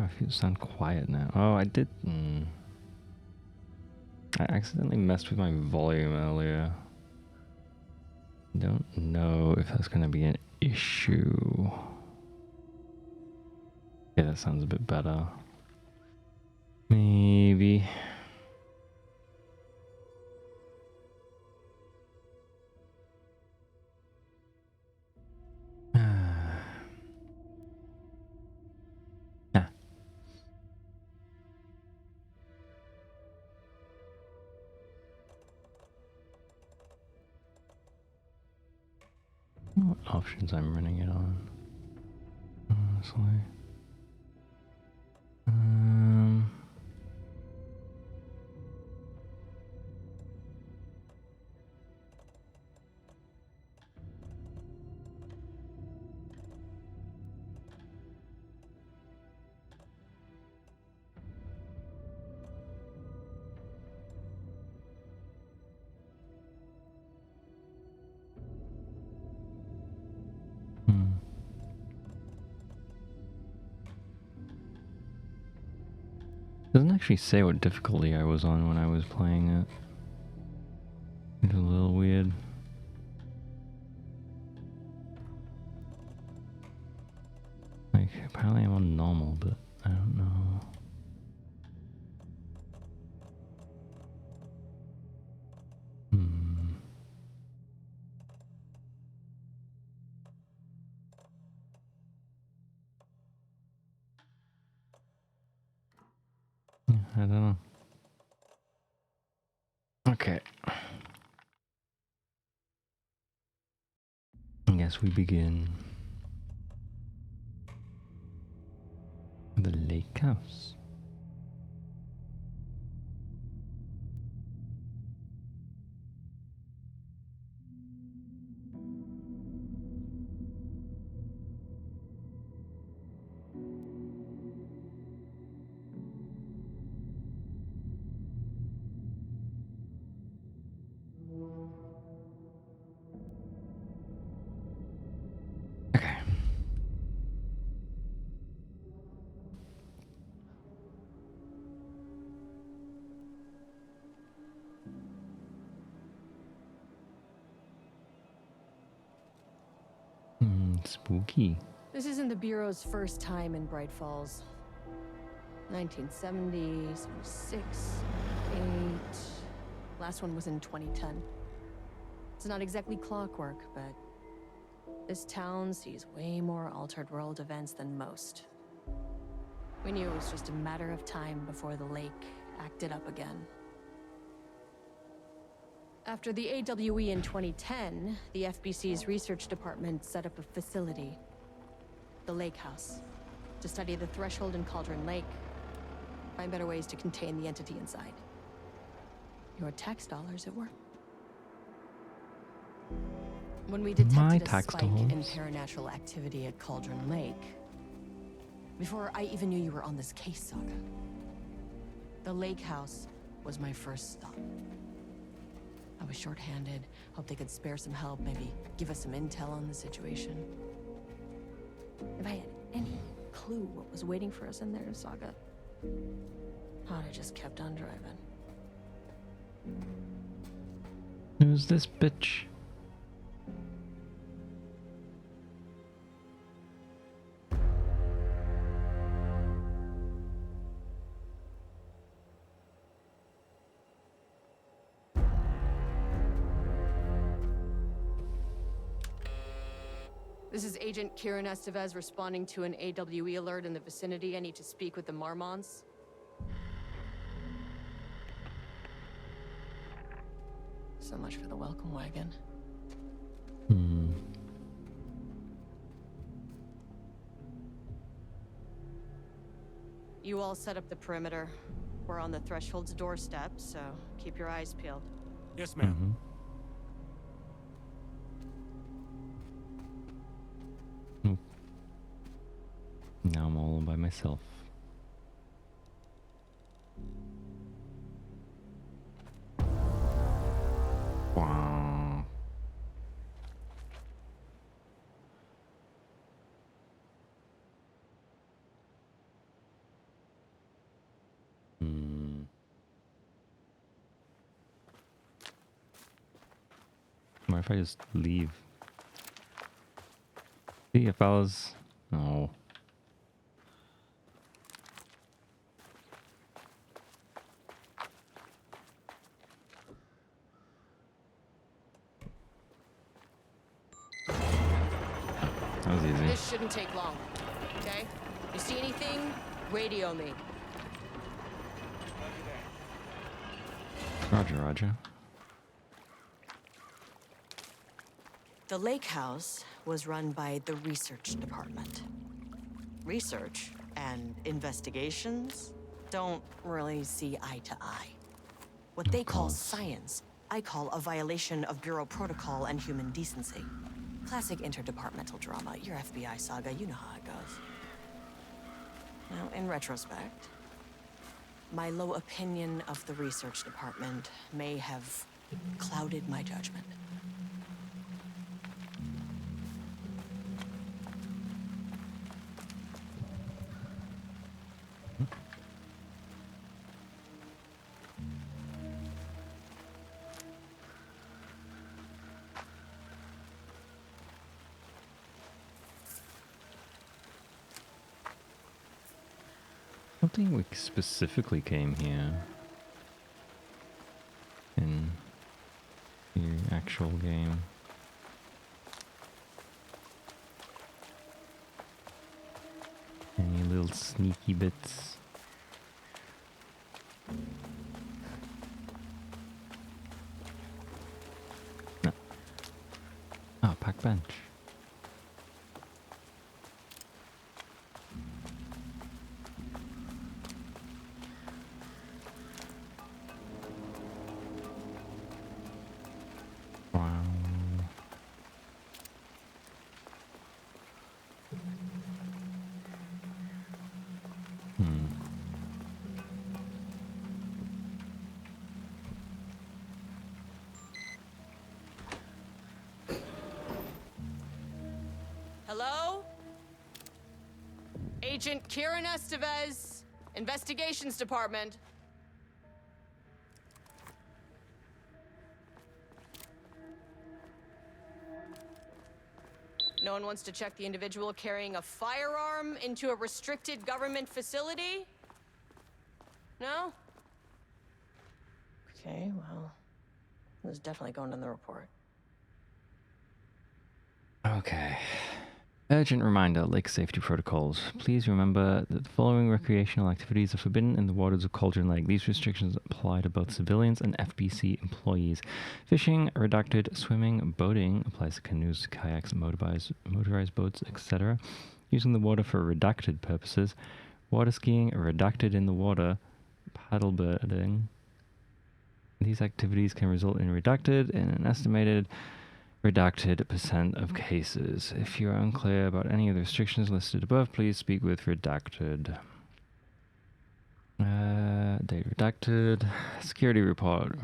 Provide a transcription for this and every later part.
do I feel sound quiet now? Oh, I did. I accidentally messed with my volume earlier. Don't know if that's going to be an issue. Yeah, that sounds a bit better. Maybe. What options I'm running it on? Honestly. Doesn't actually say what difficulty I was on when I was playing it. It's a little weird. Like, apparently I'm on normal, but I don't know. I don't know. Okay. I guess we begin. The lake house. Okay. Spooky. This isn't the Bureau's first time in Bright Falls. 1970, 76, 8. Last one was in 2010. It's not exactly clockwork, but this town sees way more altered world events than most. We knew it was just a matter of time before the lake acted up again. After the AWE in 2010, the FBC's research department set up a facility, the Lake House, to study the threshold in Cauldron Lake, find better ways to contain the entity inside. Your tax dollars at work. When we detected a spike in paranatural activity at Cauldron Lake, before I even knew you were on this case, Saga, the Lake House was my first stop. I was short-handed, hoped they could spare some help, maybe give us some intel on the situation. If I had any clue what was waiting for us in there, Saga, I'd have just kept on driving. Who's this bitch? This is Agent Kieran Estevez responding to an AWE alert in the vicinity. I need to speak with the Marmons. So much for the welcome wagon. You all set up the perimeter. We're on the Threshold's doorstep, so keep your eyes peeled. Yes, ma'am. Now I'm all by myself. Wow. What if I just leave? See ya, fellas. Oh. That was easy. This shouldn't take long, okay? You see anything? Radio me. Roger, Roger. The lake house was run by the research department. Research and investigations don't really see eye to eye. What they call science, I call a violation of Bureau protocol and human decency. Classic interdepartmental drama. Your FBI saga, you know how it goes. Now, in retrospect, my low opinion of the research department may have clouded my judgment. I don't think we specifically came here in the actual game. Any little sneaky bits? No. Oh, park bench. Wow. Hello? Agent Kieran Estevez, Investigations Department. No one wants to check the individual carrying a firearm into a restricted government facility? No? Okay, well, this is definitely going in the report. Okay. Urgent reminder, lake safety protocols. Please remember that the following recreational activities are forbidden in the waters of Cauldron Lake. These restrictions apply to both civilians and FBC employees. Fishing, redacted, swimming, boating, applies to canoes, kayaks, motorized boats, etc. Using the water for redacted purposes. Water skiing, redacted in the water. Paddleboarding. These activities can result in redacted in an estimated redacted % of cases. If you are unclear about any of the restrictions listed above, please speak with redacted. Date redacted. Security report.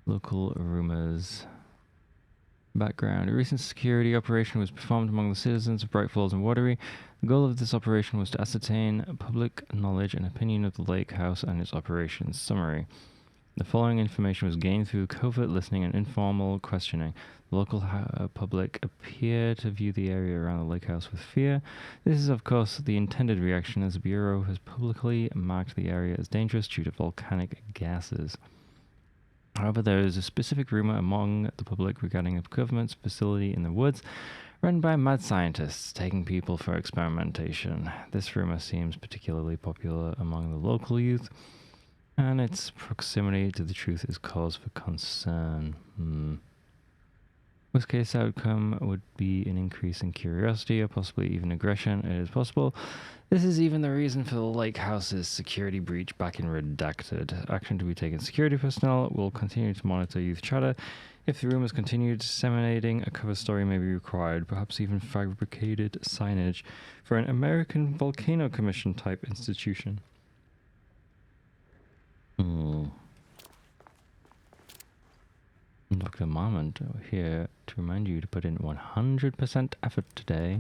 Local rumors. Background. A recent security operation was performed among the citizens of Bright Falls and Watery. The goal of this operation was to ascertain public knowledge and opinion of the lake house and its operations. Summary. The following information was gained through covert listening and informal questioning. The local public appear to view the area around the lake house with fear. This is, of course, the intended reaction, as the Bureau has publicly marked the area as dangerous due to volcanic gases. However, there is a specific rumor among the public regarding a government facility in the woods run by mad scientists taking people for experimentation. This rumor seems particularly popular among the local youth, and its proximity to the truth is cause for concern. Worst case outcome would be an increase in curiosity or possibly even aggression. It is possible this is even the reason for the lake house's security breach back in Redacted. Action to be taken. Security personnel will continue to monitor youth chatter. If the rumors continue disseminating, a cover story may be required, perhaps even fabricated signage for an American Volcano Commission type institution. Look, a moment here to remind you to put in 100% effort today.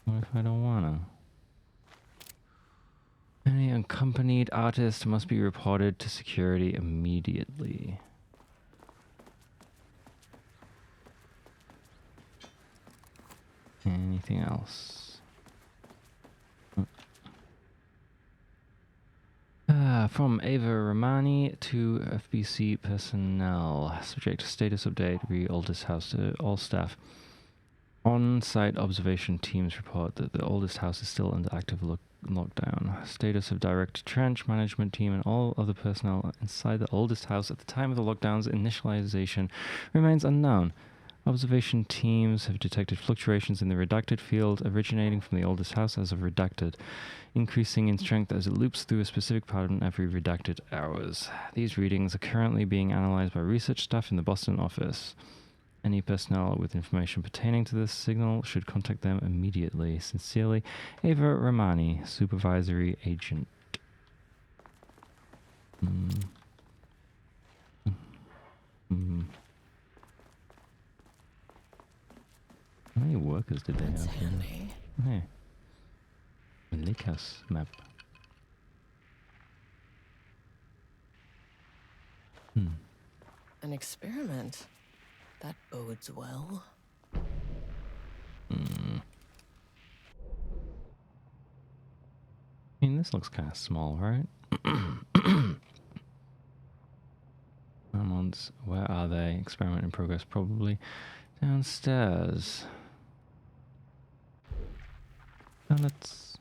What if I don't wanna? Any unaccompanied artist must be reported to security immediately. Anything else? From Ava Romani to FBC personnel. Subject status update. Re Oldest House to all staff. On-site observation teams report that the Oldest House is still under active lockdown. Status of direct trench management team and all other personnel inside the Oldest House at the time of the lockdown's initialization remains unknown. Observation teams have detected fluctuations in the redacted field originating from the Oldest House as of redacted, increasing in strength as it loops through a specific pattern every redacted hours. These readings are currently being analyzed by research staff in the Boston office. Any personnel with information pertaining to this signal should contact them immediately. Sincerely, Ava Romani, Supervisory Agent. How many workers did they have here? Hey. A lake house map. An experiment. That bodes well. I mean, this looks kind of small, right? Hormones, where are they? Experiment in progress, probably downstairs. Now let's...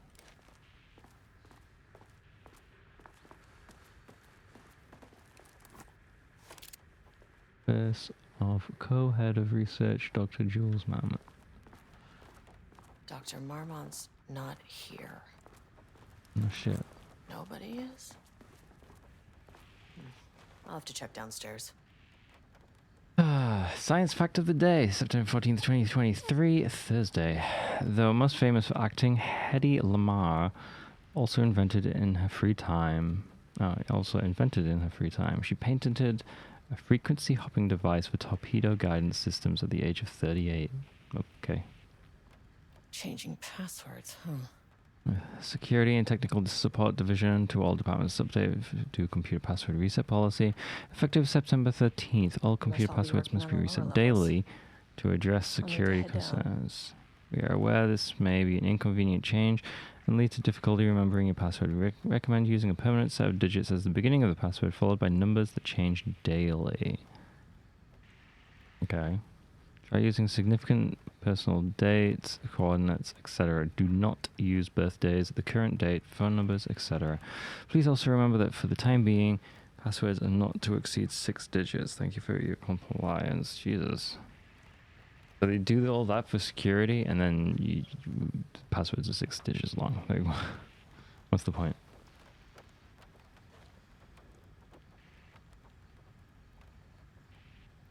Office of Co-Head of Research, Dr. Jules Marmot. Dr. Marmont's not here. Oh shit. Nobody is? I'll have to check downstairs. Science fact of the day, September 14th, 2023, Thursday. Though most famous for acting, Hedy Lamarr also invented in her free time. She patented a frequency hopping device for torpedo guidance systems at the age of 38. Okay. Changing passwords, huh? Security and Technical Support Division to all departments update to computer password reset policy. Effective September 13th, all computer passwords must be reset daily to address security concerns. We are aware this may be an inconvenient change and lead to difficulty remembering your password. We recommend using a permanent set of digits as the beginning of the password, followed by numbers that change daily. Okay. Try using significant personal dates, coordinates, etc. Do not use birthdays, the current date, phone numbers, etc. Please also remember that for the time being, passwords are not to exceed 6 digits. Thank you for your compliance. Jesus. So they do all that for security, and then passwords are 6 digits long. Like, what's the point?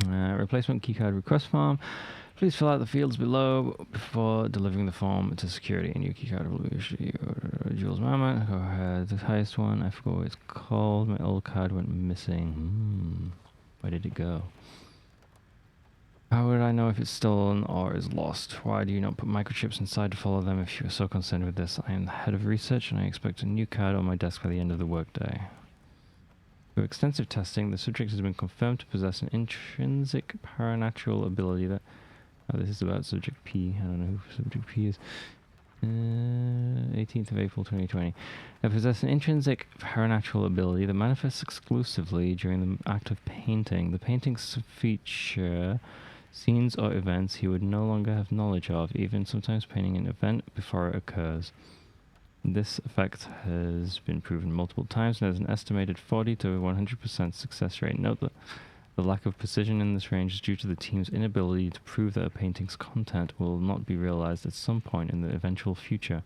Replacement keycard request form. Please fill out the fields below before delivering the form to security. A new keycard will be issued. Jules Marmot. Go ahead. The highest one. I forgot what it's called. My old card went missing. Where did it go? How would I know if it's stolen or is lost? Why do you not put microchips inside to follow them if you are so concerned with this? I am the head of research and I expect a new card on my desk by the end of the workday. Through extensive testing, the subject has been confirmed to possess an intrinsic paranatural ability that... Oh, this is about subject P. I don't know who subject P is. 18th of April 2020. They possess an intrinsic paranatural ability that manifests exclusively during the act of painting. The paintings feature scenes or events he would no longer have knowledge of, even sometimes painting an event before it occurs. This effect has been proven multiple times and has an estimated 40 to 100% success rate. Note that the lack of precision in this range is due to the team's inability to prove that a painting's content will not be realized at some point in the eventual future.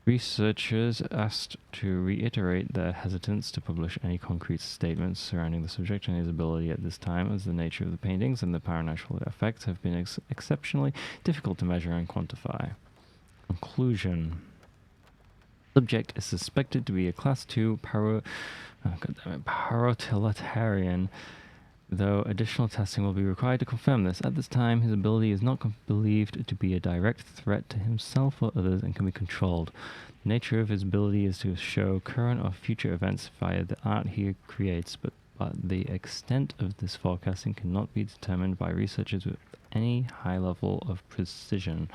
Researchers asked to reiterate their hesitance to publish any concrete statements surrounding the subject and his ability at this time, as the nature of the paintings and the paranatural effects have been exceptionally difficult to measure and quantify. Conclusion. Subject is suspected to be a Class 2 paroutilitarian though additional testing will be required to confirm this. At this time, his ability is not believed to be a direct threat to himself or others and can be controlled. The nature of his ability is to show current or future events via the art he creates, but the extent of this forecasting cannot be determined by researchers with any high level of precision.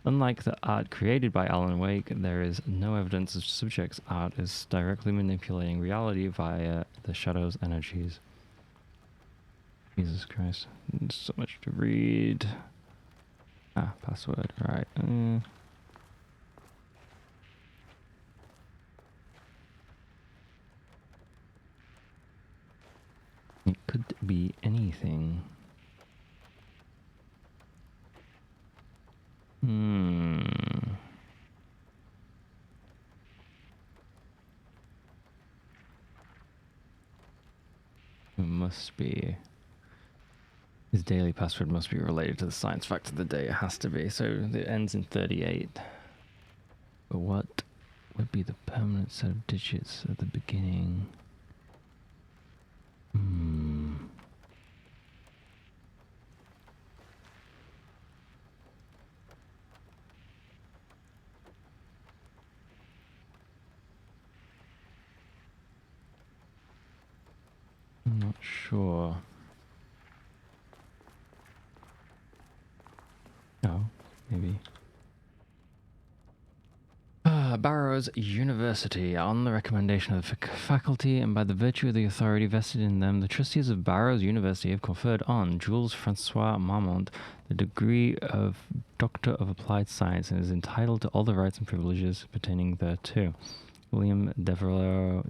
Unlike the art created by Alan Wake, there is no evidence the subject's art is directly manipulating reality via the shadow's energies. Jesus Christ. There's so much to read. Password. Right. It could be anything. It must be. His daily password must be related to the science fact of the day. It has to be. So it ends in 38. But what would be the permanent set of digits at the beginning? I'm not sure. Oh, maybe. Barrows University. On the recommendation of the faculty and by the virtue of the authority vested in them, the trustees of Barrows University have conferred on Jules Francois Marmont the degree of Doctor of Applied Science and is entitled to all the rights and privileges pertaining thereto. William Devereux,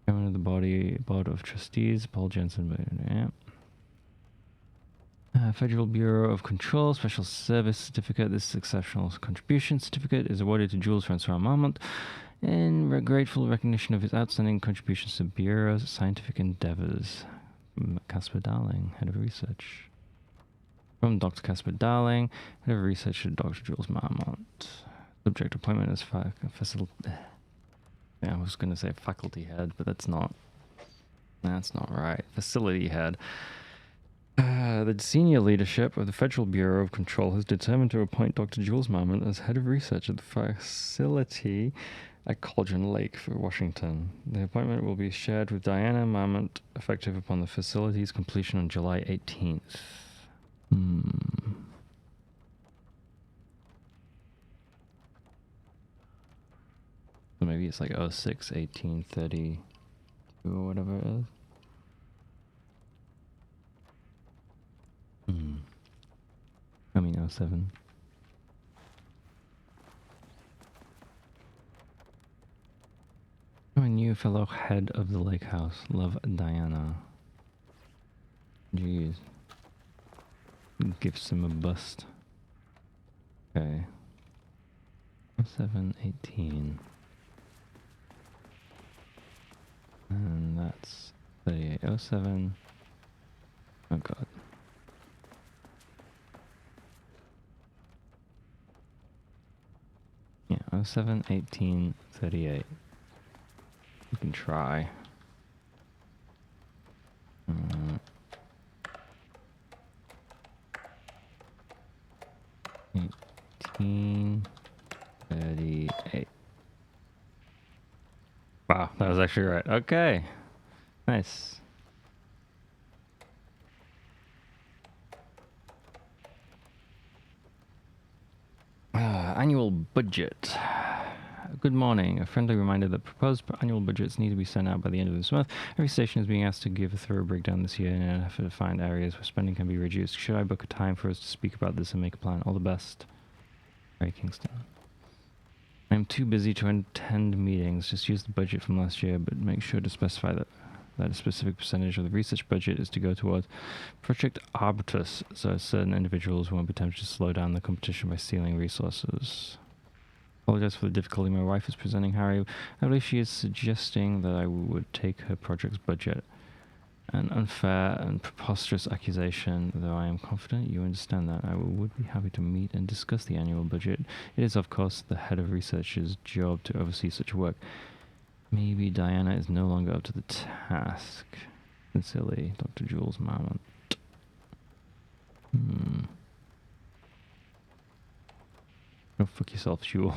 Chairman of the Board of Trustees, Paul Jensen, yeah. Federal Bureau of Control Special Service Certificate. This exceptional contribution certificate is awarded to Jules Francois Marmont in grateful recognition of his outstanding contributions to the Bureau's scientific endeavors. From Caspar Darling, Head of Research. From Dr. Caspar Darling, Head of Research to Dr. Jules Marmont. Subject appointment as I was going to say faculty head, but that's not right. Facility head. The senior leadership of the Federal Bureau of Control has determined to appoint Dr. Jules Marmont as head of research at the facility at Cauldron Lake for Washington. The appointment will be shared with Diana Marmont, effective upon the facility's completion on July 18th. So maybe it's like 06/18/32 or whatever it is. I mean 07. A new fellow head of the lake house. Love, Diana. Jeez. Gives him a bust. Okay. 07/18. And that's 38/07. Oh god. Yeah, 07/18/38. You can try. 18/38. Wow, that was actually right. Okay. Nice. Annual budget. Good morning. A friendly reminder that proposed annual budgets need to be sent out by the end of this month. Every station is being asked to give a thorough breakdown this year in an effort to find areas where spending can be reduced. Should I book a time for us to speak about this and make a plan? All the best. Ray Kingston. I am too busy to attend meetings. Just use the budget from last year, but make sure to specify that a specific percentage of the research budget is to go towards Project Arbutus, so certain individuals won't be tempted to slow down the competition by stealing resources. Apologize for the difficulty my wife is presenting, Harry. I believe she is suggesting that I would take her project's budget. An unfair and preposterous accusation, though I am confident you understand that. I would be happy to meet and discuss the annual budget. It is, of course, the head of research's job to oversee such work. Maybe Diana is no longer up to the task. Sincerely, Dr. Jules Marmont. Go fuck yourself, Jules.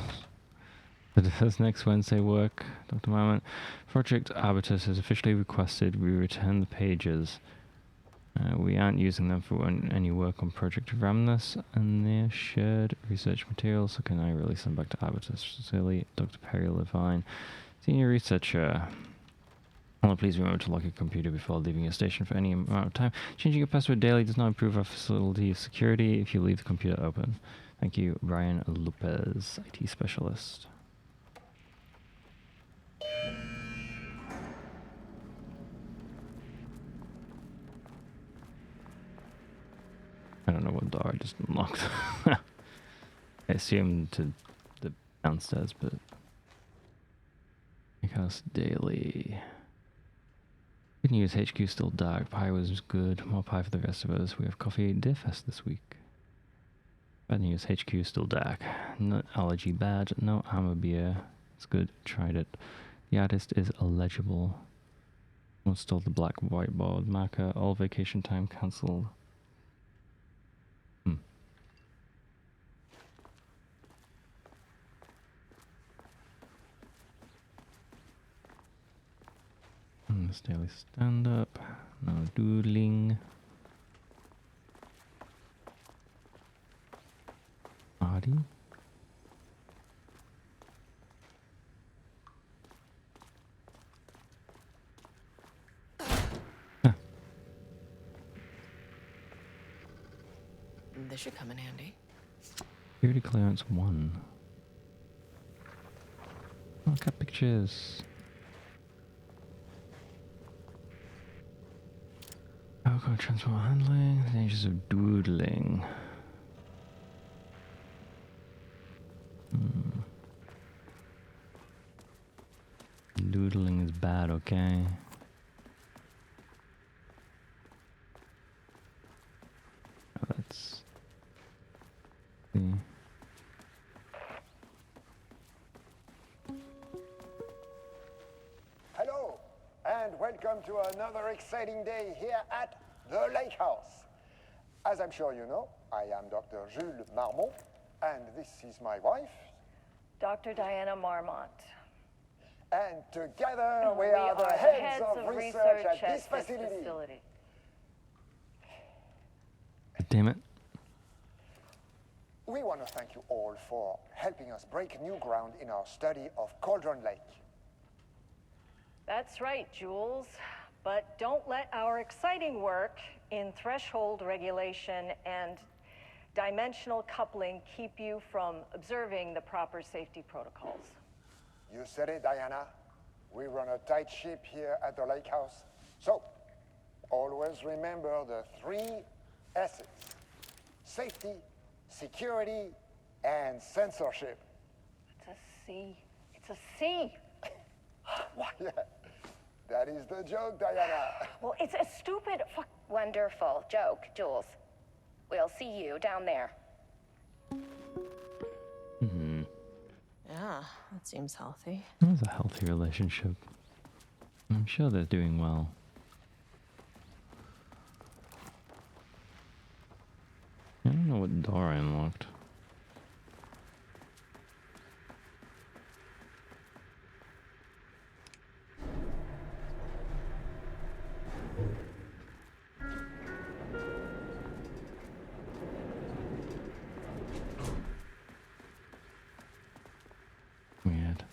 Does next Wednesday work, Dr. Marmont? Project Arbitus has officially requested we return the pages. We aren't using them for any work on Project Ramnus and their shared research materials, so can I release them back to Arbitus? Sincerely, Dr. Perry Levine, Senior Researcher. Please remember to lock your computer before leaving your station for any amount of time. Changing your password daily does not improve our facility security if you leave the computer open. Thank you, Brian Lopez, IT Specialist. I don't know what door I just unlocked. I assumed to the downstairs, but... House Daily. Good news, HQ still dark. Pie was good. More pie for the rest of us. We have coffee at Deerfest this week. Bad news, HQ still dark. Nut allergy bad. No armor beer. It's good. Tried it. The artist is illegible. Installed the black whiteboard marker. All vacation time cancelled. This daily stand-up. No doodling. Body. This should come in handy. Security clearance 1. Look at pictures. Alcohol transport handling, dangers of doodling. Doodling is bad, okay? Let's see. Hello, and welcome to another exciting day here at the Lake House. As I'm sure you know, I am Dr. Jules Marmont, and this is my wife, Dr. Diana Marmont. And together we are the heads of research at this facility. Damn it. We want to thank you all for helping us break new ground in our study of Cauldron Lake. That's right, Jules. But don't let our exciting work in threshold regulation and dimensional coupling keep you from observing the proper safety protocols. You said it, Diana. We run a tight ship here at the Lake House. So, always remember the 3 S's. Safety, security, and censorship. It's a C. It's a C. Why, yeah. That is the joke, Diana. Well, it's a stupid fuck. Wonderful joke, Jules. We'll see you down there. Yeah, that seems healthy. That's a healthy relationship. I'm sure they're doing well. I don't know what door I unlocked. Weird.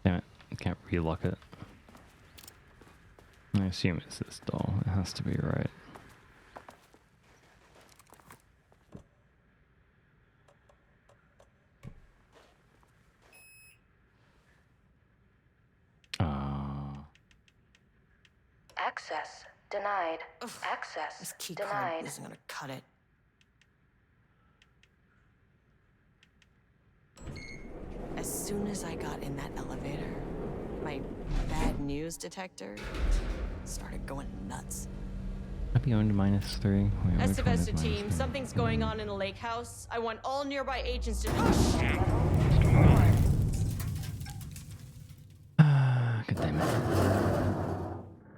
Damn it, I can't relock it. I assume it's this door. It has to be right. Access denied. Oof, Access This key card denied. isn't gonna cut it. As soon as I got in that elevator, my bad news detector started going nuts. Happy owned -3. Wait, which one is Estevesta team, -3? something's going on in the lake house. I want all nearby agents to... God damn it.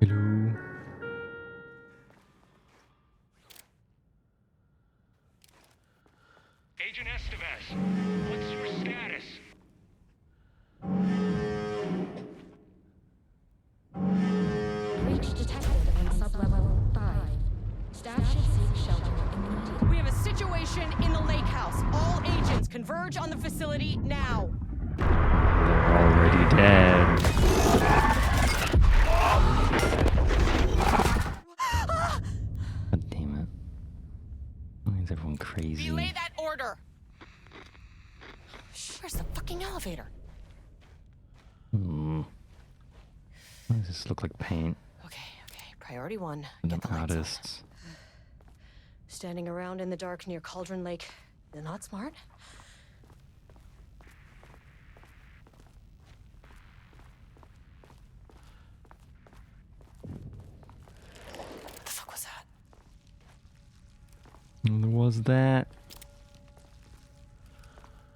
Hello. Agent Estevez, what's your status? Breach detected on sublevel 5. Staff should seek shelter immediately. We have a situation in the lake house. All agents converge on the facility now. They're already dead. God damn it. Why is everyone crazy? Relay that order. Where's the fucking elevator? Why does this look like paint? Okay. Priority 1. And Get the lights on. artists. Standing around in the dark near Cauldron Lake. They're not smart. What the fuck was that? And there was that.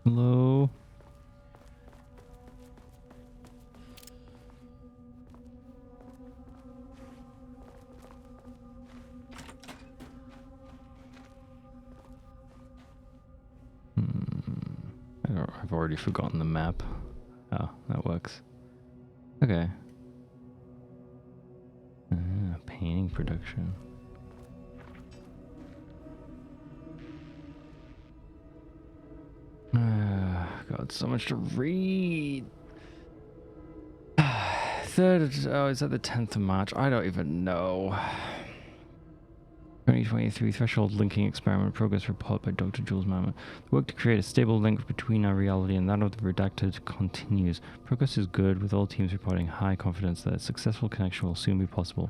Hello? I've already forgotten the map. Oh, that works. Okay. Painting production. God, so much to read. Is that the 10th of March? I don't even know. 2023 Threshold Linking Experiment Progress Report by Dr. Jules Mamet. The work to create a stable link between our reality and that of the Redacted continues. Progress is good, with all teams reporting high confidence that a successful connection will soon be possible.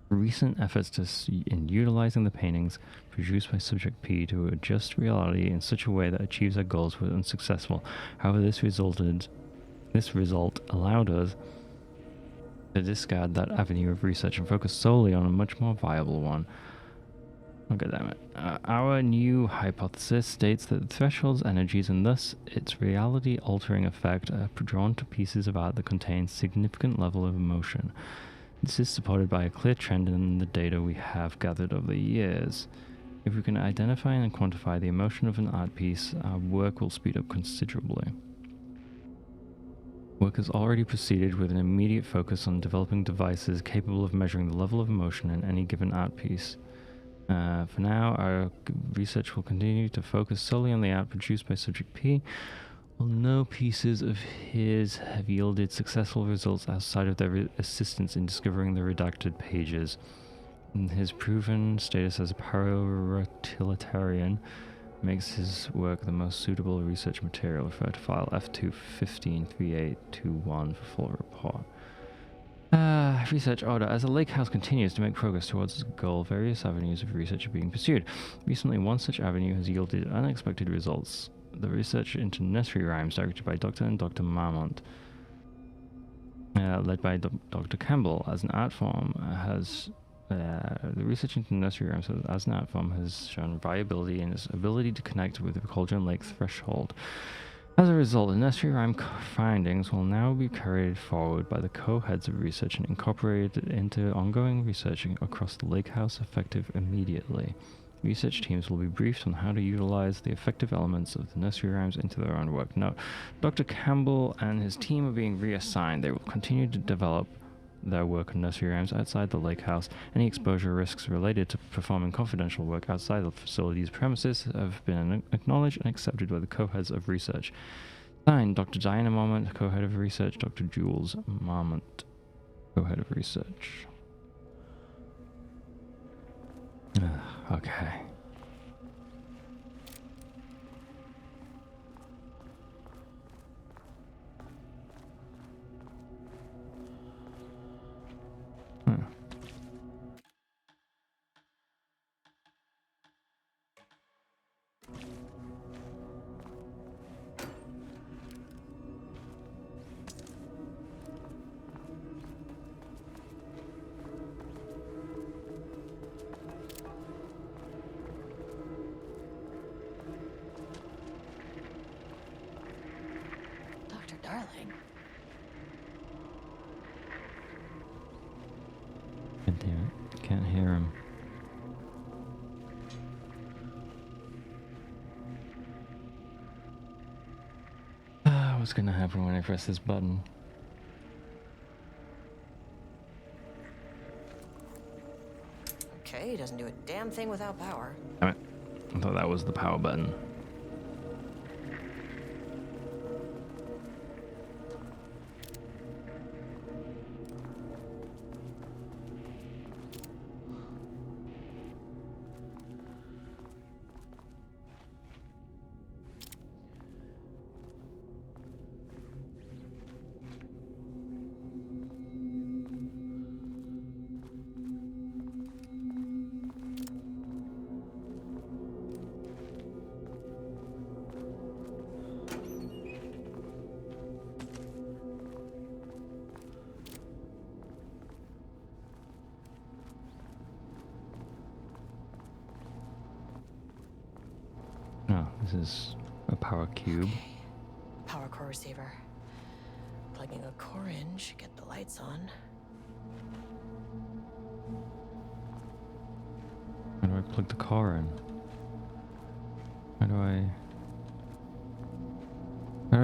Recent efforts in utilizing the paintings produced by Subject P to adjust reality in such a way that achieves our goals were unsuccessful. However, this result allowed us to discard that avenue of research and focus solely on a much more viable one. Okay, damn it. Our new hypothesis states that the threshold's energies and thus its reality-altering effect are drawn to pieces of art that contain significant level of emotion. This is supported by a clear trend in the data we have gathered over the years. If we can identify and quantify the emotion of an art piece, our work will speed up considerably. Work has already proceeded with an immediate focus on developing devices capable of measuring the level of emotion in any given art piece. For now, our research will continue to focus solely on the art produced by Subject P, while no pieces of his have yielded successful results outside of their assistance in discovering the redacted pages. And his proven status as a para-utilitarian makes his work the most suitable research material. Refer to file F2-15-3821 for full report. Research order. As the lake house continues to make progress towards its goal, various avenues of research are being pursued. Recently, one such avenue has yielded unexpected results. The research into nursery rhymes, directed by Dr. and Dr. Marmont, led by Dr. Campbell, as an art form, the research into nursery rhymes as an art form has shown viability in its ability to connect with the Cauldron Lake threshold. As a result, the nursery rhyme findings will now be carried forward by the co-heads of research and incorporated into ongoing research across the lake house effective immediately. Research teams will be briefed on how to utilize the effective elements of the nursery rhymes into their own work. Note, Dr. Campbell and his team are being reassigned. They will continue to develop their work on nursery rhymes outside the lake house. Any exposure risks related to performing confidential work outside the facility's premises have been acknowledged and accepted by the co-heads of research. Signed, Dr. Diana Marmont, co-head of research, Dr. Jules Marmont, co-head of research. Okay. Darling. Can't hear it. Can't hear him. What's gonna happen when I press this button? Okay, he doesn't do a damn thing without power. Damn it. I thought that was the power button. Oh, this is a power cube. Okay. Power core receiver. Plugging a core in should get the lights on. How do I plug the car in? How do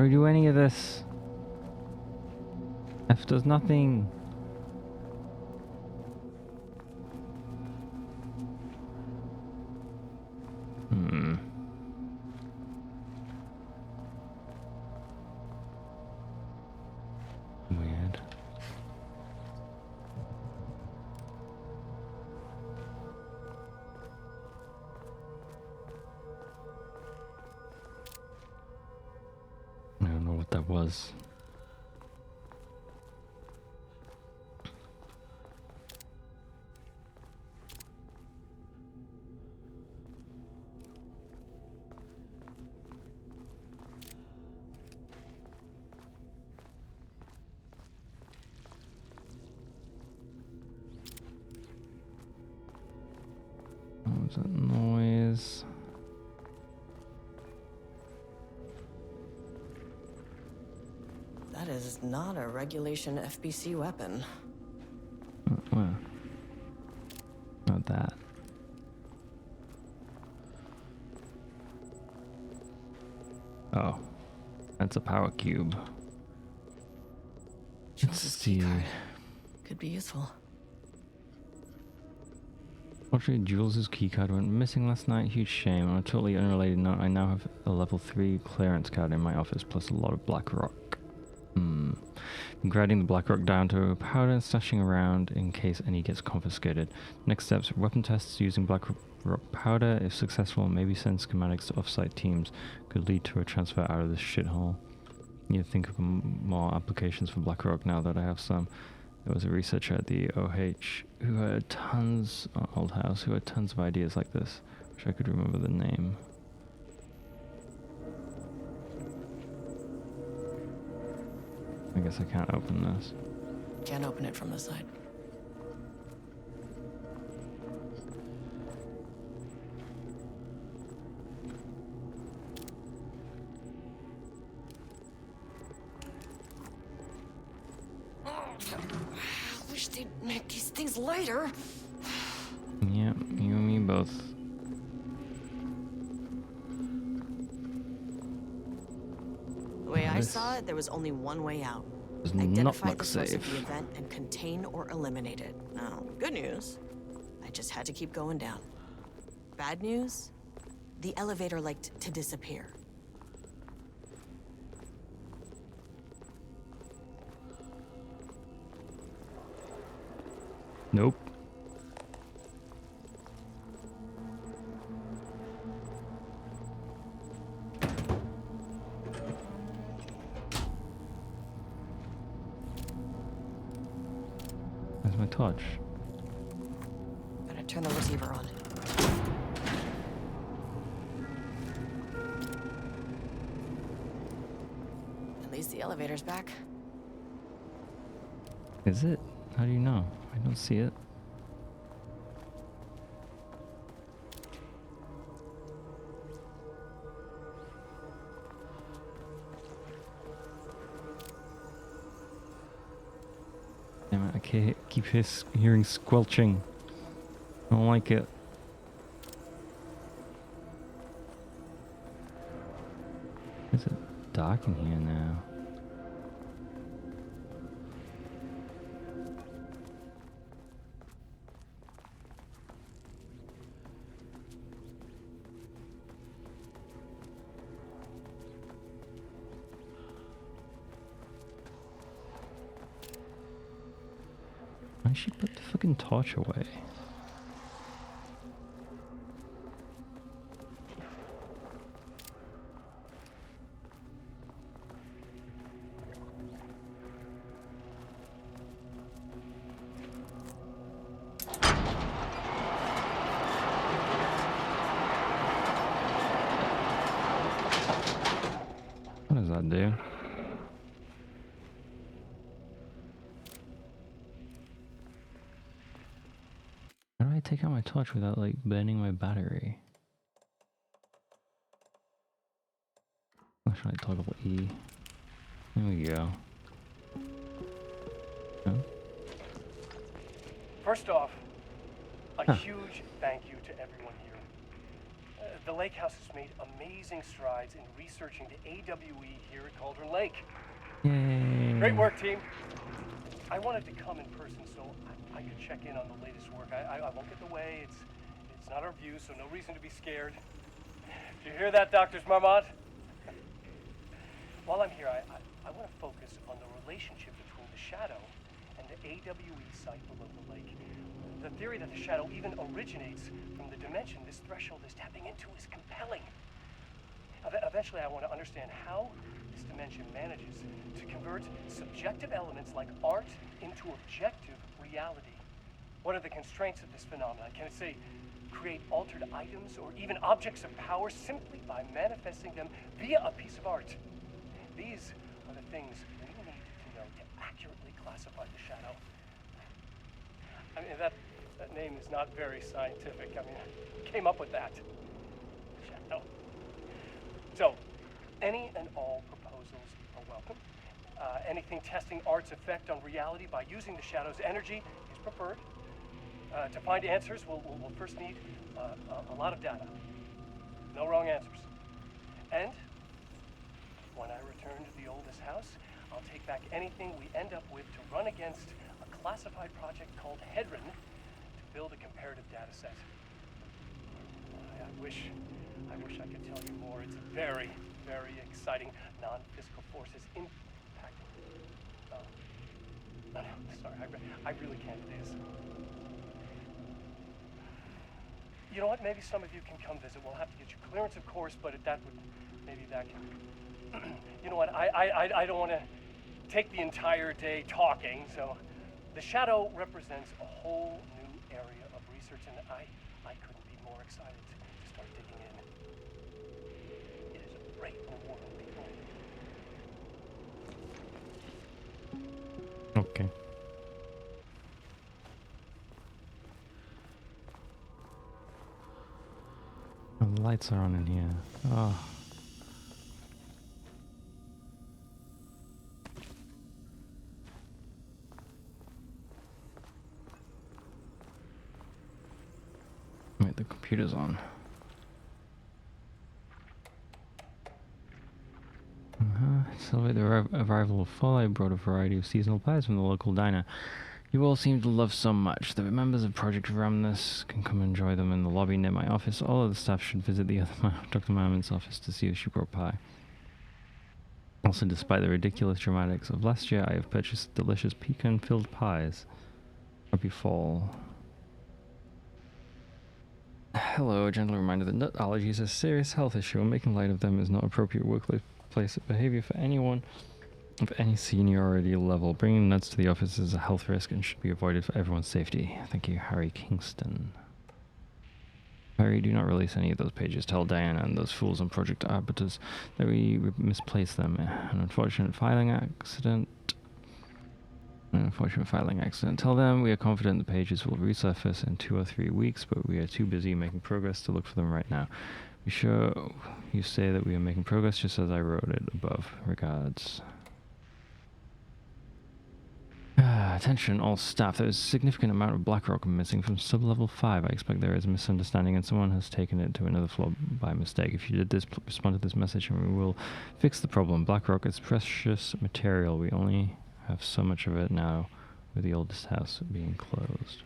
I do any of this? F does nothing. Weird. I don't know what that was. What was that noise? That is not a regulation FBC weapon. Well, not that. Oh, that's a power cube. Let's Jules' see. keycard. Could be useful. Fortunately, Jules' keycard went missing last night. Huge shame. On a totally unrelated note, I now have a level 3 clearance card in my office, plus a lot of black rock. I'm grinding the black rock down to powder and stashing around in case any gets confiscated. Next steps, weapon tests using black rock powder. If successful, maybe send schematics to offsite teams. Could lead to a transfer out of this shithole. Need to think of more applications for black rock now that I have some. There was a researcher at the OH who had tons, Old House, who had tons of ideas like this. Wish I could remember the name. I guess I can't open this. Can't open it from the side. I wish they'd make these things lighter. Yep, you and me both. The way I saw it, there was only one way out. Does not Identify look the source of the safe. event and contain or eliminate it. Now, good news, I just had to keep going down. Bad news, the elevator liked to disappear. Nope. Where's my torch? Better turn the receiver on. At least the elevator's back. Is it? How do you know? I don't see it. Damn it, I keep hearing squelching. I don't like it. Is it dark in here now? I should put the fucking torch away. What does that do? How do I take out my torch without like burning my battery? Or should I toggle E? There we go. Huh? First off, a huge thank you to everyone here. The Lake House has made amazing strides in researching the AWE here at Cauldron Lake. Yay! Great work, team. I wanted to come in person so I could check in on the latest work. I won't get in the way. It's not our view, so no reason to be scared. Do you hear that, Dr. Marmot? While I'm here, I want to focus on the relationship between the Shadow and the AWE site below the lake. The theory that the Shadow even originates from the dimension this threshold is tapping into is compelling. Eventually, I want to understand how this dimension manages to convert subjective elements like art into objective reality. What are the constraints of this phenomenon? Can it, say, create altered items or even objects of power simply by manifesting them via a piece of art? These are the things we need to know to accurately classify the Shadow. I mean, that name is not very scientific. I mean, I came up with that. Shadow. So, any and all proposals are welcome. Anything testing art's effect on reality by using the Shadow's energy is preferred. To find answers, we'll first need a lot of data. No wrong answers. And when I return to the oldest house, I'll take back anything we end up with to run against a classified project called Hedron to build a comparative data set. I wish I could tell you more. It's very, very exciting. Non-physical forces impacting. No, sorry, I really can't. It is. You know what? Maybe some of you can come visit. We'll have to get you clearance, of course, but maybe that can. You know what? I don't want to take the entire day talking. So, the Shadow represents a whole new area of research, and I couldn't be more excited to start digging in. It is a great new world, people. Okay. Oh, the lights are on in here. Oh. Wait, the computer's on. Celebrate the arrival of fall. I brought a variety of seasonal pies from the local diner. You all seem to love so much. The members of Project Ramnus can come enjoy them in the lobby near my office. All of the staff should visit the other Dr. Marmot's office to see if she brought pie. Also, despite the ridiculous dramatics of last year, I have purchased delicious pecan-filled pies. Happy fall. Hello, a gentle reminder that nut allergies is a serious health issue, and making light of them is not appropriate workplace behavior for anyone of any seniority level. Bringing nuts to the office is a health risk and should be avoided for everyone's safety. Thank you, Harry Kingston. Harry, do not release any of those pages. Tell Diana and those fools on Project Arbiters that we misplaced them. An unfortunate filing accident. Tell them we are confident the pages will resurface in 2 or 3 weeks, but we are too busy making progress to look for them right now. Be sure you say that we are making progress just as I wrote it above. Regards. Attention all staff. There is a significant amount of Blackrock missing from sub-level 5. I expect there is a misunderstanding and someone has taken it to another floor by mistake. If you did this, respond to this message and we will fix the problem. Blackrock is precious material. We only have so much of it now with the oldest house being closed.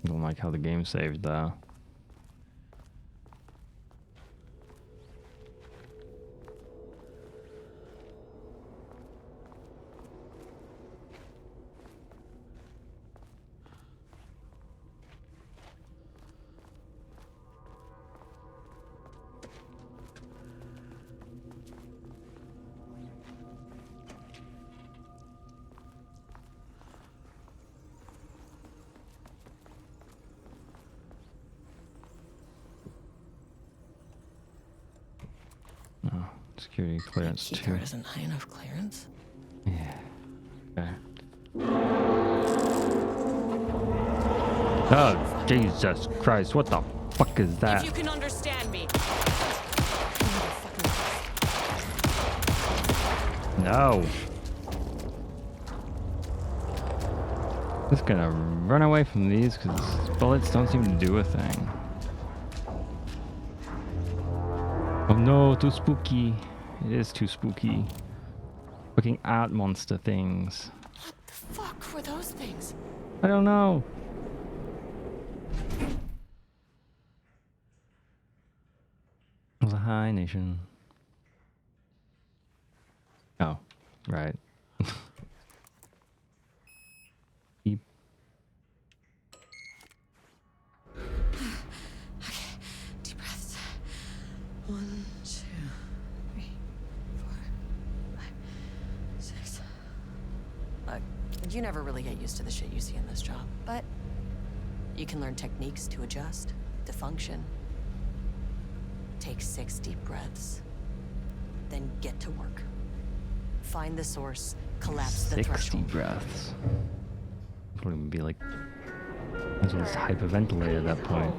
Don't like how the game saved there. Oh, security clearance too. Keycard isn't high enough clearance. Yeah. Okay. Oh, Jesus Christ! What the fuck is that? If you can understand me. No. Just gonna run away from these because bullets don't seem to do a thing. Oh no, too spooky. It is too spooky. Looking at monster things. What the fuck were those things? I don't know. It was a high nation. Oh, right. Beep. Deep breaths. 1, 2, 3, 4, 5, 6. Look, you never really get used to the shit you see in this job, but you can learn techniques to adjust, to function. Take 6 deep breaths, then get to work. Find the source, collapse the 60 threshold. breaths. It wouldn't be like... This was hyperventilated at that point.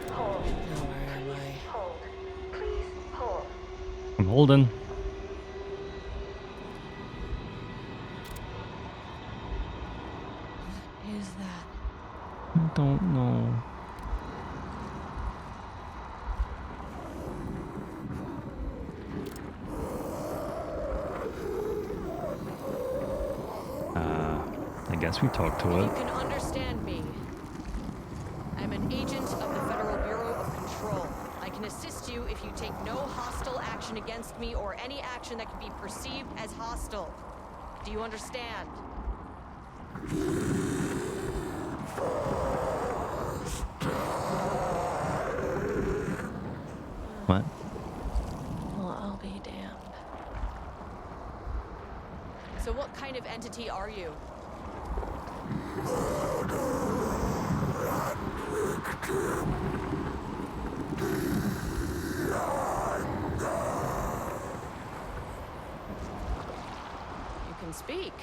Now where am I? Hold. Please hold. I'm holding. What is that? I don't know. I guess we talked to You it. can understand me. I'm an agent of the Federal Bureau of Control. I can assist you if you take no hostile action against me or any action that can be perceived as hostile. Do you understand? What? Well, I'll be damned. So what kind of entity are you? You can speak.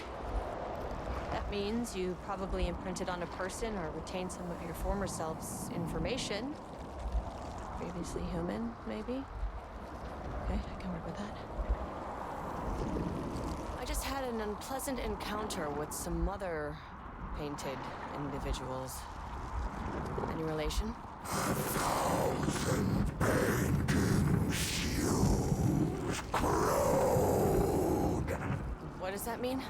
That means you probably imprinted on a person or retained some of your former self's information. Previously human, maybe? Okay, I can work with that. I just had an unpleasant encounter with some other painted individuals. Any relation? What does that mean?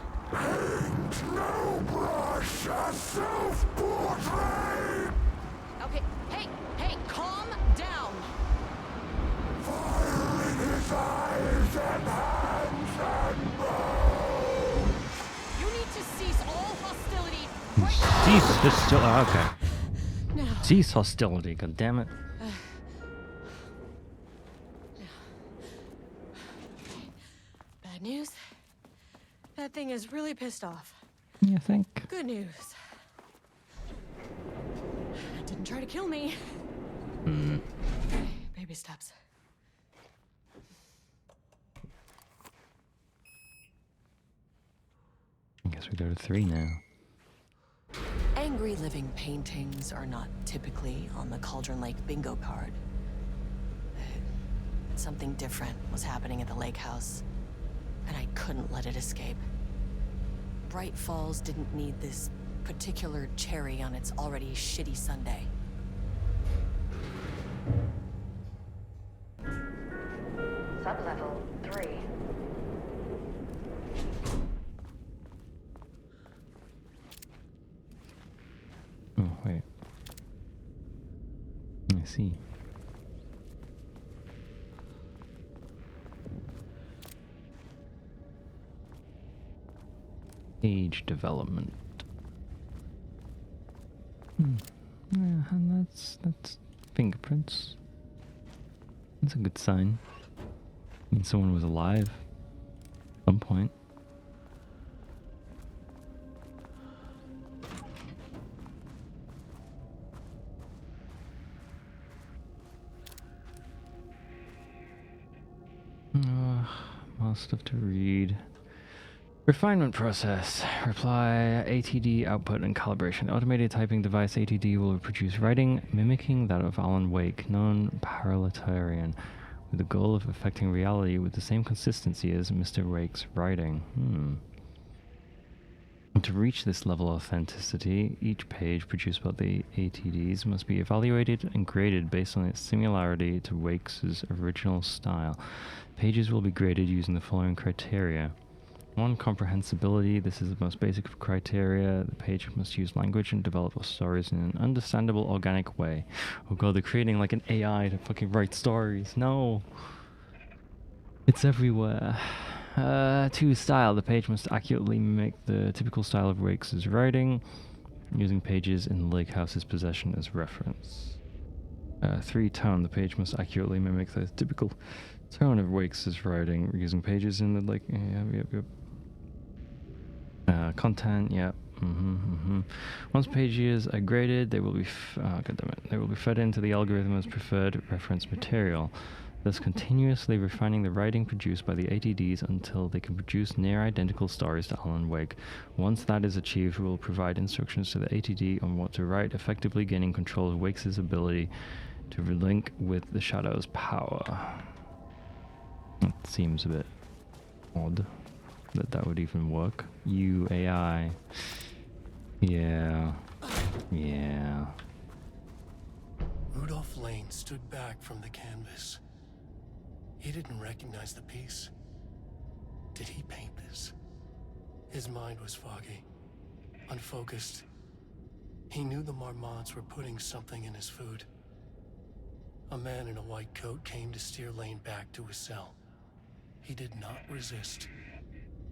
Okay, hey, calm down. You need to cease all hostility right Cease hostility. Okay. now. Cease hostility. God damn it. Bad news. That thing is really pissed off. You think? Good news. It didn't try to kill me. Baby steps. I guess we go to 3 now. Angry living paintings are not typically on the Cauldron Lake bingo card. something different was happening at the lake house, and I couldn't let it escape. Bright Falls didn't need this particular cherry on its already shitty sundae. Sublevel 3. Oh, wait. I see. Age development. Yeah, and that's fingerprints. That's a good sign. I mean, someone was alive at some point. More stuff to read. Refinement process. Reply, ATD output and calibration. The automated typing device ATD will produce writing mimicking that of Alan Wake, non-parallelitarian, with the goal of affecting reality with the same consistency as Mr. Wake's writing. And to reach this level of authenticity, each page produced by the ATDs must be evaluated and graded based on its similarity to Wake's original style. Pages will be graded using the following criteria. 1. Comprehensibility. This is the most basic of criteria. The page must use language and develop stories in an understandable, organic way. Oh god, they're creating like an AI to fucking write stories. No! It's everywhere. 2. Style. The page must accurately mimic the typical style of Wake's writing, using pages in the Lake House's possession as reference. 3. Tone. The page must accurately mimic the typical tone of Wake's writing, using pages in the Lake... Yep. Content, yep. Once pages are graded, they will be they will be fed into the algorithm as preferred reference material, thus continuously refining the writing produced by the ATDs until they can produce near identical stories to Alan Wake. Once that is achieved, we will provide instructions to the ATD on what to write, effectively gaining control of Wake's ability to relink with the Shadow's power. That seems a bit odd that would even work. You AI. Yeah. Rudolph Lane stood back from the canvas. He didn't recognize the piece. Did he paint this? His mind was foggy, unfocused. He knew the Marmonts were putting something in his food. A man in a white coat came to steer Lane back to his cell. He did not resist.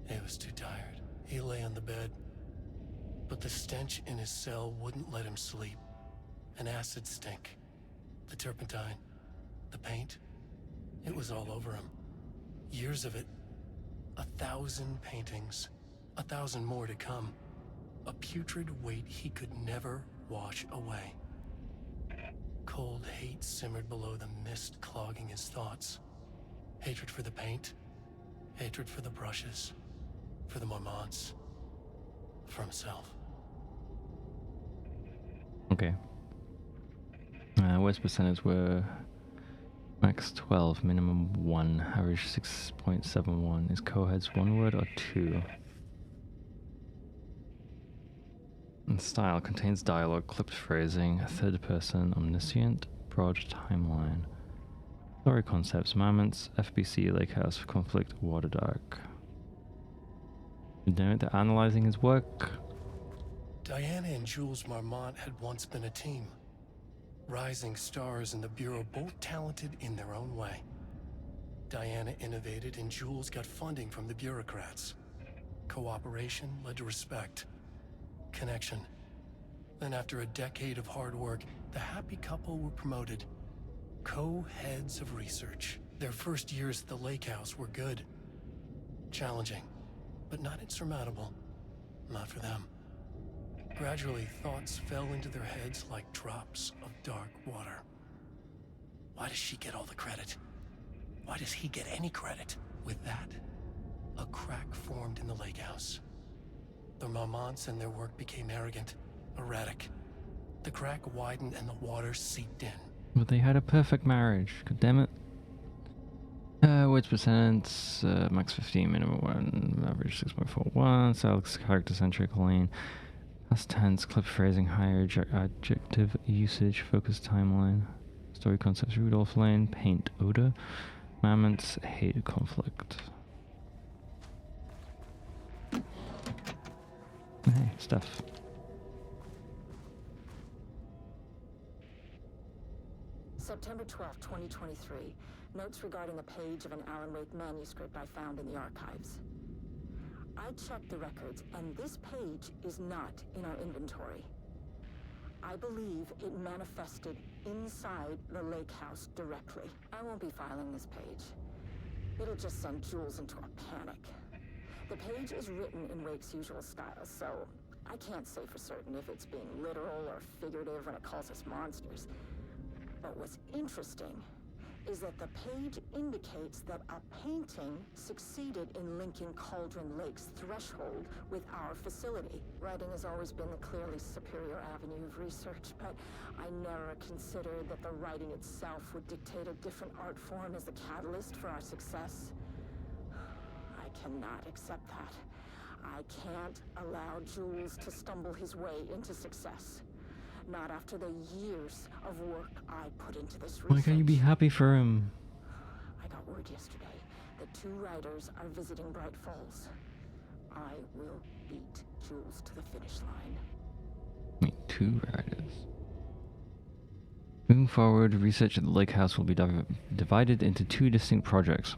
He was too tired. He lay on the bed, but the stench in his cell wouldn't let him sleep. An acid stink. The turpentine. The paint. It was all over him. Years of it. 1,000 paintings. 1,000 more to come. A putrid weight he could never wash away. Cold hate simmered below the mist clogging his thoughts. Hatred for the paint. Hatred for the brushes. For the Marmonts. For himself. Okay. Worst percentages were max 12, minimum 1, average 6.71. Is co-heads one word or two? And style contains dialogue, clipped phrasing, third person, omniscient, broad timeline. Story concepts, moments, FBC, Lake House, conflict, Water Dark. Damn it, they're analyzing his work. Diana and Jules Marmont had once been a team. Rising stars in the Bureau, both talented in their own way. Diana innovated and Jules got funding from the bureaucrats. Cooperation led to respect. Connection. Then after a decade of hard work, the happy couple were promoted. Co-heads of research. Their first years at the Lake House were good. Challenging, but not insurmountable. Not for them. Gradually, thoughts fell into their heads like drops of dark water. Why does she get all the credit? Why does he get any credit? With that, a crack formed in the Lake House. The Marmonts and their work became arrogant, erratic. The crack widened and the water seeped in. But they had a perfect marriage. God damn it. words per sentence, max 15, minimum 1, average 6.41, style character-centric, lane, past tense, clip phrasing, higher adjective usage, focus timeline, story concepts, Rudolph Lane, paint odor, mammoths, hate conflict. Hey, stuff. September 12, 2023. Notes regarding a page of an Alan Wake manuscript I found in the archives. I checked the records, and this page is not in our inventory. I believe it manifested inside the lake house directly. I won't be filing this page. It'll just send Jules into a panic. The page is written in Wake's usual style, so I can't say for certain if it's being literal or figurative when it calls us monsters. But what's interesting is that the page indicates that a painting succeeded in linking Cauldron Lake's threshold with our facility. Writing has always been the clearly superior avenue of research, but I never considered that the writing itself would dictate a different art form as the catalyst for our success. I cannot accept that. I can't allow Jules to stumble his way into success. Not after the years of work I put into this research. Why can't you be happy for him? I got word yesterday that 2 writers are visiting Bright Falls. I will beat Jules to the finish line. Wait, 2 writers. Moving forward, research at the Lake House will be divided into 2 distinct projects.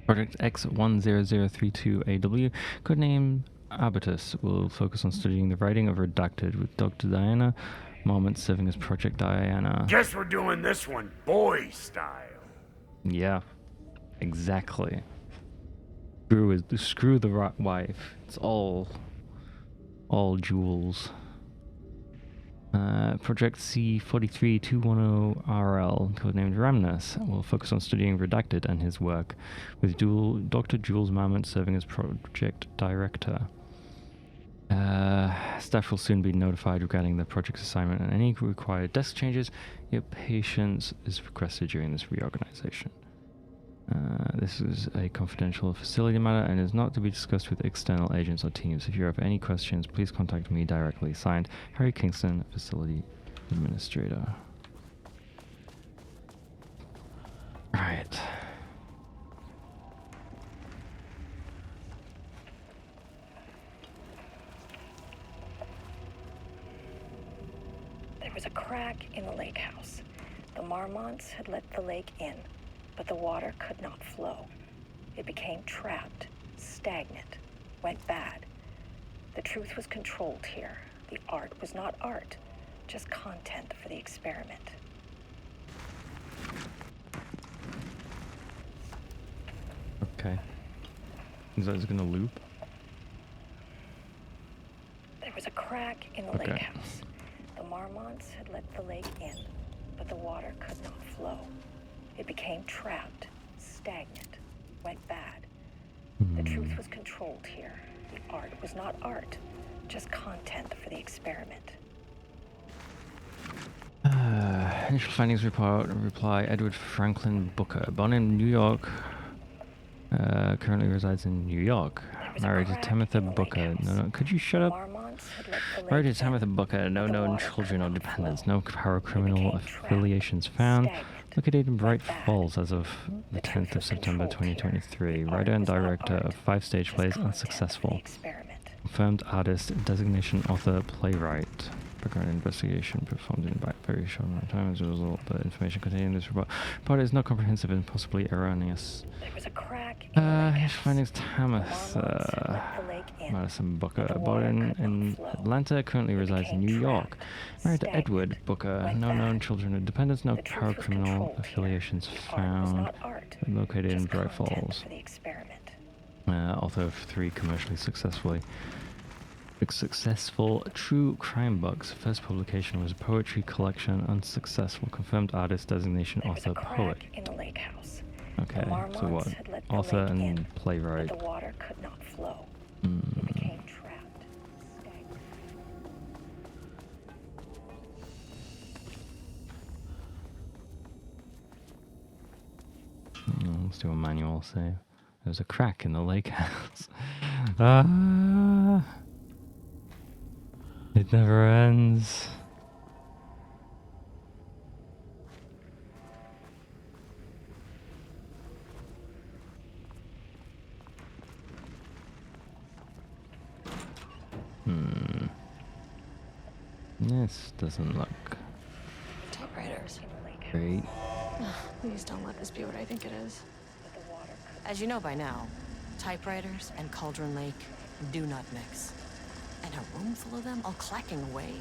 Project X10032AW, codename Abatus, will focus on studying the writing of Redacted, with Dr. Diana Marmont serving as Project Diana. Guess we're doing this one boy style. Yeah, exactly. Screw the wife. It's all Jules. Project C43210RL, codenamed Ramnus, will focus on studying Redacted and his work, with Dr. Jules Marmont serving as project director. Staff will soon be notified regarding the project's assignment and any required desk changes. Your patience is requested during this reorganization. This is a confidential facility matter and is not to be discussed with external agents or teams. If you have any questions, please contact me directly. Signed, Harry Kingston, Facility Administrator. Right. There was a crack in the lake house. The Marmonts had let the lake in, but the water could not flow. It became trapped, stagnant, went bad. The truth was controlled here. The art was not art, just content for the experiment. Okay. Is that gonna loop? There was a crack in the lake house. The Marmonts had let the lake in, but the water could not flow. It became trapped, stagnant, went bad. The truth was controlled here. The art was not art, just content for the experiment. Initial findings reply Edward Franklin Booker, born in New York, currently resides in New York. Married to Tamitha Booker. No, could you shut up? Married to Tamitha Booker, no known children or dependents, no paracriminal affiliations found. Located in Bright Falls as of the 10th of September 2023. Writer and director of 5 stage plays, unsuccessful. Confirmed artist, designation author, playwright. Background investigation performed in a very short amount of time as a result. The information contained in this report is not comprehensive and possibly erroneous. There was a crack in the lake house. Findings Tamitha Madison Booker, born in Atlanta, currently resides in New York. Married to Edward Booker, no known children or dependents, no paracriminal affiliations found. Located in Bright Falls. Author of 3 commercially successful true crime books. First publication was a poetry collection, unsuccessful. Confirmed artist, designation author, poet. In the lake house. Okay, so what? Author and playwright. The water could not flow. It became trapped, stagnant. Let's do a manual save. There's a crack in the lake house. Ah, it never ends. This doesn't look Typewriters. great. Please don't let this be what I think it is. As you know by now, typewriters and Cauldron Lake do not mix. And a room full of them all clacking away?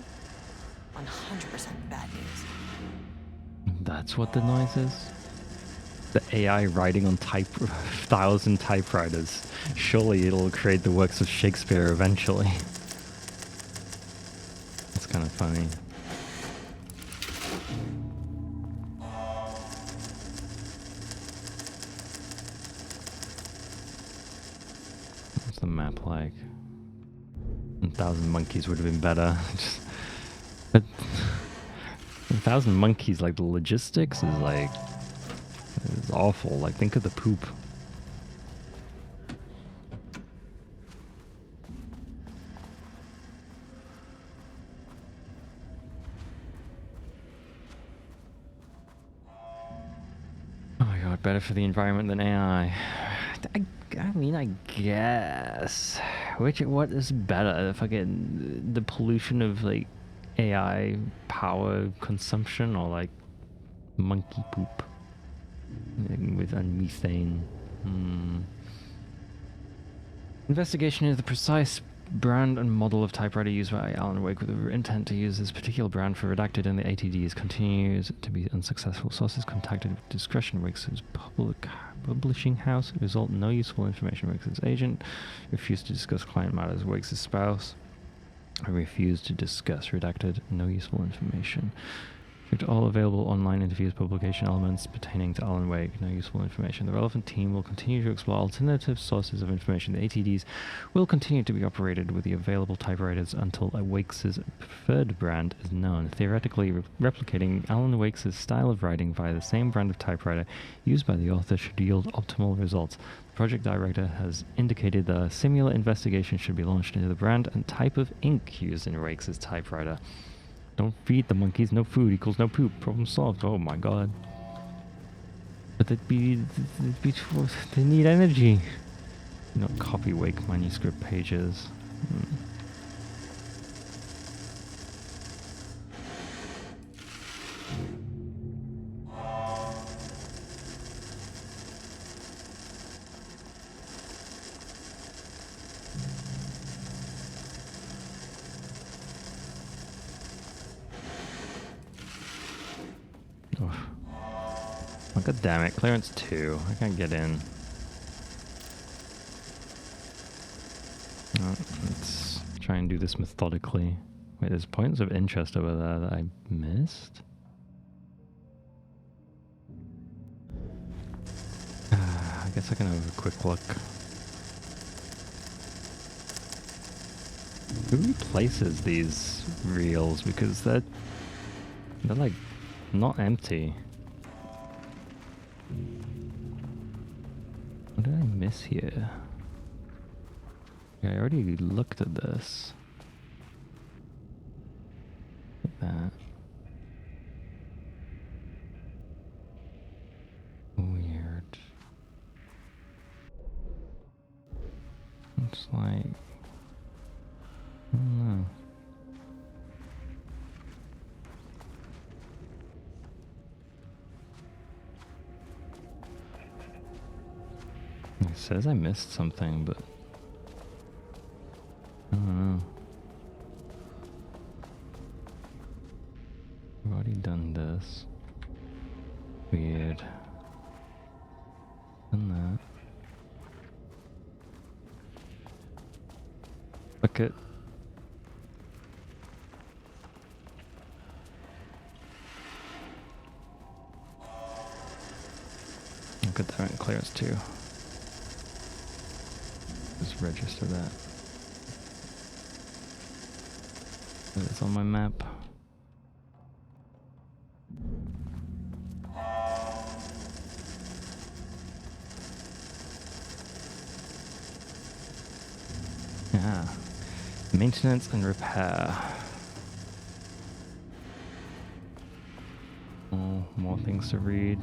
100% bad news. That's what the noise is? The AI writing on 1,000 typewriters. Surely it'll create the works of Shakespeare eventually. That's kind of funny. What's the map like? 1,000 monkeys would have been better. But 1,000 monkeys, like the logistics is like, it's awful. Like think of the poop. Oh my god, better for the environment than AI. I mean, I guess. What is better? Fucking the pollution of like AI power consumption, or like monkey poop with methane? Investigation into the precise brand and model of typewriter used by Alan Wake with the intent to use this particular brand for redacted in the ATDs continues to be unsuccessful. Sources contacted with discretion. Wake's publishing house result no useful information. Wake's agent refused to discuss client matters. Wake's spouse refused to discuss redacted no useful information. All available online interviews, publication elements pertaining to Alan Wake, no useful information. The relevant team will continue to explore alternative sources of information. The ATDs will continue to be operated with the available typewriters until Wake's preferred brand is known. Theoretically, replicating Alan Wake's style of writing via the same brand of typewriter used by the author should yield optimal results. The project director has indicated that a similar investigation should be launched into the brand and type of ink used in Wake's typewriter. Don't feed the monkeys, no food equals no poop. Problem solved. Oh my god. But they need energy. You know, copy Wake manuscript pages. Oh, god damn it, clearance 2. I can't get in. Let's try and do this methodically. Wait, there's points of interest over there that I missed? I guess I can have a quick look. Who replaces these reels? Because they're like not empty. What did I miss here? Yeah, I already looked at this. Look at that. Weird. It's like, I don't know. It says I missed something, but I don't know. I've already done this. Weird. Done that. Bucket. Look at that, clearance 2. Just register that. It's on my map. Yeah. Maintenance and repair. Oh, more things to read.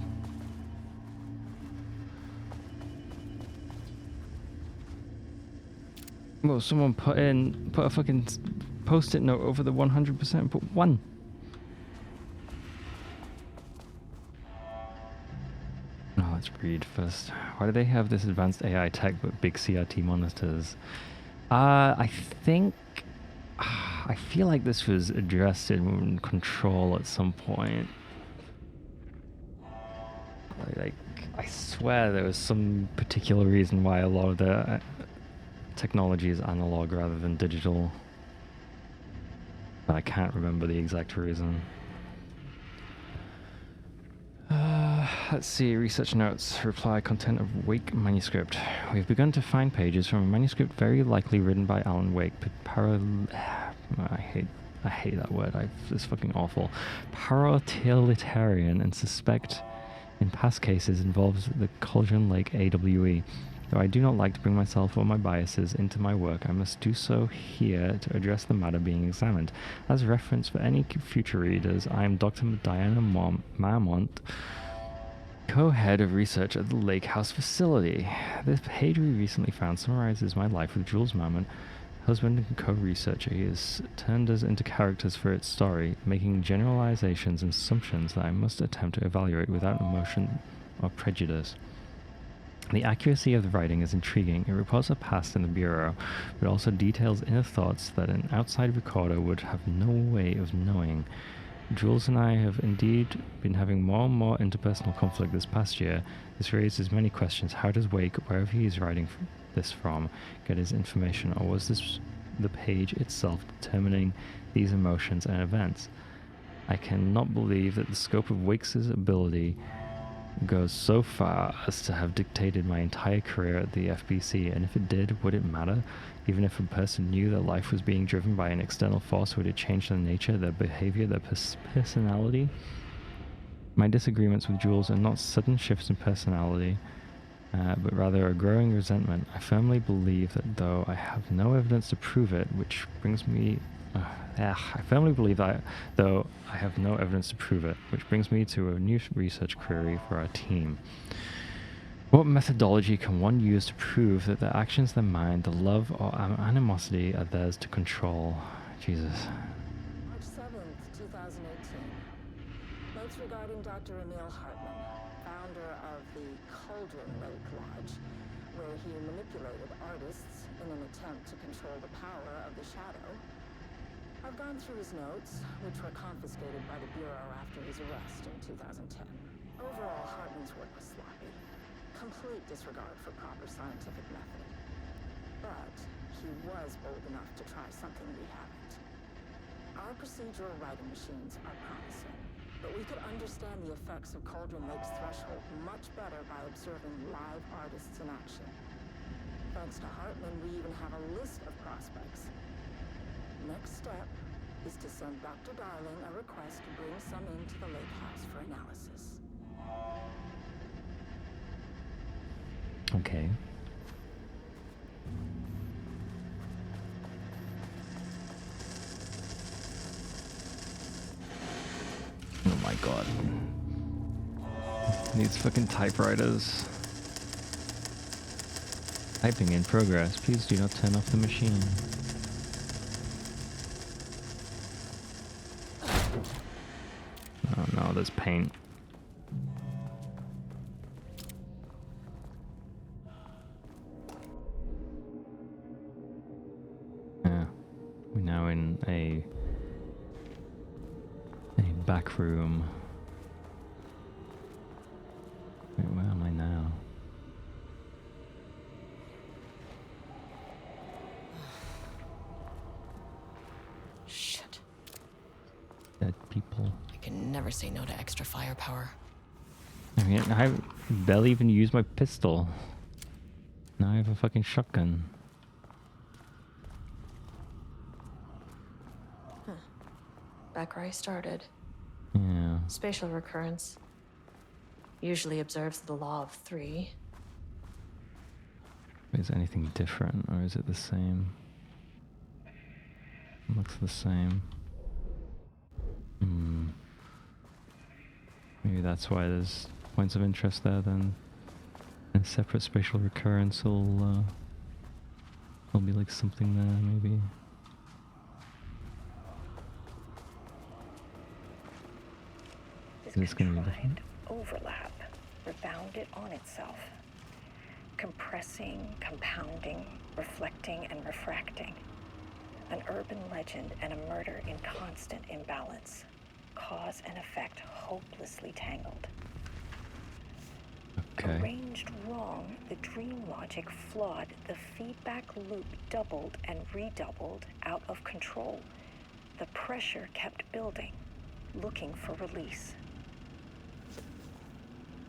Well, someone put a fucking post-it note over the 100%, put 1. Oh, let's read first. Why do they have this advanced AI tech but big CRT monitors? I feel like this was addressed in Control at some point. Like, I swear there was some particular reason why a lot of the technology is analog rather than digital. But I can't remember the exact reason. Let's see, research notes, reply, content of Wake manuscript. We've begun to find pages from a manuscript very likely written by Alan Wake, I hate that word, it's fucking awful. Paratilitaryan, and suspect in past cases involves the Cauldron Lake AWE. Though I do not like to bring myself or my biases into my work, I must do so here to address the matter being examined. As reference for any future readers, I am Dr. Diana Marmont, co-head of research at the Lake House facility. This page we recently found summarizes my life with Jules Marmont, husband and co-researcher. He has turned us into characters for its story, making generalizations and assumptions that I must attempt to evaluate without emotion or prejudice. The accuracy of the writing is intriguing. It reports a past in the Bureau, but also details inner thoughts that an outside recorder would have no way of knowing. Jules and I have indeed been having more and more interpersonal conflict this past year. This raises many questions. How does Wake, wherever he is writing this from, get his information? Or was this the page itself determining these emotions and events? I cannot believe that the scope of Wake's ability goes so far as to have dictated my entire career at the FBC, and if it did, would it matter? Even if a person knew that life was being driven by an external force, would it change their nature, their behavior, their personality? My disagreements with Jules are not sudden shifts in personality, but rather a growing resentment. I firmly believe that though I have no evidence to prove it, which brings me... I firmly believe that, though I have no evidence to prove it, which brings me to a new research query for our team. What methodology can one use to prove that their actions, their mind, the love or animosity are theirs to control? Jesus. March 7th, 2018. Notes regarding Dr. Emil Hartman, founder of the Cauldron Lake Lodge, where he manipulated artists in an attempt to control the power of the shadow. I've gone through his notes, which were confiscated by the Bureau after his arrest in 2010. Overall, Hartman's work was sloppy. Complete disregard for proper scientific method. But he was bold enough to try something we haven't. Our procedural writing machines are promising, but we could understand the effects of Cauldron Lake's threshold much better by observing live artists in action. Thanks to Hartman, we even have a list of prospects. Next step is to send Dr. Darling a request to bring some into the Lake House for analysis. Okay. Oh my god. These fucking typewriters. Typing in progress. Please do not turn off the machine. Oh no, there's paint. Yeah, we're now in a back room. Wait, where am I now? Shit. Dead people. I can never say no to extra firepower. I mean, I barely even used my pistol. Now I have a fucking shotgun. Back where I started. Yeah. Spatial recurrence usually observes the law of 3. Is anything different, or is it the same? Looks the same. Maybe that's why there's points of interest there then. A separate spatial recurrence will be like something there, maybe. This contrived overlap rebounded on itself, compressing, compounding, reflecting, and refracting. An urban legend and a murder in constant imbalance. Cause and effect hopelessly tangled. Okay. Arranged wrong, the dream logic flawed, the feedback loop doubled and redoubled, out of control. The pressure kept building, looking for release.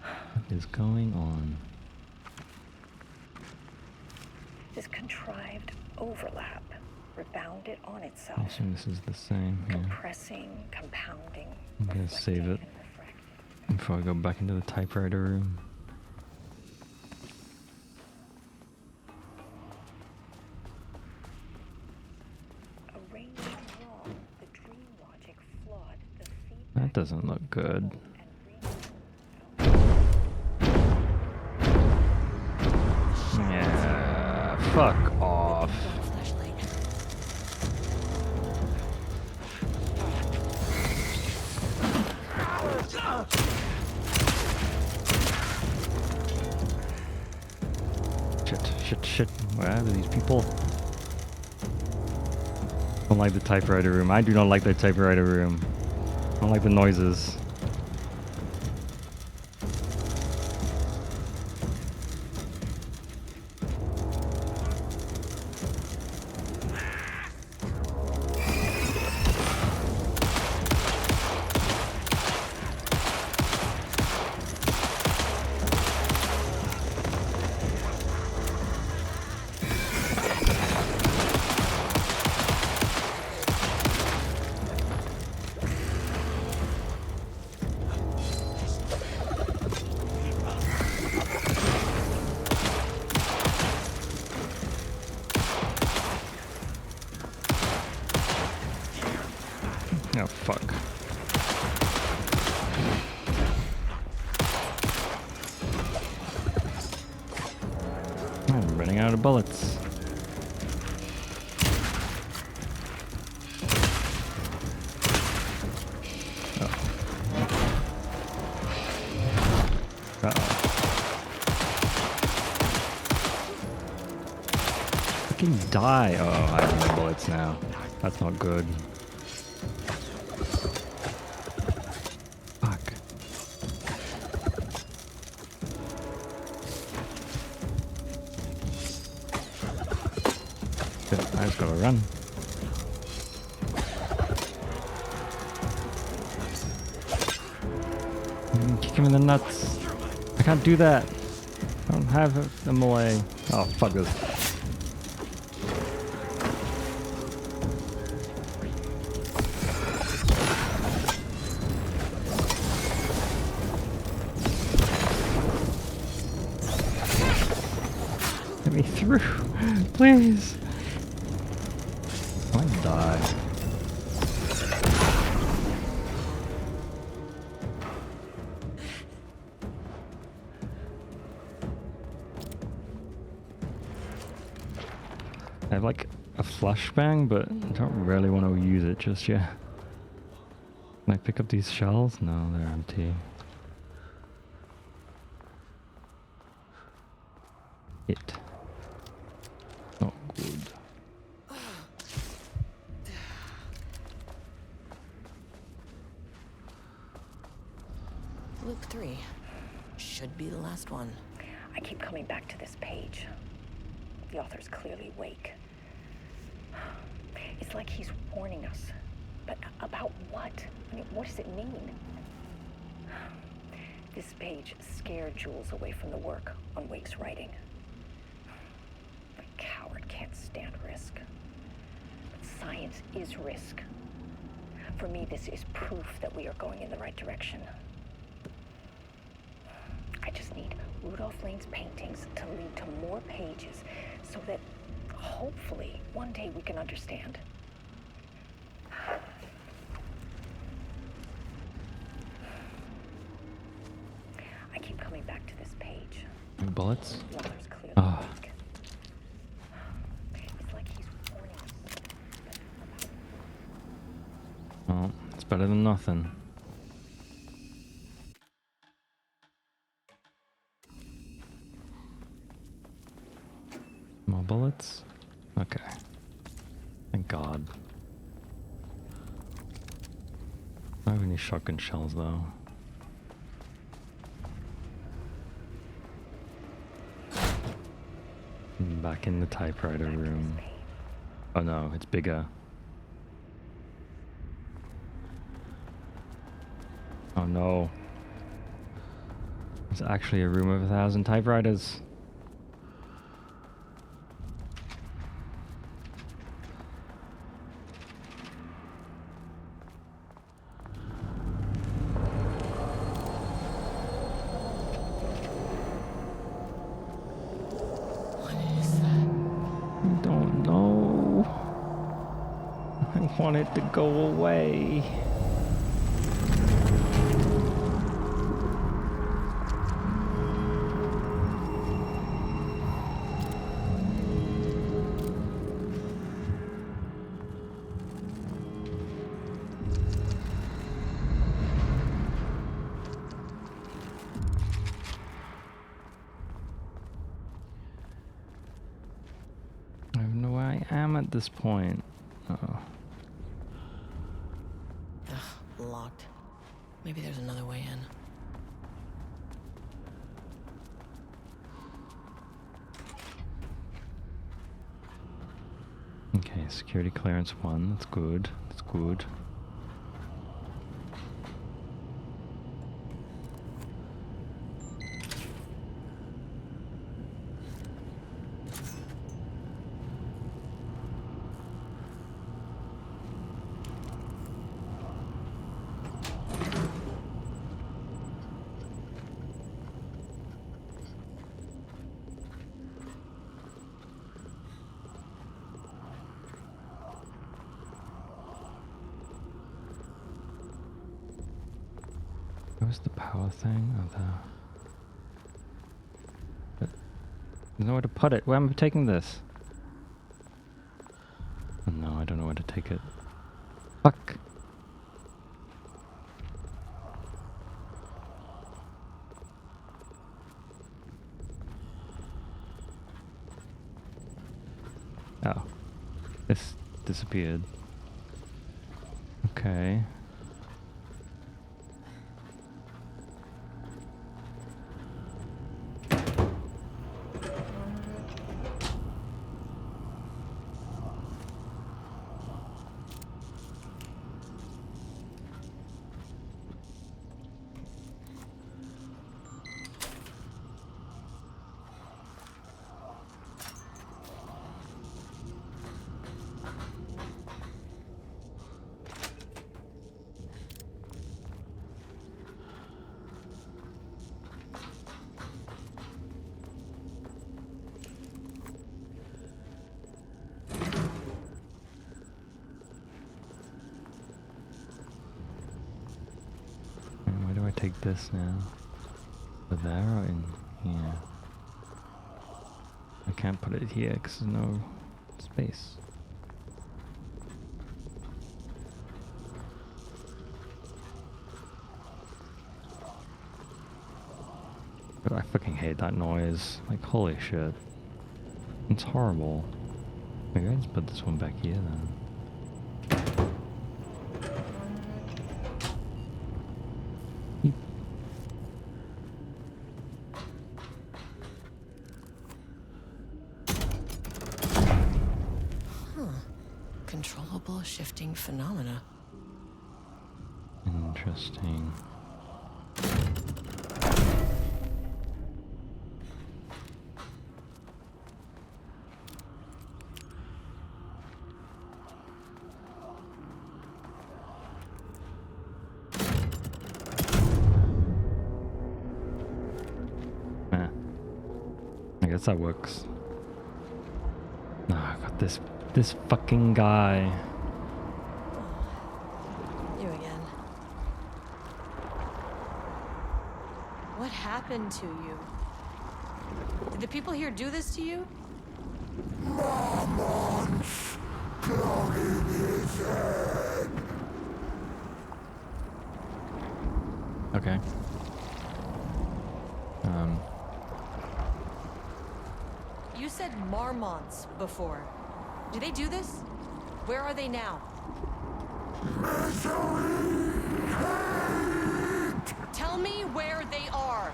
What is going on? This contrived overlap rebounded on I itself, assume this is the same. Yeah. compressing, compounding. I'm gonna save it reflecting, and refracting. before I go back into the typewriter room. Arranged wrong, the dream logic flawed, the feedback That doesn't look good. Yeah, fuck off. Shit. Where are these people? I don't like the typewriter room. I do not like the typewriter room. I don't like the noises. Oh, fuck. I'm running out of bullets. Fucking die. Oh, I have no bullets now. That's not good. Fuck. Shit, I just gotta run. Kick him in the nuts. I can't do that. I don't have a melee. Oh, fuck this. Let me through, please. I might die. I have like a flashbang, but I don't really want to use it just yet. Can I pick up these shells? No, they're empty. It. Oh, good. Luke 3. Should be the last one. I keep coming back to this page. The author's clearly awake. It's like he's warning us. But about what? I mean, what does it mean? This page scared Jules away from the work on Wake's writing. A coward can't stand risk. But science is risk. For me, this is proof that we are going in the right direction. I just need Rudolph Lane's paintings to lead to more pages so that hopefully one day we can understand. bullets? Waller's clear. Ah. It's like he's warning us. Well, it's better than nothing. More bullets? Okay. Thank God. I don't have any shotgun shells though. Back in the typewriter room. Oh no, it's bigger. Oh no. It's actually a room of 1,000 typewriters. I want it to go away. I don't know where I am at this point. Uh-oh. Locked. Maybe there's another way in. Okay, security clearance 1. That's good. That's good. Where's the power thing? Oh, there's nowhere to put it. Where am I taking this? Oh, no, I don't know where to take it. Fuck. Oh. This disappeared. Okay. Take this now. Over there or in here? I can't put it here because there's no space. But I fucking hate that noise. Like, holy shit. It's horrible. Maybe I just put this one back here then. Controllable shifting phenomena. Interesting. I guess that works. Oh, I got this fucking guy. You again. What happened to you? Did the people here do this to you? Okay. You said Marmonts before. Do they do this? Where are they now? Tell me where they are.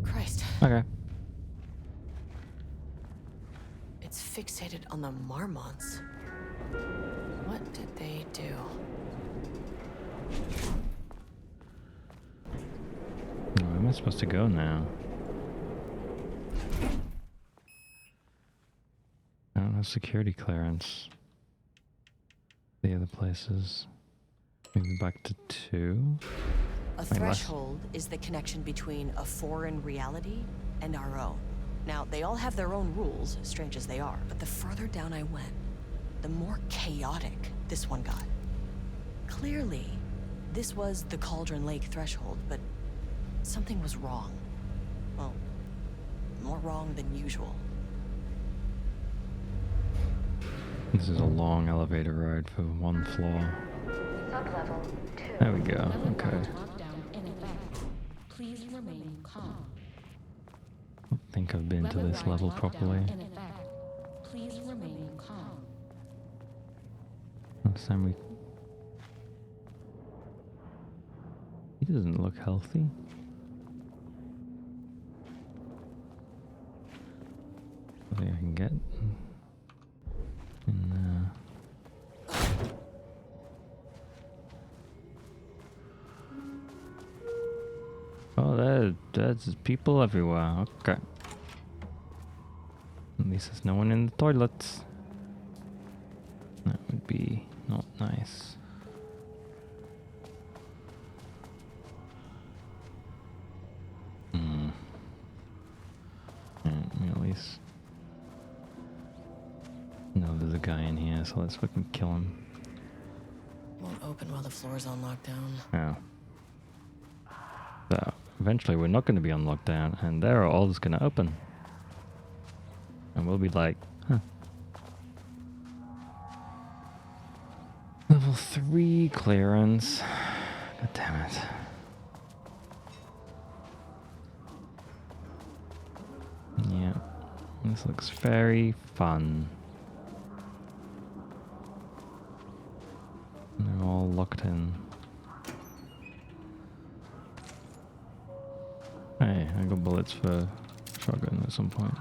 Christ. Okay. It's fixated on the Marmonts. What did they do? Where am I supposed to go now? I don't have security clearance. The other places. Maybe back to 2. A threshold is the connection between a foreign reality and our own. Now, they all have their own rules, strange as they are, but the further down I went, the more chaotic this one got. Clearly, this was the Cauldron Lake threshold, but something was wrong. Well, more wrong than usual. This is a long elevator ride for 1 floor. Sublevel 2. There we go. Okay. Please remain calm. I don't think I've been to this level properly. Please remain calm. Last time we... He doesn't look healthy. I think I can get in there. Oh, there's people everywhere. Okay. At least there's no one in the toilets. That would be not nice. At least... No, there's a guy in here, so let's fucking kill him. Won't open while the floor's on lockdown. Yeah. So, eventually we're not going to be on lockdown, and they're all just going to open. And we'll be like, huh. Level 3 clearance. God damn it. Yeah. This looks very fun. They're all locked in. Hey, I got bullets for shotgun at some point.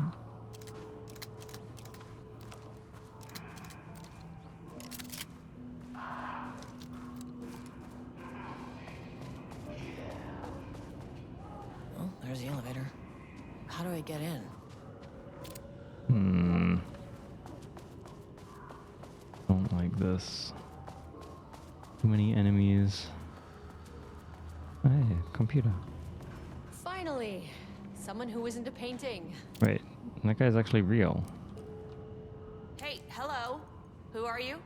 Well, there's the elevator. How do I get in? Don't like this. Too many enemies. Hey, computer. Finally! Someone who isn't a painting. Wait, that guy's actually real. Hey, hello. Who are you?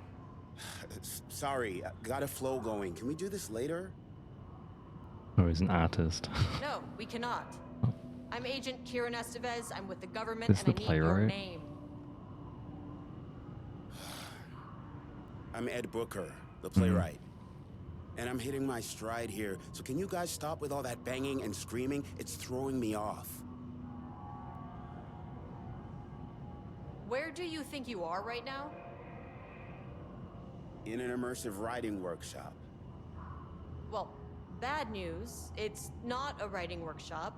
Sorry, got a flow going. Can we do this later? Oh, he's an artist. No, we cannot. Oh. I'm Agent Kieran Estevez. I'm with the government This and I the need your playwright? name. I'm Ed Brooker, the playwright. And I'm hitting my stride here, so can you guys stop with all that banging and screaming? It's throwing me off. Where do you think you are right now? In an immersive writing workshop. Well, bad news, it's not a writing workshop.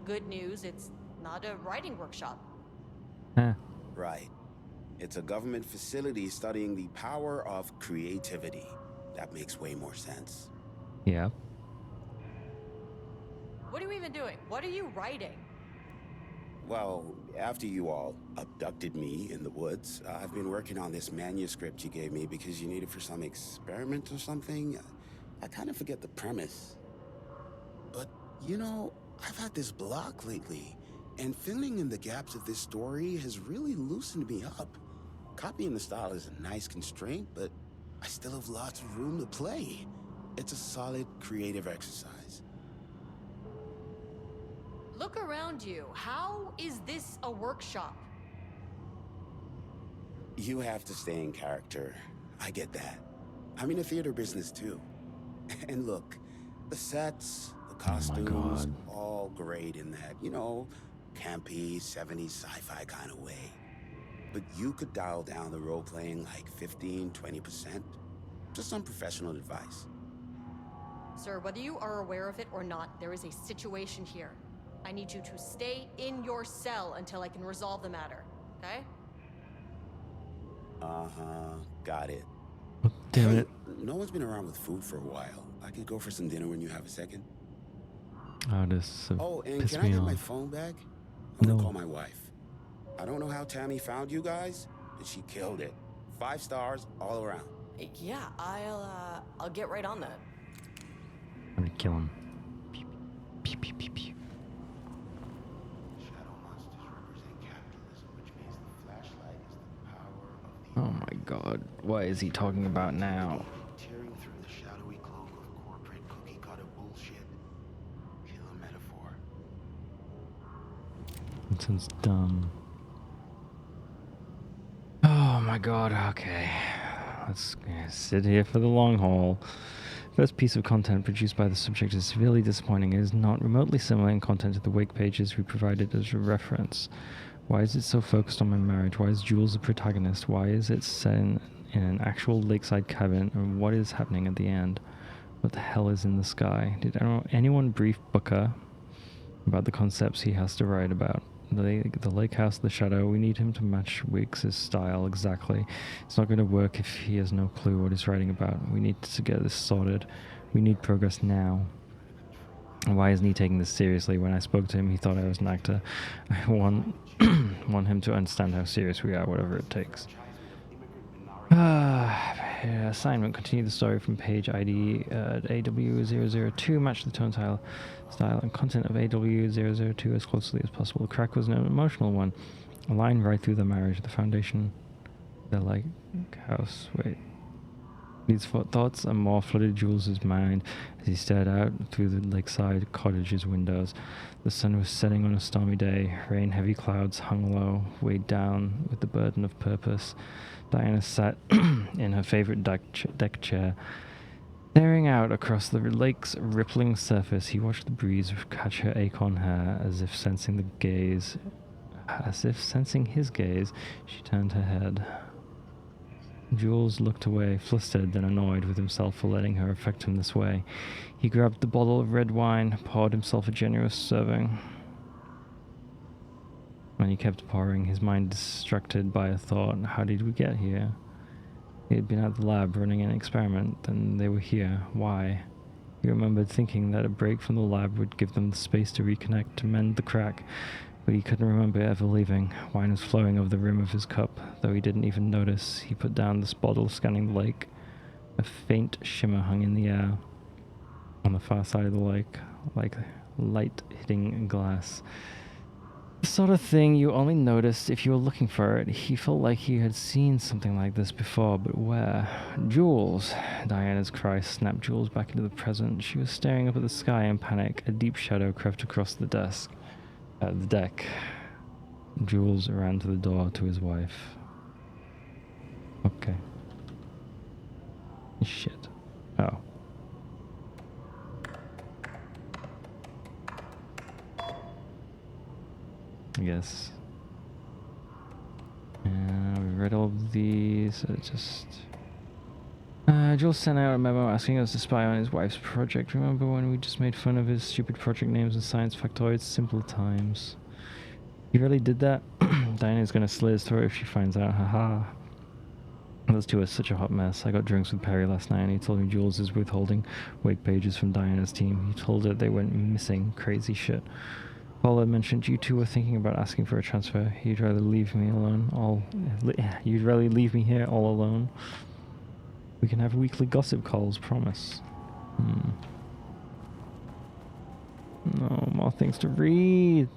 Good news, it's not a writing workshop. Huh. Right. It's a government facility studying the power of creativity. That makes way more sense. Yeah. What are you even doing? What are you writing? Well, after you all abducted me in the woods, I've been working on this manuscript you gave me because you need it for some experiment or something. I kind of forget the premise. But, you know, I've had this block lately, and filling in the gaps of this story has really loosened me up. Copying the style is a nice constraint, but I still have lots of room to play. It's a solid creative exercise. Look around you. How is this a workshop? You have to stay in character. I get that. I'm in the theater business too. And look, the sets, the costumes, all great in that, you know, campy, 70s sci-fi kind of way. But you could dial down the role-playing like 15-20%. Just some professional advice. Sir, whether you are aware of it or not, there is a situation here. I need you to stay in your cell until I can resolve the matter, okay? Uh-huh, got it. Oh, damn it. No one's been around with food for a while. I could go for some dinner when you have a second. Oh, this Oh, and pissed can I me get off. my phone back? I'm gonna No. call my wife. I don't know how Tammy found you guys, but she killed it. 5 stars all around. Yeah, I'll get right on that. I'm gonna kill him. Pew, pew, pew, pew, pew. Shadow monsters represent capitalism, which means the flashlight is the power of the Oh my god, what is he talking about now? tearing through the shadowy cloak of corporate cookie cutter bullshit. Killer metaphor. That sounds dumb. Oh my god, okay. Let's sit here for the long haul. First piece of content produced by the subject is severely disappointing. It is not remotely similar in content to the wake pages we provided as a reference. Why is it so focused on my marriage? Why is Jules the protagonist? Why is it set in an actual lakeside cabin? And what is happening at the end? What the hell is in the sky? Did anyone brief Booker about the concepts he has to write about? The lake house, the shadow, we need him to match Wiggs' style exactly. It's not going to work if he has no clue what he's writing about. We need to get this sorted. We need progress now. And why isn't he taking this seriously? When I spoke to him, he thought I was an actor. I want him to understand how serious we are, whatever it takes. Assignment. Continue the story from page ID AW002. Match the tone, style and content of AW002 as closely as possible. The crack was an emotional one. A line right through the marriage, the foundation, the like house. Wait. These thoughts and more flooded Jules' mind as he stared out through the lakeside cottage's windows. The sun was setting on a stormy day. Rain-heavy clouds hung low, weighed down with the burden of purpose. Diana sat in her favorite deck chair, staring out across the lake's rippling surface. He watched the breeze catch her acorn hair, as if sensing his gaze. She turned her head. Jules looked away, flustered, then annoyed with himself for letting her affect him this way. He grabbed the bottle of red wine, poured himself a generous serving. And he kept pouring, his mind distracted by a thought. How did we get here? He had been at the lab running an experiment, then they were here. Why? He remembered thinking that a break from the lab would give them the space to reconnect, to mend the crack, but he couldn't remember ever leaving. Wine was flowing over the rim of his cup, though he didn't even notice. He put down this bottle, scanning the lake. A faint shimmer hung in the air on the far side of the lake, like light hitting glass. The sort of thing you only noticed if you were looking for it. He felt like he had seen something like this before, but where? Jules! Diana's cry snapped Jules back into the present. She was staring up at the sky in panic. A deep shadow crept across the deck. Jules ran to the door to his wife. Okay. Shit. Oh. I guess. We've read all of these. Jules sent out a memo asking us to spy on his wife's project. Remember when we just made fun of his stupid project names and science factoids? Simple times. He really did that? Diana's gonna slit his throat if she finds out. Haha. Those two are such a hot mess. I got drinks with Perry last night and he told me Jules is withholding wake pages from Diana's team. He told her they went missing. Crazy shit. Paula mentioned you two were thinking about asking for a transfer. You'd rather leave me alone. You'd rather leave me here all alone. We can have weekly gossip calls, promise. No, more things to read.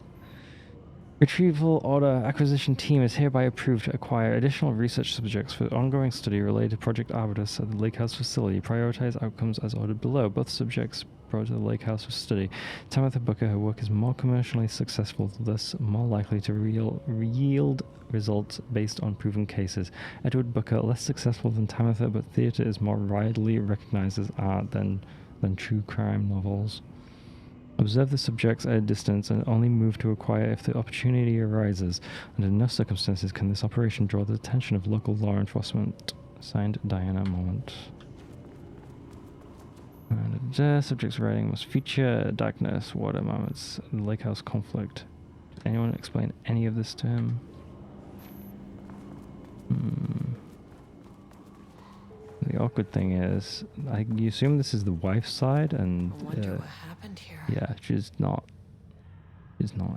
Retrieval Order Acquisition Team is hereby approved to acquire additional research subjects for ongoing study related to Project Arbutus at the Lake House facility. Prioritize outcomes as ordered below. Both subjects brought to the Lake House for study. Tamitha Booker, her work is more commercially successful, thus more likely to yield results based on proven cases. Edward Booker, less successful than Tamitha, but theatre is more widely recognized as art than true crime novels. Observe the subjects at a distance and only move to acquire if the opportunity arises. Under no circumstances can this operation draw the attention of local law enforcement. Signed, Diana Moment. Subject's writing must feature darkness, water moments, Lake House conflict. Did anyone explain any of this to him? The awkward thing is, you assume this is the wife's side, and I wonder what happened here. yeah, she's not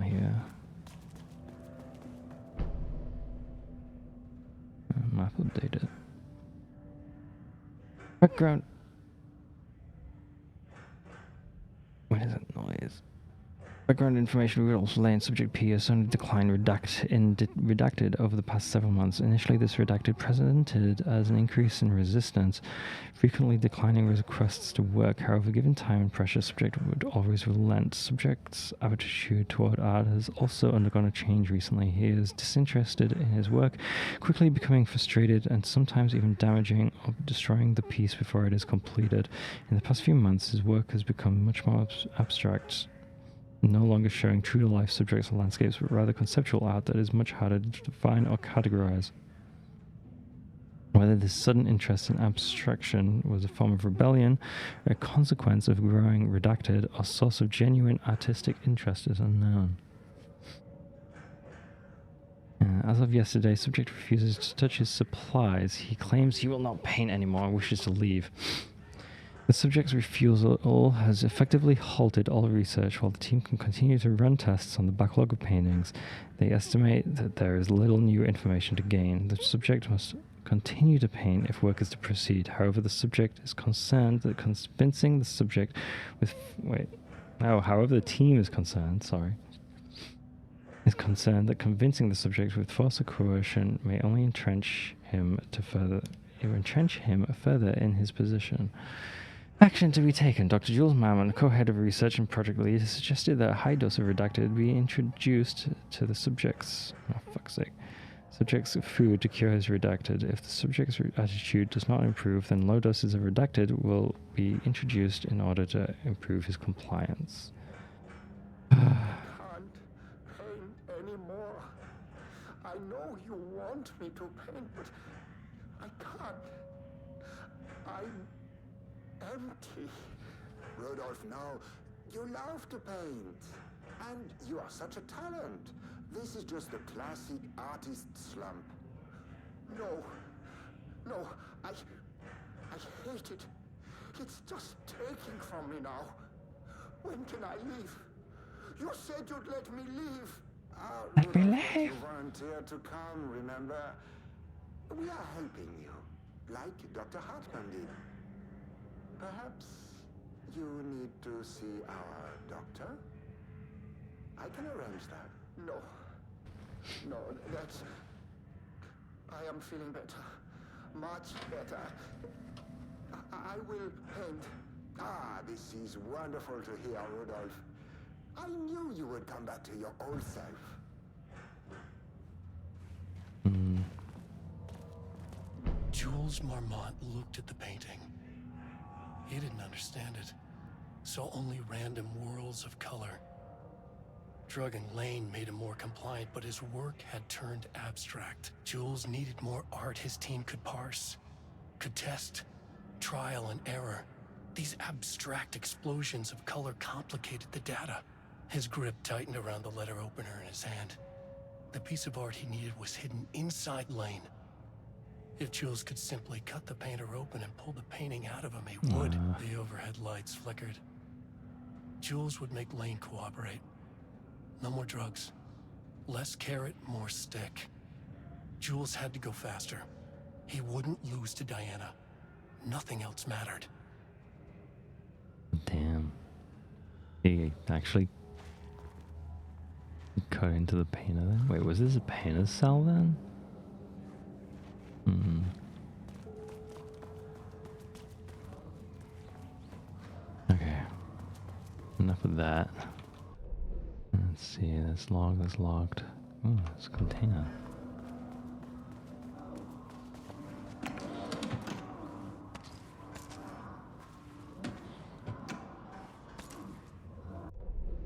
here. Map updated. Background. What is that noise? Background information Rudolph's Lane subject P has only declined redacted over the past several months. Initially, this redacted presented as an increase in resistance, frequently declining requests to work. However, given time and pressure, subject would always relent. Subject's attitude toward art has also undergone a change recently. He is disinterested in his work, quickly becoming frustrated and sometimes even damaging or destroying the piece before it is completed. In the past few months, his work has become much more abstract, no longer showing true-to-life subjects or landscapes, but rather conceptual art that is much harder to define or categorize. Whether this sudden interest in abstraction was a form of rebellion, a consequence of growing redacted, or source of genuine artistic interest is unknown. As of yesterday, subject refuses to touch his supplies. He claims he will not paint anymore and wishes to leave. The subject's refusal has effectively halted all research, while the team can continue to run tests on the backlog of paintings. They estimate that there is little new information to gain. The subject must continue to paint if work is to proceed. However, the subject is concerned that convincing the subject with... however the team is concerned, is concerned that convincing the subject with force or coercion may only entrench him further in his position. Action to be taken. Dr. Jules Mammon, co-head of research and project lead, has suggested that a high dose of redacted be introduced to the subject's food to cure his redacted. If the subject's attitude does not improve, then low doses of redacted will be introduced in order to improve his compliance. I can't paint anymore. I know you want me to paint, but I can't. I'm empty. Rudolph, no. You love to paint. And you are such a talent. This is just the classic artist slump. No, I hate it. It's just taking from me now. When can I leave? You said you'd let me leave. Let me leave. You volunteered to come, remember? We are helping you, like Dr. Hartman did. Perhaps you need to see our doctor? I can arrange that. No, that's... I am feeling better. Much better. I will paint. This is wonderful to hear, Rudolph. I knew you would come back to your old self. Jules Marmont looked at the painting. He didn't understand it. Saw only random whirls of color. Drugging Lane made him more compliant, but his work had turned abstract. Jules needed more art his team could parse, could test, trial and error. These abstract explosions of color complicated the data. His grip tightened around the letter opener in his hand. The piece of art he needed was hidden inside Lane. If Jules could simply cut the painter open and pull the painting out of him, he would. The overhead lights flickered. Jules would make Lane cooperate. No more drugs. Less carrot, more stick. Jules had to go faster. He wouldn't lose to Diana. Nothing else mattered. Damn. He actually Cut into the painter then? Wait, was this a painter's cell then? Hmm. Okay. Enough of that. Let's see, this log is locked. Ooh, it's a container.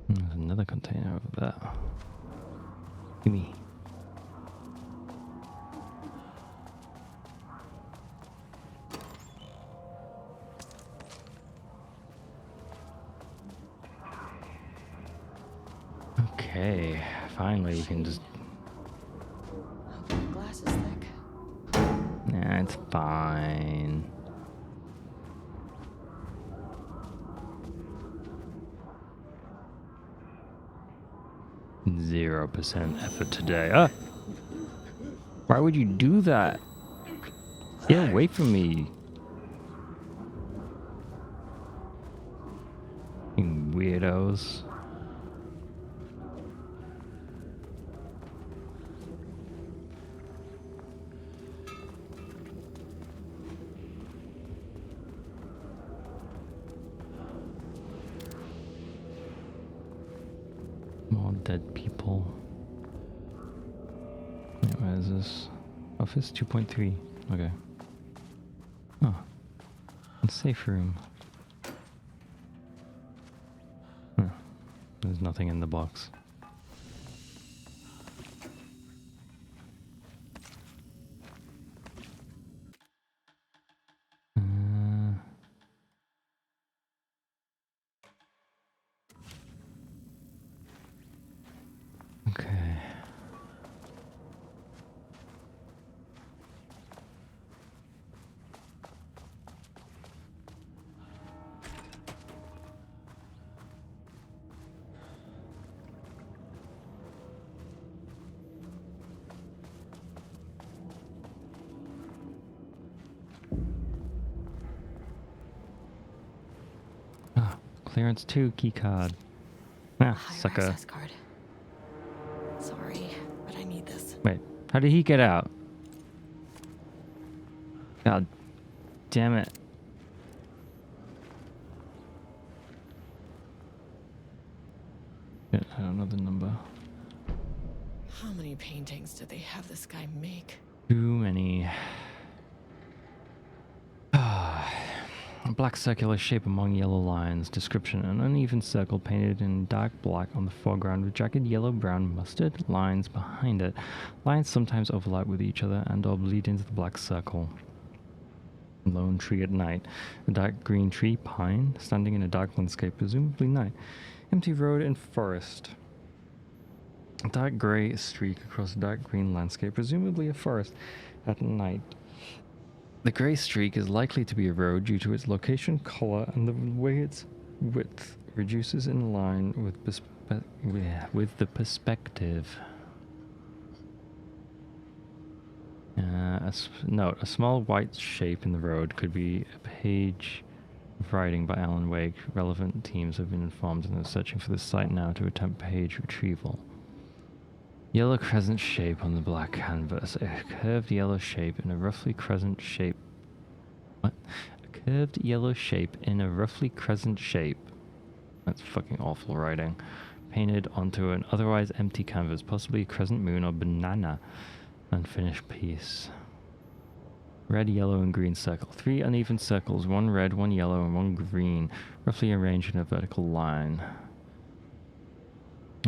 There's another container over there. Gimme. Okay, finally we can just... Hope the glass is thick. Nah, it's fine. %0 effort today. Ah! Why would you do that? Get away from me. You weirdos. More dead people. Wait, where is this? Office 2.3. Okay. Oh. Safe room. Huh. There's nothing in the box. Okay. Ah, clearance 2 keycard. Ah, sucker. Access card. Sorry, but I need this. Wait, how did he get out? God damn it. Get another number. How many paintings did they have this guy make? Too many. A black circular shape among yellow lines. Description: an uneven circle painted in dark black on the foreground with jagged yellow-brown mustard lines behind it. Lines sometimes overlap with each other and or bleed into the black circle. Lone tree at night. A dark green tree, pine, standing in a dark landscape, presumably night. Empty road and forest. A dark grey streak across a dark green landscape, presumably a forest at night. The grey streak is likely to be a road due to its location, color, and the way its width reduces in line with the perspective. Note, a small white shape in the road could be a page of writing by Alan Wake. Relevant teams have been informed and are searching for this site now to attempt page retrieval. Yellow crescent shape on the black canvas. A curved yellow shape in a roughly crescent shape. What? A curved yellow shape in a roughly crescent shape. That's fucking awful writing. Painted onto an otherwise empty canvas, possibly a crescent moon or banana. Unfinished piece. Red, yellow, and green circle. 3 uneven circles, 1 red, 1 yellow, and 1 green, roughly arranged in a vertical line.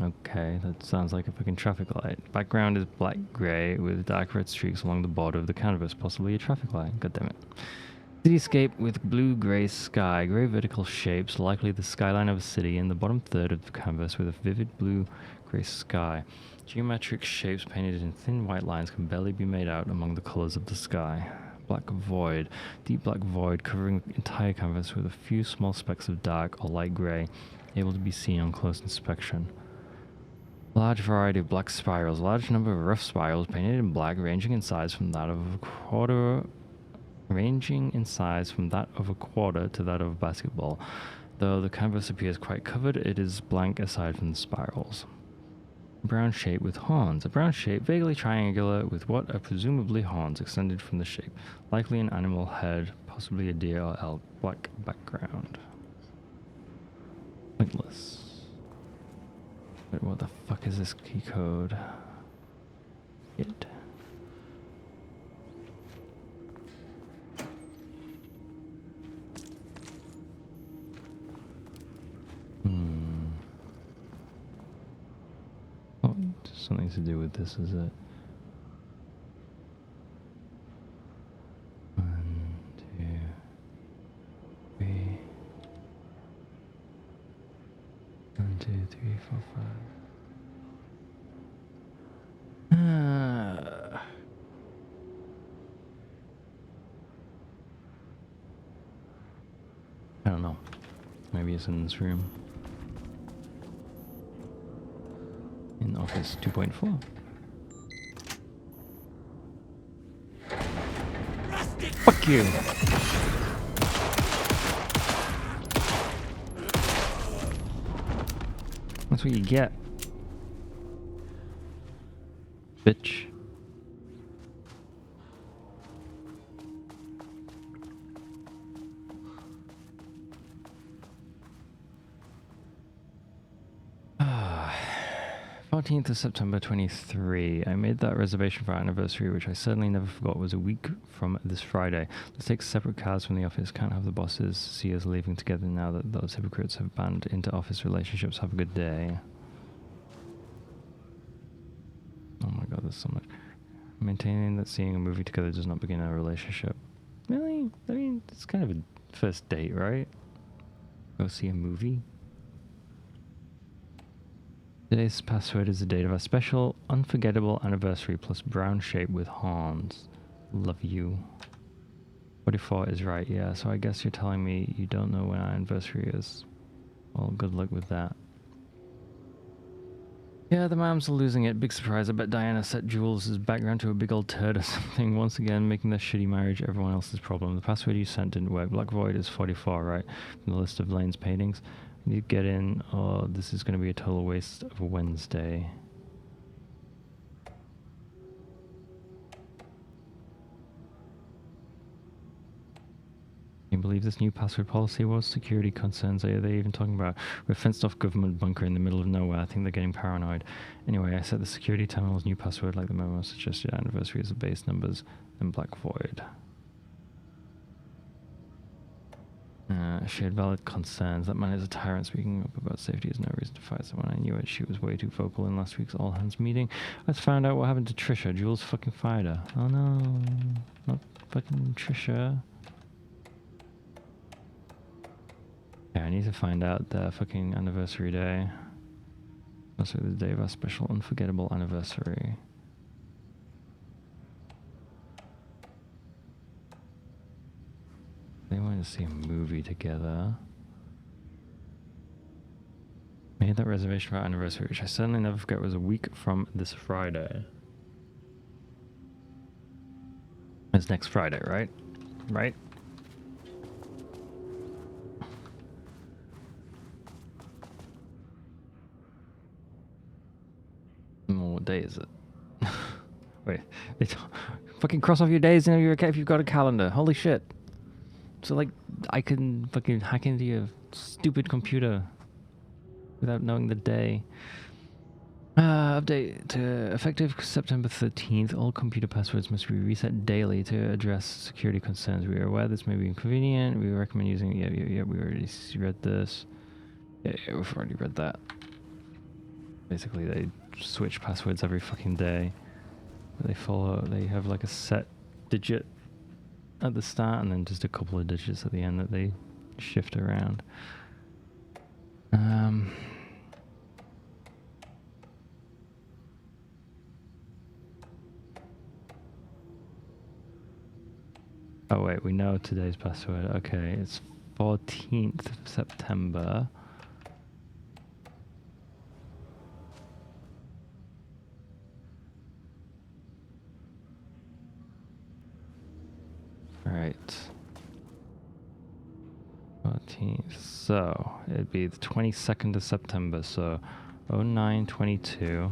Okay, that sounds like a fucking traffic light. Background is black-grey with dark red streaks along the border of the canvas, possibly a traffic light. God damn it. Cityscape with blue-grey sky, grey vertical shapes, likely the skyline of a city, in the bottom third of the canvas with a vivid blue-grey sky. Geometric shapes painted in thin white lines can barely be made out among the colors of the sky. Black void, deep black void covering the entire canvas with a few small specks of dark or light grey, able to be seen on close inspection. Large variety of black spirals, large number of rough spirals painted in black, ranging in size from that of a quarter to that of a basketball. Though the canvas appears quite covered, it is blank aside from the spirals. Brown shape with horns. A brown shape, vaguely triangular, with what are presumably horns extended from the shape. Likely an animal head, possibly a deer or elk. Black background. Pointless. Wait, what the fuck is this key code? It. Oh, something to do with this, is it? 1, 2, 3. 1, 2, 3, 4, 5. I don't know. Maybe it's in this room. In Office 2.4. Fuck you! That's what you get. Bitch. Ah. 14th of September 23. I made that reservation for our anniversary, which I certainly never forgot was a week from this Friday. Let's take separate cars from the office. Can't have the bosses see us leaving together now that those hypocrites have banned inter-office relationships. Have a good day. Oh my god, there's so much. Maintaining that seeing a movie together does not begin a relationship. Really? I mean, it's kind of a first date, right? Go see a movie? Today's password is the date of our special, unforgettable anniversary plus brown shape with horns. Love you. 44 is right, yeah, so I guess you're telling me you don't know when our anniversary is. Well, good luck with that. Yeah, the moms are losing it. Big surprise. I bet Diana set Jules' background to a big old turd or something. Once again, making their shitty marriage everyone else's problem. The password you sent didn't work. Black Void is 44, right? From the list of Lane's paintings. You need to get in, or this is going to be a total waste of a Wednesday. Can you believe this new password policy? What security concerns are they even talking about? We're a fenced-off government bunker in the middle of nowhere. I think they're getting paranoid. Anyway, I set the security terminal's new password like the memo suggested. Anniversary is the base numbers, then Black Void. She had valid concerns. That man is a tyrant. Speaking up about safety is no reason to fight someone. I knew it. She was way too vocal in last week's all-hands meeting. Let's find out what happened to Trisha. Jules fucking fired her. Oh no. Not fucking Trisha. Yeah, I need to find out their fucking anniversary day. Also the day of our special unforgettable anniversary. They wanted to see a movie together. Made that reservation for our anniversary, which I certainly never forget was a week from this Friday. It's next Friday, right? Right? What day is it? Wait, fucking cross off your days and you're okay if you've got a calendar. Holy shit. So like, I can fucking hack into your stupid computer without knowing the day. Update to effective September 13th. All computer passwords must be reset daily to address security concerns. We are aware this may be inconvenient. We recommend using. Yeah. We already read this. Yeah, we've already read that. Basically, they switch passwords every fucking day. They have like a set digit at the start and then just a couple of digits at the end that they shift around. Oh wait, we know today's password. Okay, it's 14th of September. Right. 14th. So it'd be the 22nd of September. So 0922.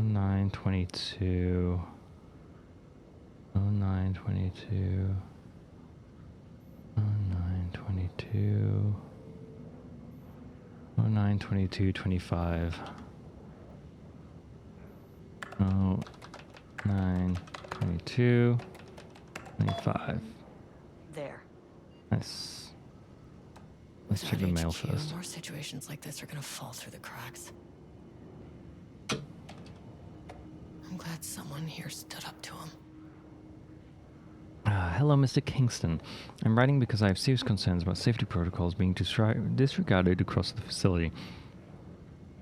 0922. 0922. 0922. 0922 25. 0922 25. There. Nice. Let's check the mail first. More situations like this are gonna fall through the cracks. I'm glad someone here stood up to him. Hello, Mr. Kingston. I'm writing because I have serious concerns about safety protocols being disregarded across the facility.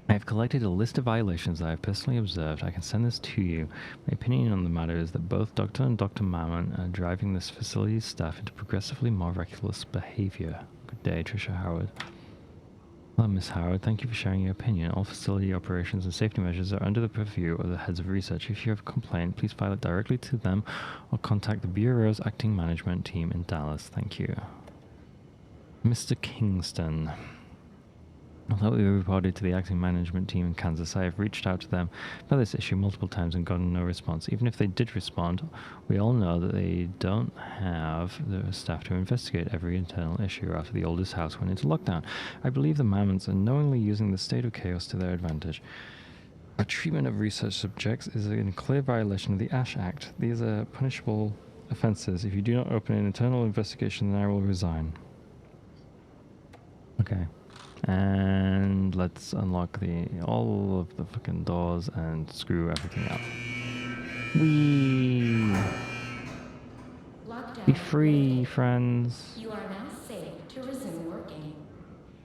I have collected a list of violations that I have personally observed. I can send this to you. My opinion on the matter is that both Dr. and Dr. Mammon are driving this facility's staff into progressively more reckless behavior. Good day, Trisha Howard. Hello, Ms. Howard. Thank you for sharing your opinion. All facility operations and safety measures are under the purview of the heads of research. If you have a complaint, please file it directly to them or contact the Bureau's acting management team in Dallas. Thank you. Mr. Kingston. Although we reported to the acting management team in Kansas, I have reached out to them about this issue multiple times and gotten no response. Even if they did respond, we all know that they don't have the staff to investigate every internal issue after the oldest house went into lockdown. I believe the Mammons are knowingly using the state of chaos to their advantage. Our treatment of research subjects is in clear violation of the ASH Act. These are punishable offenses. If you do not open an internal investigation, then I will resign. Okay. And let's unlock all of the fucking doors and screw everything up. Whee! Be free, friends. You are now safe to resume working.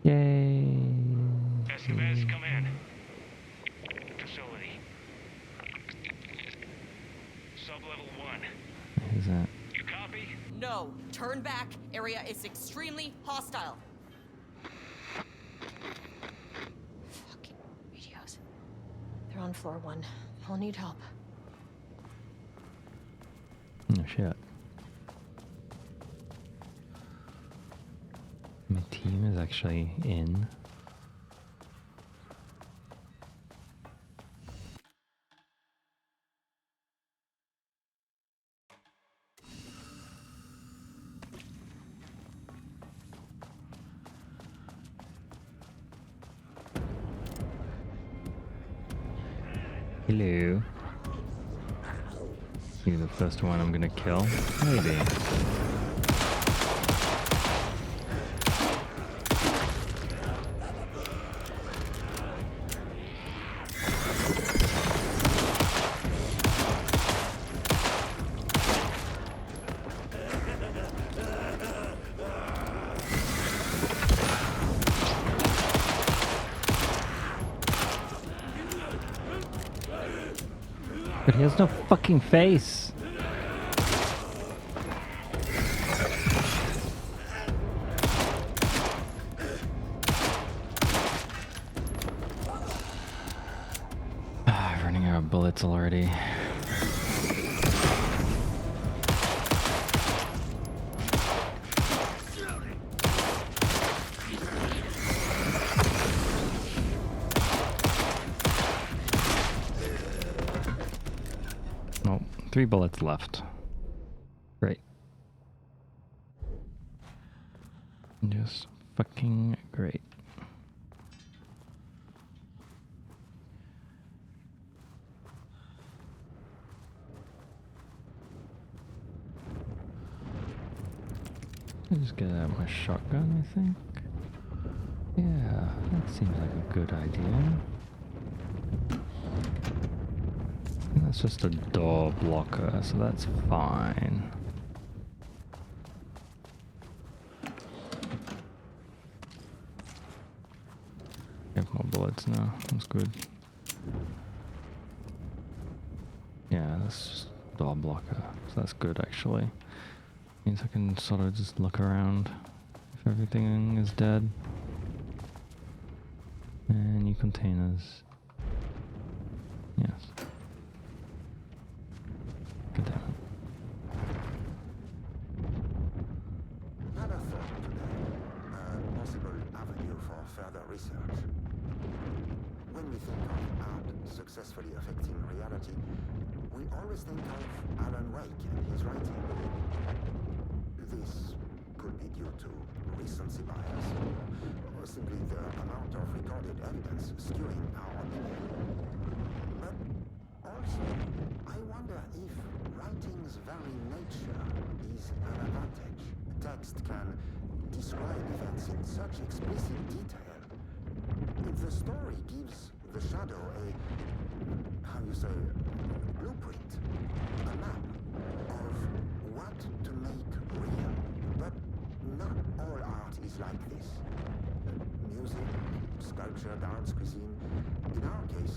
Yay! Escobar, come in. Facility. Sub-level 1. Who's that? You copy? No. Turn back. Area is extremely hostile. They're on floor 1. I'll need help. Oh shit. My team is actually in. Hello. You're the first one I'm gonna kill? Maybe. But he has no fucking face. Running out of bullets already. Nope, 3 bullets left. Great. Just fucking great. I'll just get out my shotgun, I think. Yeah, that seems like a good idea. That's just a door blocker, so that's fine. I have more bullets now, that's good. Yeah, that's just a door blocker, so that's good actually. Means I can sort of just look around if everything is dead. And new containers. Yes. Good damn it. Had a thought today. A possible avenue for further research. When we think of art successfully affecting reality, we always think of Alan Wake and his writing. This could be due to recency bias, or simply the amount of recorded evidence skewing our opinion. But also, I wonder if writing's very nature is an advantage. Text can describe events in such explicit detail. If the story gives the shadow a, how you say, blueprint, a map of what to make real. But not all art is like this. Music, sculpture, dance, cuisine. In our case,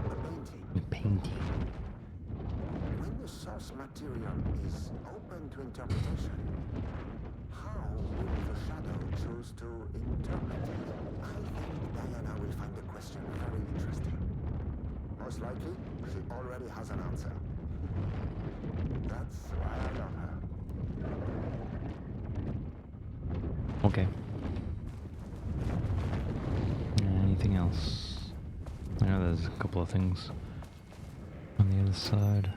a painting. A painting. When the source material is open to interpretation, how will the shadow choose to interpret it? I think Diana will find the question very interesting. Most likely, she already has an answer. That's why I love her. Okay. Anything else? I know there's a couple of things on the other side.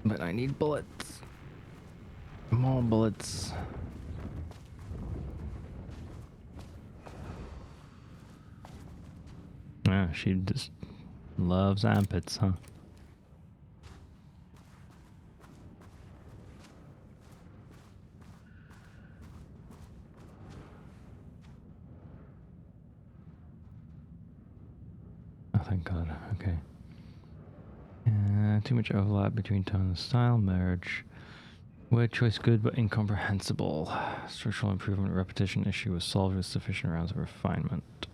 But I need bullets. More bullets. Yeah, she just loves armpits, huh? Oh, thank God. Okay. Too much overlap between tone and style. Merge. Word choice good but incomprehensible. Structural improvement repetition issue was solved with sufficient rounds of refinement.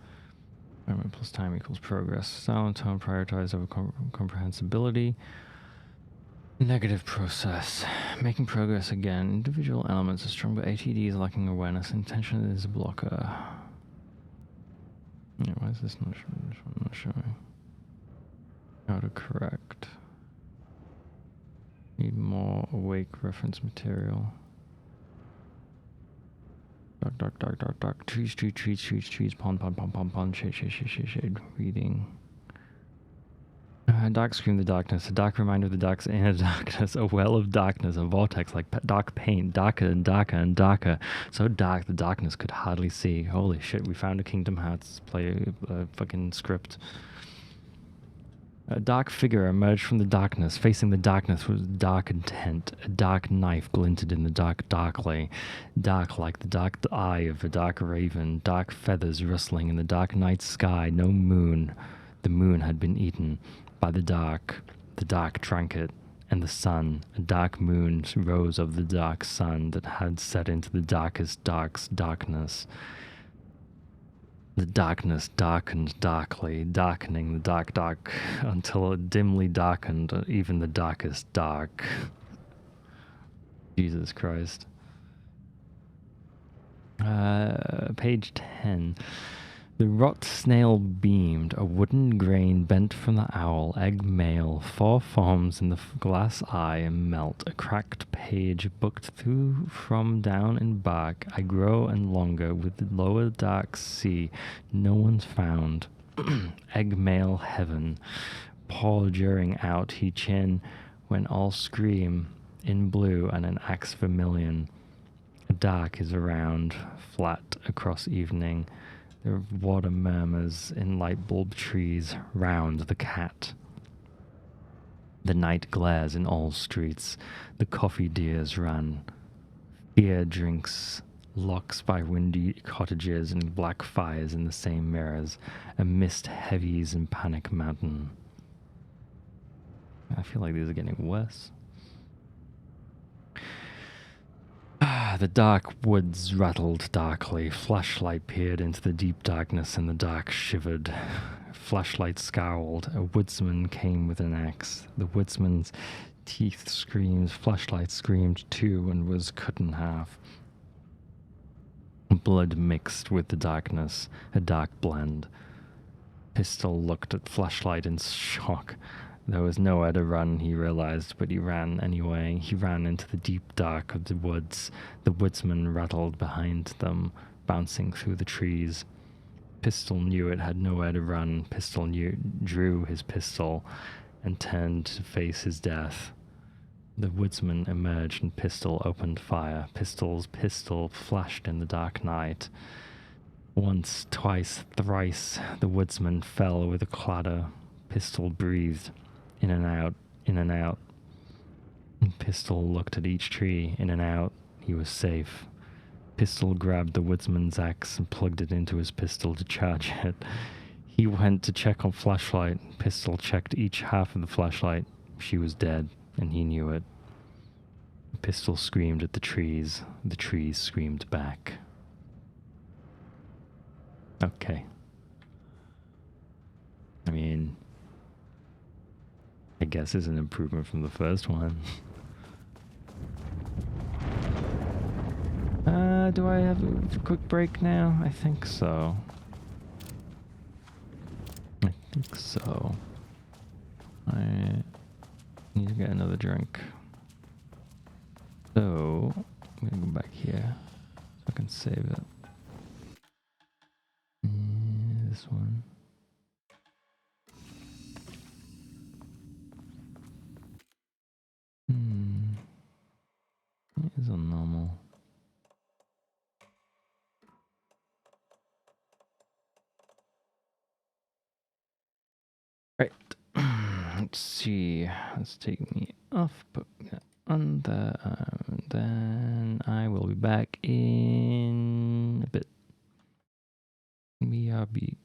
Environment plus time equals progress. Style and tone prioritized over comprehensibility. Negative process. Making progress again. Individual elements are strong, but ATD is lacking awareness. Intention is a blocker. Yeah, why is this not showing? How to correct. Need more awake reference material. Dark. Trees, pond, shade. Reading. Dark scream the darkness, a dark reminder of the dark's inner darkness, a well of darkness, a vortex like dark paint, darker and darker and darker. So dark the darkness could hardly see. Holy shit, we found a Kingdom Hearts fucking script. A dark figure emerged from the darkness. Facing the darkness was dark intent. A dark knife glinted in the darkly. Dark like the dark eye of a dark raven. Dark feathers rustling in the dark night sky. No moon. The moon had been eaten by the dark. The dark drank it. And the sun, a dark moon, rose of the dark sun that had set into the darkest darkness. The darkness darkened darkly, darkening the dark, until it dimly darkened even the darkest dark. Jesus Christ. Page 10. The rot snail beamed, a wooden grain bent from the owl, egg male, 4 forms in the glass eye and melt, a cracked page booked through from down in bark, I grow and longer with the lower dark sea, no one's found, egg male heaven, paw jeering out he chin, when all scream, in blue and an axe vermilion, dark is around, flat across evening, the water murmurs in light bulb trees round the cat. The night glares in all streets. The coffee deers run. Fear drinks locks by windy cottages and black fires in the same mirrors. A mist heavies in Panic Mountain. I feel like these are getting worse. The dark woods rattled darkly. Flashlight peered into the deep darkness, and the dark shivered. Flashlight scowled. A woodsman came with an axe. The woodsman's teeth screamed. Flashlight screamed too and was cut in half. Blood mixed with the darkness, a dark blend. Pistol looked at Flashlight in shock. There was nowhere to run, he realized, but he ran anyway. He ran into the deep dark of the woods. The woodsman rattled behind them, bouncing through the trees. Pistol knew it, had nowhere to run. Pistol drew his pistol and turned to face his death. The woodsman emerged and Pistol opened fire. Pistol's pistol flashed in the dark night. Once, twice, thrice, the woodsman fell with a clatter. Pistol breathed. In and out, in and out. Pistol looked at each tree. In and out. He was safe. Pistol grabbed the woodsman's axe and plugged it into his pistol to charge it. He went to check on flashlight. Pistol checked each half of the flashlight. She was dead, and he knew it. Pistol screamed at the trees. The trees screamed back. Okay. I mean, I guess it's an improvement from the first one. Do I have a quick break now? I think so. I think so. I need to get another drink. So, I'm gonna go back here so I can save it. This one. It is on normal. Right. Let's see. Let's take me off, put that on there, and then I will be back in a bit. BRB.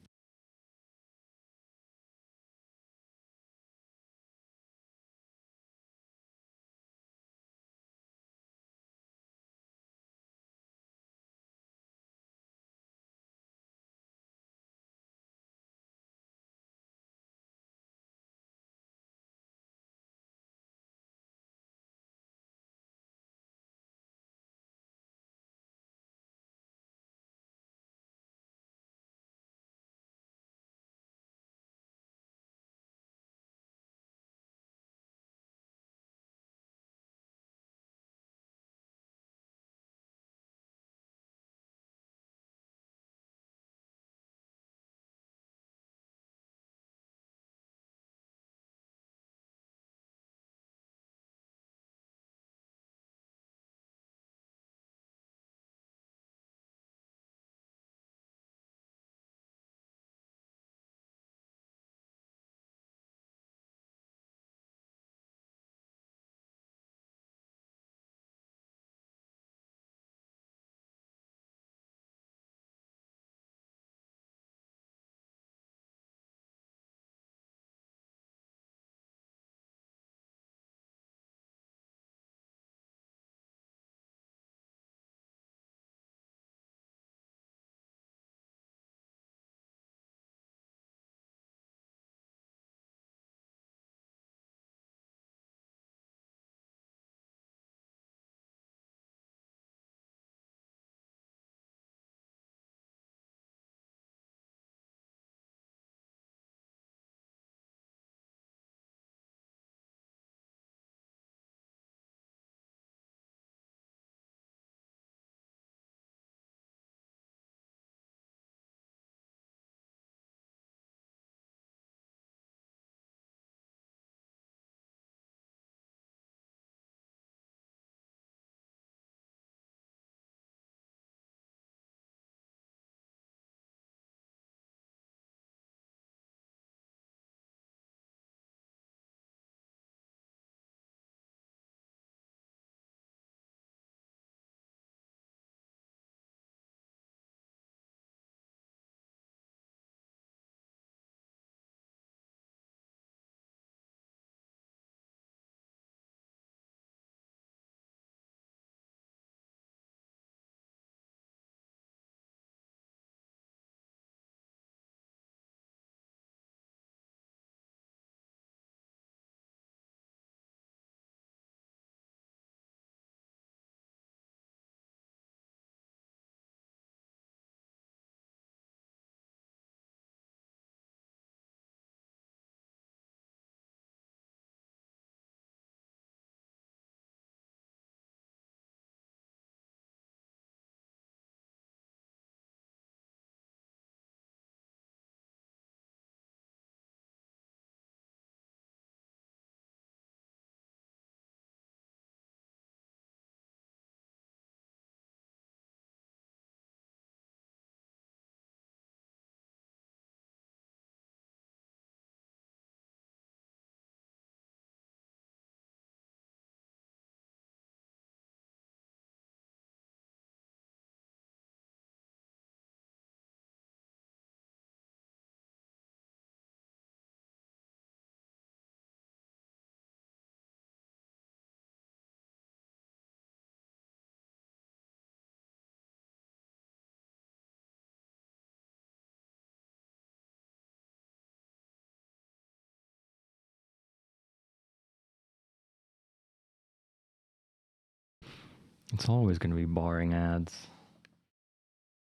It's always going to be boring ads.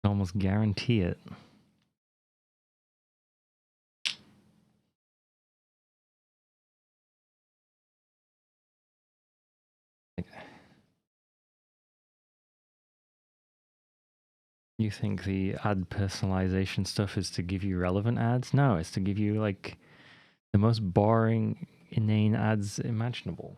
I almost guarantee it. You think the ad personalization stuff is to give you relevant ads? No, it's to give you like the most boring, inane ads imaginable.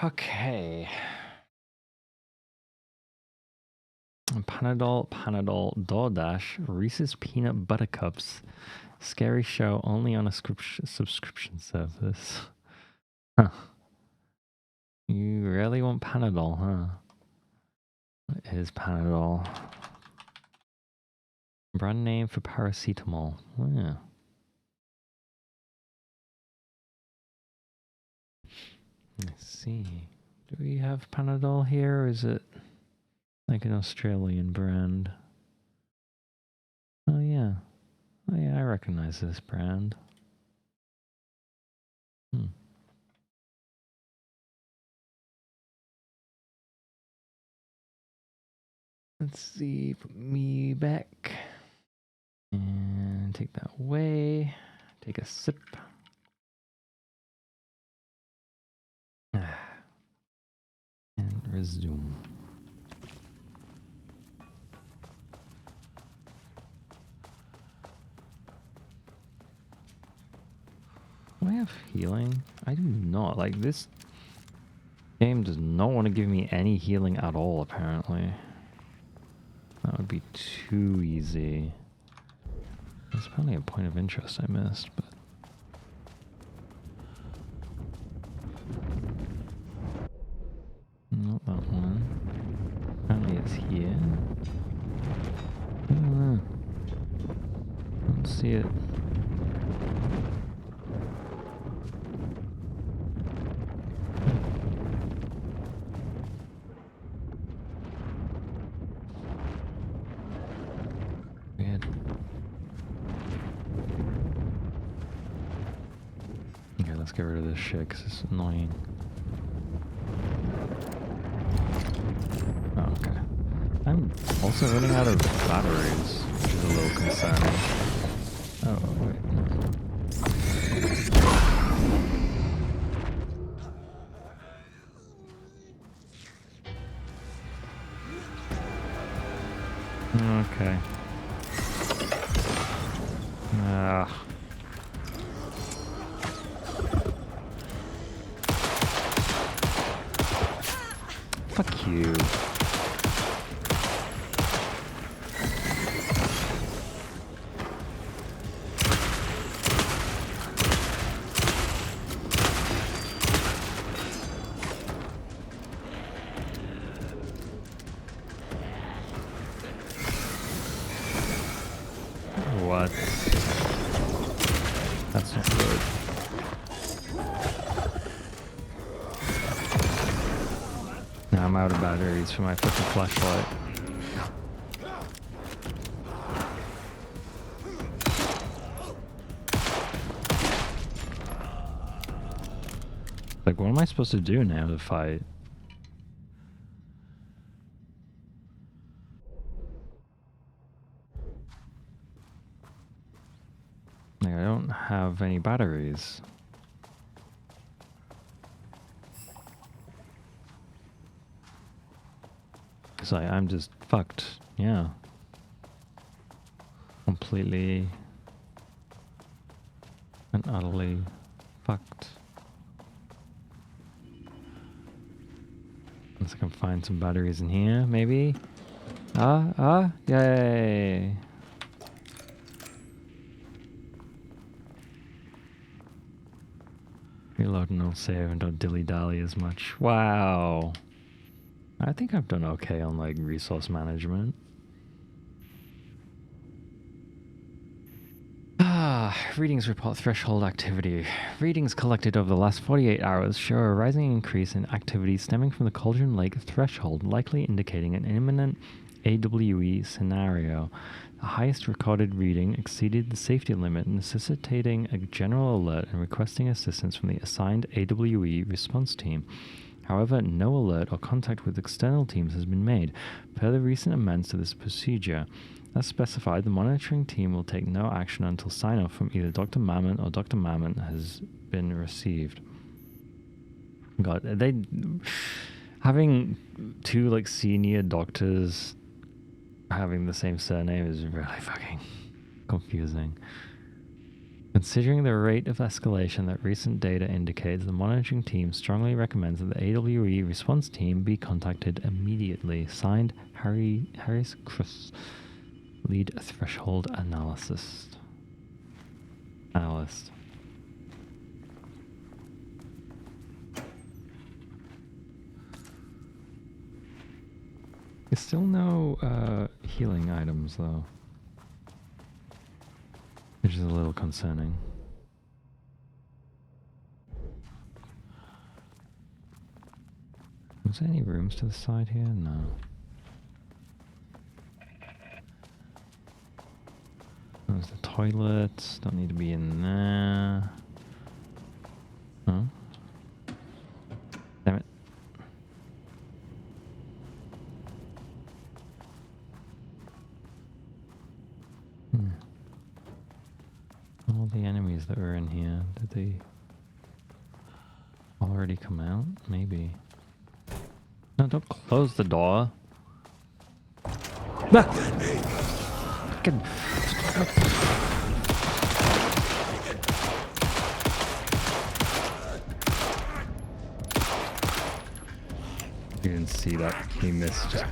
Okay. Panadol, DoorDash, Reese's Peanut Butter Cups. Scary show only on a subscription service. Huh. You really want Panadol, huh? What is Panadol? Brand name for paracetamol. Oh, yeah. Let's see. Do we have Panadol here, or is it like an Australian brand? Oh yeah. Oh yeah, I recognize this brand. Let's see, put me back. And take that away. Take a sip. And resume. Do I have healing? I do not. Like, this game does not want to give me any healing at all, apparently. That would be too easy. There's probably a point of interest I missed, but... Not that one. Apparently it's here. I don't know. I don't see it. Weird. Okay, let's get rid of this shit because it's annoying. Oh, okay. I'm also running out of batteries, which is a little concerning. Oh, wait. Okay. Fuck you. What? That's not good. Now I'm out of batteries for my fucking flashlight. Like, what am I supposed to do now to fight? Like, I don't have any batteries. So I'm just fucked, yeah. Completely and utterly fucked. Unless I can find some batteries in here, maybe. Yay! Reload and I'll save and don't dilly-dally as much. Wow. I think I've done okay on, like, resource management. Readings report threshold activity. Readings collected over the last 48 hours show a rising increase in activity stemming from the Cauldron Lake threshold, likely indicating an imminent AWE scenario. The highest recorded reading exceeded the safety limit, necessitating a general alert and requesting assistance from the assigned AWE response team. However, no alert or contact with external teams has been made, per the recent amendments to this procedure. As specified, the monitoring team will take no action until sign-off from either Dr. Mammon or Dr. Mammon has been received. God, having two, like, senior doctors having the same surname is really fucking confusing. Considering the rate of escalation that recent data indicates, the monitoring team strongly recommends that the AWE response team be contacted immediately. Signed, Harris Cruz. Lead threshold analyst. There's still no healing items though, which is a little concerning. Was there any rooms to the side here? No. There's the toilets, don't need to be in there. Huh? Damn it. All the enemies that were in here, did they already come out? Maybe. No, don't close the door. Ah! Fucking... You didn't see that. He missed.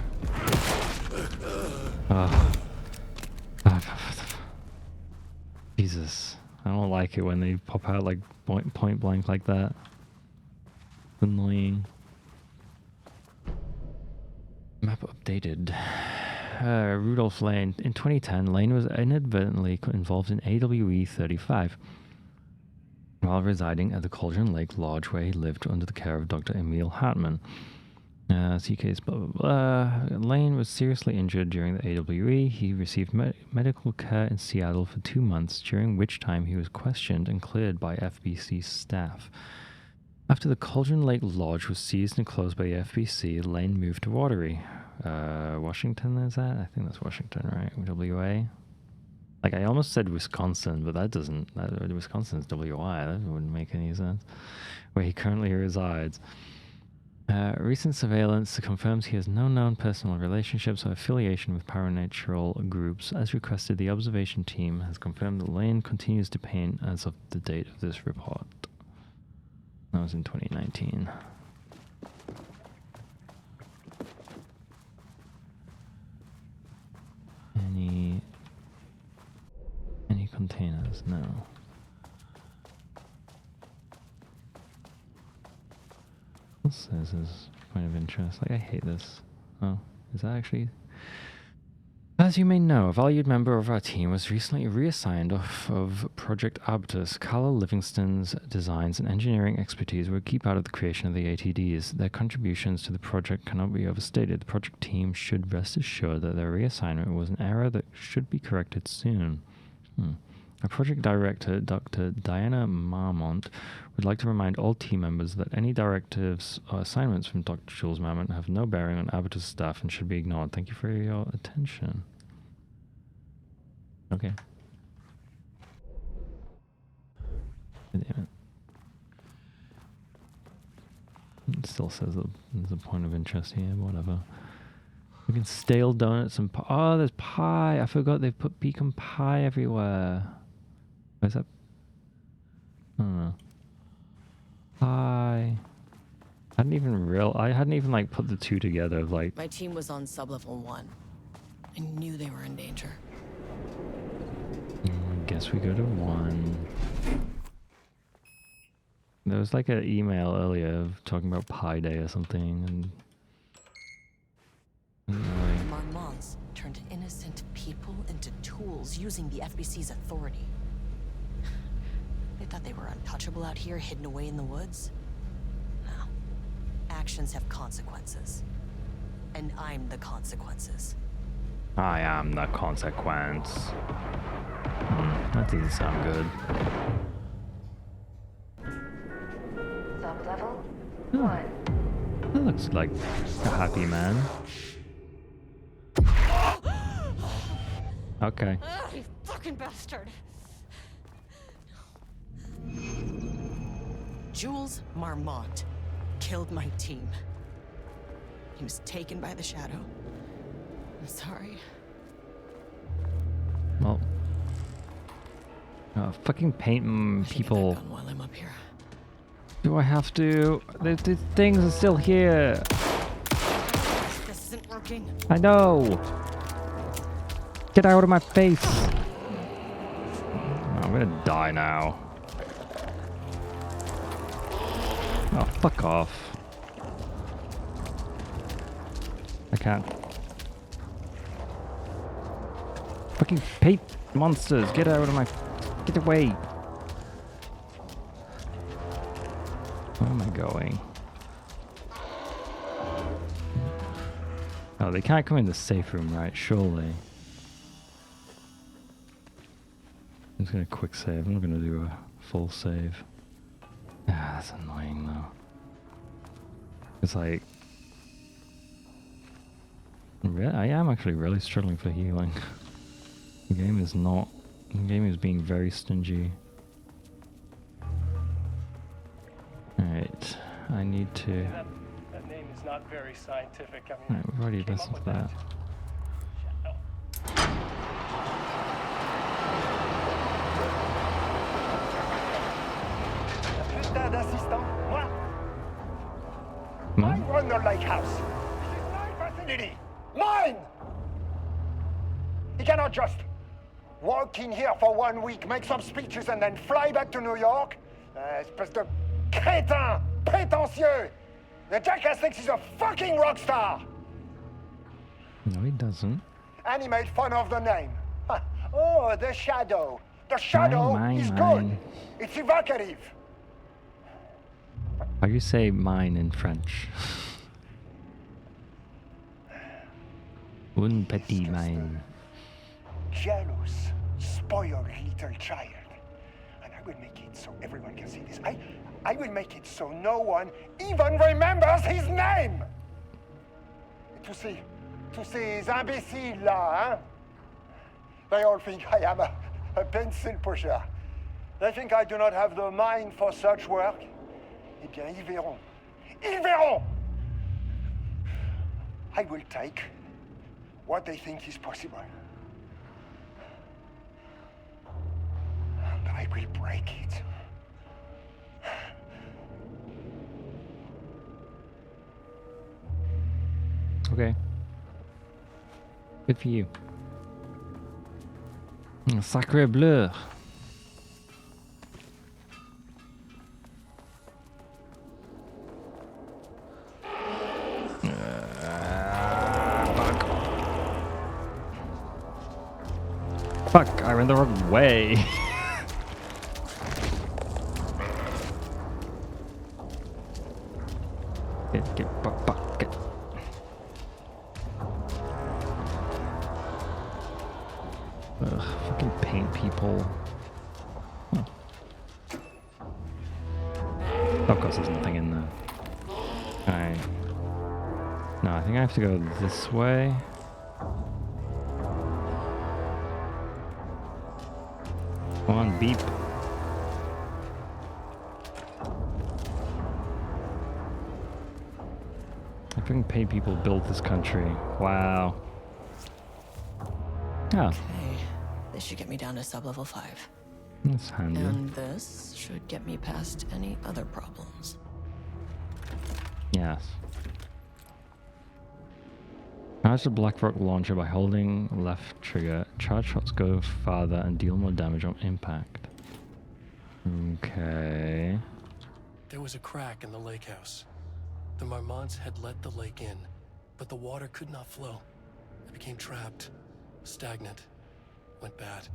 Jesus. I don't like it when they pop out like point blank like that. It's annoying. Map updated. Rudolph Lane. In 2010, Lane was inadvertently involved in AWE 35 while residing at the Cauldron Lake Lodge, where he lived under the care of Dr. Emil Hartman. CK's blah blah blah. Lane was seriously injured during the AWE. He received medical care in Seattle for 2 months, during which time he was questioned and cleared by FBC staff. After the Cauldron Lake Lodge was seized and closed by the FBC, Lane moved to Watery. Washington, is that? I think that's Washington, right? WA? Like, I almost said Wisconsin, but that doesn't... Wisconsin's WI. That wouldn't make any sense. Where he currently resides. Recent surveillance confirms he has no known personal relationships or affiliation with paranatural groups. As requested, the observation team has confirmed that Lane continues to paint as of the date of this report. That was in 2019. Any containers? No. What says is point of interest? Like, I hate this. Oh, is that actually... As you may know, a valued member of our team was recently reassigned off of Project Arbutus. Carla Livingston's designs and engineering expertise were a key part of the creation of the ATDs. Their contributions to the project cannot be overstated. The project team should rest assured that their reassignment was an error that should be corrected soon. Our project director, Dr. Diana Marmont, would like to remind all team members that any directives or assignments from Dr. Jules Marmont have no bearing on Arbutus staff and should be ignored. Thank you for your attention. Okay. Damn it. It still says there's a point of interest here, whatever. We can stale donuts and pie. Oh, there's pie. I forgot they've put pecan pie everywhere. Where's that? I don't know. Pie. I hadn't even like put the two together of like. My team was on sublevel 1. I knew they were in danger. Guess we go to 1. There was like an email earlier of talking about Pi Day or something, and Marmonts turned innocent people into tools using the FBC's authority. They thought they were untouchable out here, hidden away in the woods. No. Actions have consequences. And I'm the consequences. I am the consequence. That doesn't sound good. Sub-level 1. That looks like a happy man. Okay. You fucking bastard! Jules Marmont killed my team. He was taken by the Shadow. I'm sorry. Well, fucking paint people. While I'm up here. Do I have to? The things are still here. This isn't working. I know. Get out of my face. I'm gonna die now. Oh, fuck off. I can't. Fucking paint monsters, get out of my... Get away. Where am I going? Oh, they can't come in the safe room, right? Surely. I'm just gonna quick save. I'm not gonna do a full save. Ah, that's annoying though. It's like... I am actually really struggling for healing. The game is not... The game is being very stingy. Alright, I need to... That name is not very scientific. I mean, Alright, we've already listened to that. Putain d'assistant, moi. Hmm? I run the lake house. This is my facility. Mine! He cannot just walk in here for 1 week, make some speeches, and then fly back to New York. Espèce de crétin, prétentieux. The jackass thinks he's a fucking rock star. No, he doesn't. And he made fun of the name. Oh, the Shadow. The Shadow Mine, is mine. good. It's evocative. How do you say mine in French? Un petit mine. Jealous, spoiled little child. And I will make it so everyone can see this. I will make it so no one even remembers his name. To ces imbéciles là, hein? They all think I am a pencil pusher. They think I do not have the mind for such work. Eh bien, ils verront. Ils verront! I will take what they think is possible. And I will break it. Okay. Good for you. Sacré bleu. Fuck, I went the wrong way. Get, fuck, get. Ugh, fucking paint people. Huh. Of course there's nothing in there. Alright. No, I think I have to go this way. Come on, beep. I think paid people built this country. Wow. Oh. Okay, this should get me down to sublevel 5. That's handy. And this should get me past any other problems. Yes. Charge the Blackrock launcher by holding left trigger. Charge shots go farther and deal more damage on impact. Okay. There was a crack in the lake house. The Marmonts had let the lake in, but the water could not flow. It became trapped, stagnant, went bad.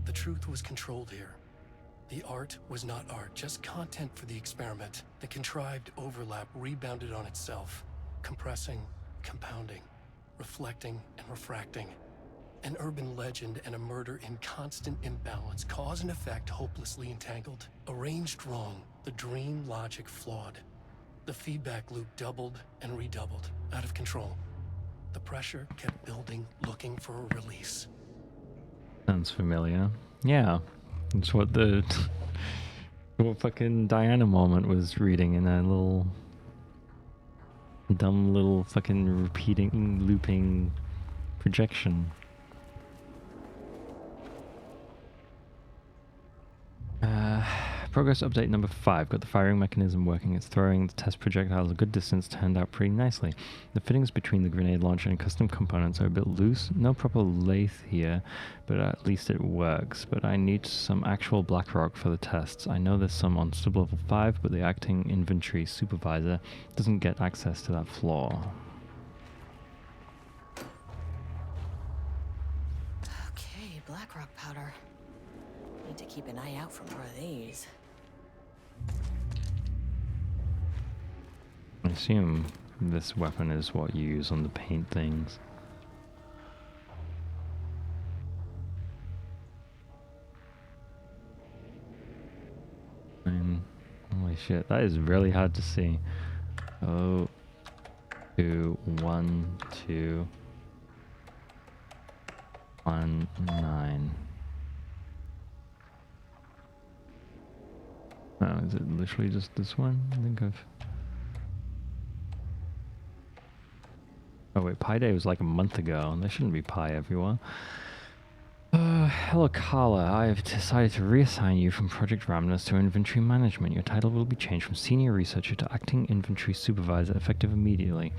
The truth was controlled here. The art was not art, just content for the experiment. The contrived overlap rebounded on itself, compressing, compounding, reflecting and refracting. An urban legend and a murder in constant imbalance, cause and effect hopelessly entangled. Arranged wrong, the dream logic flawed. The feedback loop doubled and redoubled, out of control. The pressure kept building, looking for a release. Sounds familiar. Yeah, it's what the what fucking Diana moment was reading in that little dumb little fucking repeating, looping projection. Progress update number 5. Got the firing mechanism working. It's throwing the test projectiles a good distance. Turned out pretty nicely. The fittings between the grenade launcher and custom components are a bit loose. No proper lathe here, but at least it works. But I need some actual Blackrock for the tests. I know there's some on sub-level 5, but the acting inventory supervisor doesn't get access to that floor. Okay, Blackrock powder. Need to keep an eye out for more of these. I assume this weapon is what you use on the paint things. I mean, holy shit, that is really hard to see. 0, 2, 1, 2, 1, 9. Oh, is it literally just this one? I think I've... Oh wait, Pi Day was like a month ago, and there shouldn't be Pi everywhere. Hello Carla, I have decided to reassign you from Project Ramnus to Inventory Management. Your title will be changed from Senior Researcher to Acting Inventory Supervisor, effective immediately.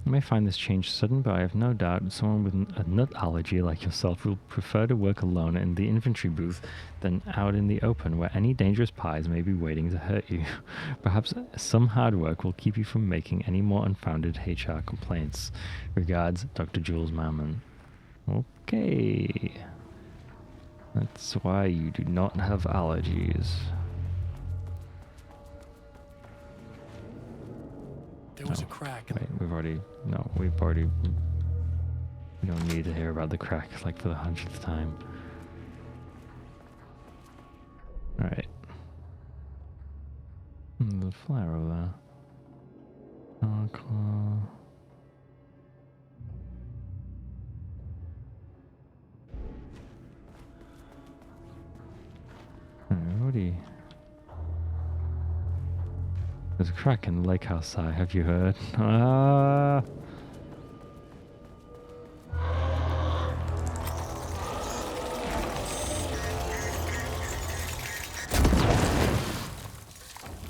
You may find this change sudden, but I have no doubt someone with a nut allergy like yourself will prefer to work alone in the inventory booth than out in the open, where any dangerous pies may be waiting to hurt you. Perhaps some hard work will keep you from making any more unfounded HR complaints. Regards, Dr. Jules Mammon. Okay. That's why you do not have allergies. There was a crack. Wait, we don't need to hear about the crack like for the 100th time. Alright. There's a flare over there. Claw. What do you... There's a crack in the lake house side, have you heard? Ah!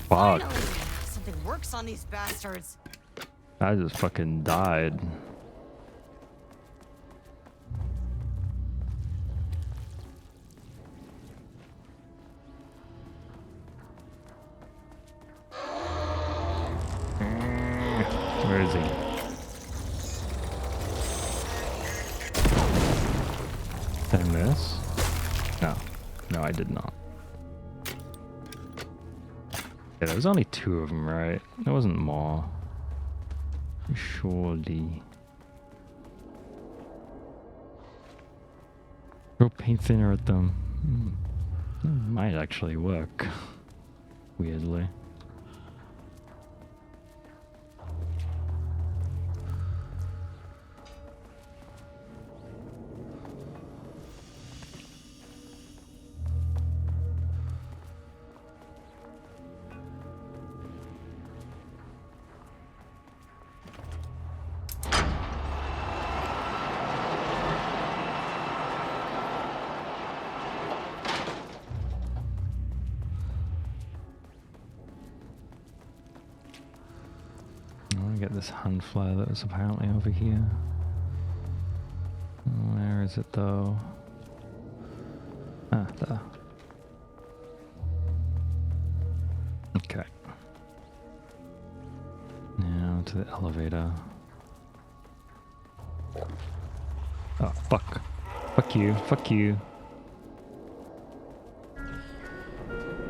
Fuck. Something works on these bastards. I just fucking died. Where is he? Did I miss? No. No, I did not. Yeah, there was only 2 of them, right? There wasn't more. Surely. Throw paint thinner at them. Might actually work. Weirdly. this hand flare that was apparently over here. Where is it though? Ah, there. Okay. Now to the elevator. Oh, fuck. Fuck you. Fuck you.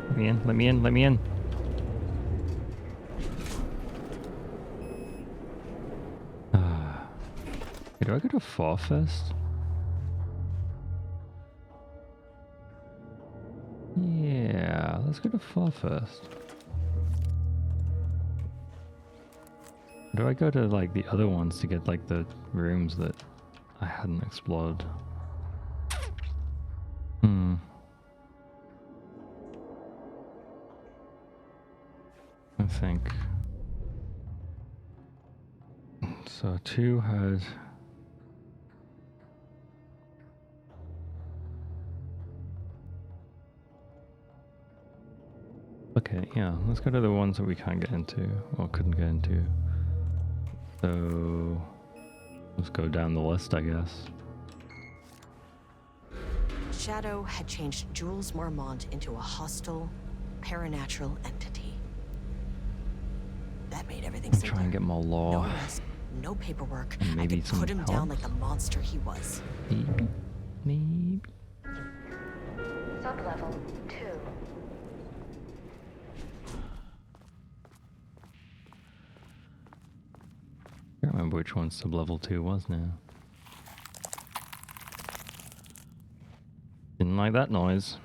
Let me in. Let me in. Let me in. Hey, do I go to Farfest? Yeah, let's go to Farfest. Do I go to like the other ones to get like the rooms that I hadn't explored? I think. So 2 had... Okay, yeah, let's go to the ones that we can't get into, or couldn't get into. So, let's go down the list, I guess. Shadow had changed Jules Marmont into a hostile, paranatural entity. That made everything simpler. Try and get more lore. No arrest, no paperwork. And maybe I could put him down like the monster he was. Maybe. Sublevel 2. I can't remember which one sub-level 2 was now. Didn't like that noise.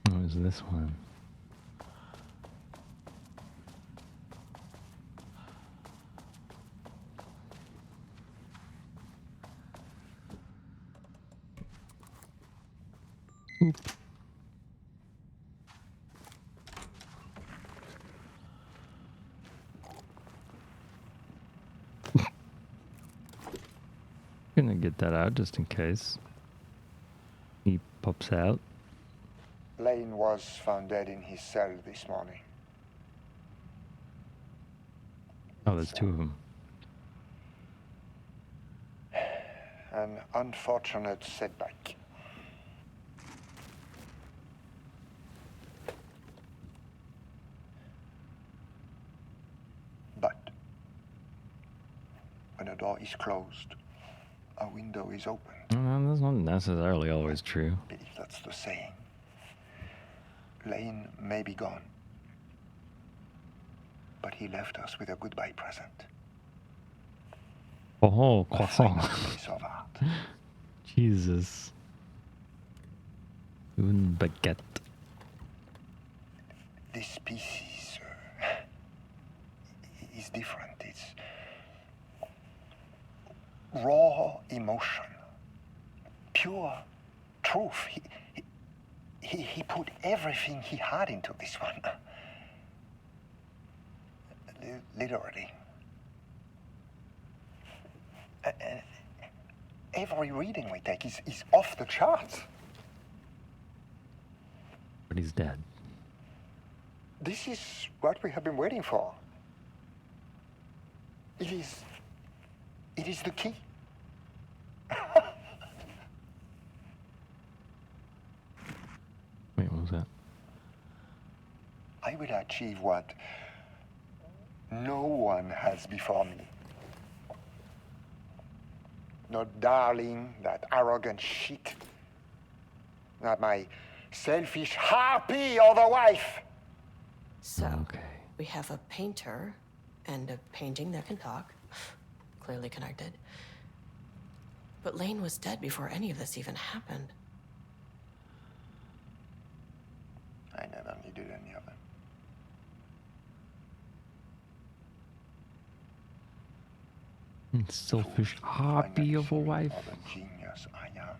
What was this one? Oop. Gonna get that out just in case he pops out. Lane was found dead in his cell this morning. Oh, there's 2 of them. An unfortunate setback. But when a door is closed, a window is open. That's not necessarily always true. I believe that's the saying. Lane may be gone, but he left us with a goodbye present. Oh, croissant. A piece of art. Jesus. Une baguette. This piece is different. It's raw emotion, pure truth. He put everything he had into this one. Literally. Every reading we take is off the charts. But he's dead. This is what we have been waiting for. It is the key. Wait, what was that? I will achieve what no one has before me. Not darling, that arrogant shit. Not my selfish harpy or the wife. So, we have a painter and a painting that can talk. Clearly connected. But Lane was dead before any of this even happened. I never needed any of them. Selfish harpy of a wife. What a genius I am.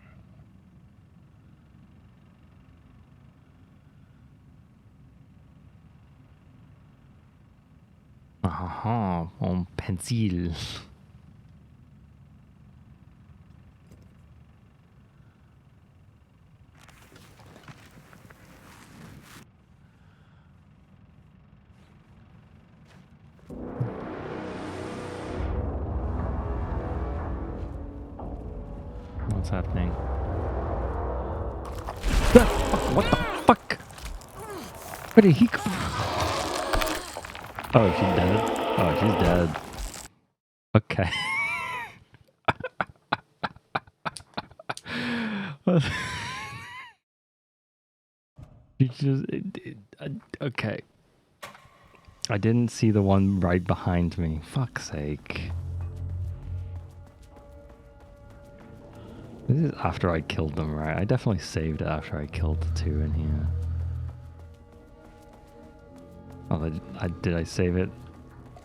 Aha, en pencil. what's happening. What the fuck? Where did he go? Oh, she's dead? Oh, she's dead. Okay. You just... okay. I didn't see the one right behind me. Fuck's sake. This is after I killed them, right? I definitely saved it after I killed the two in here. Oh, did I save it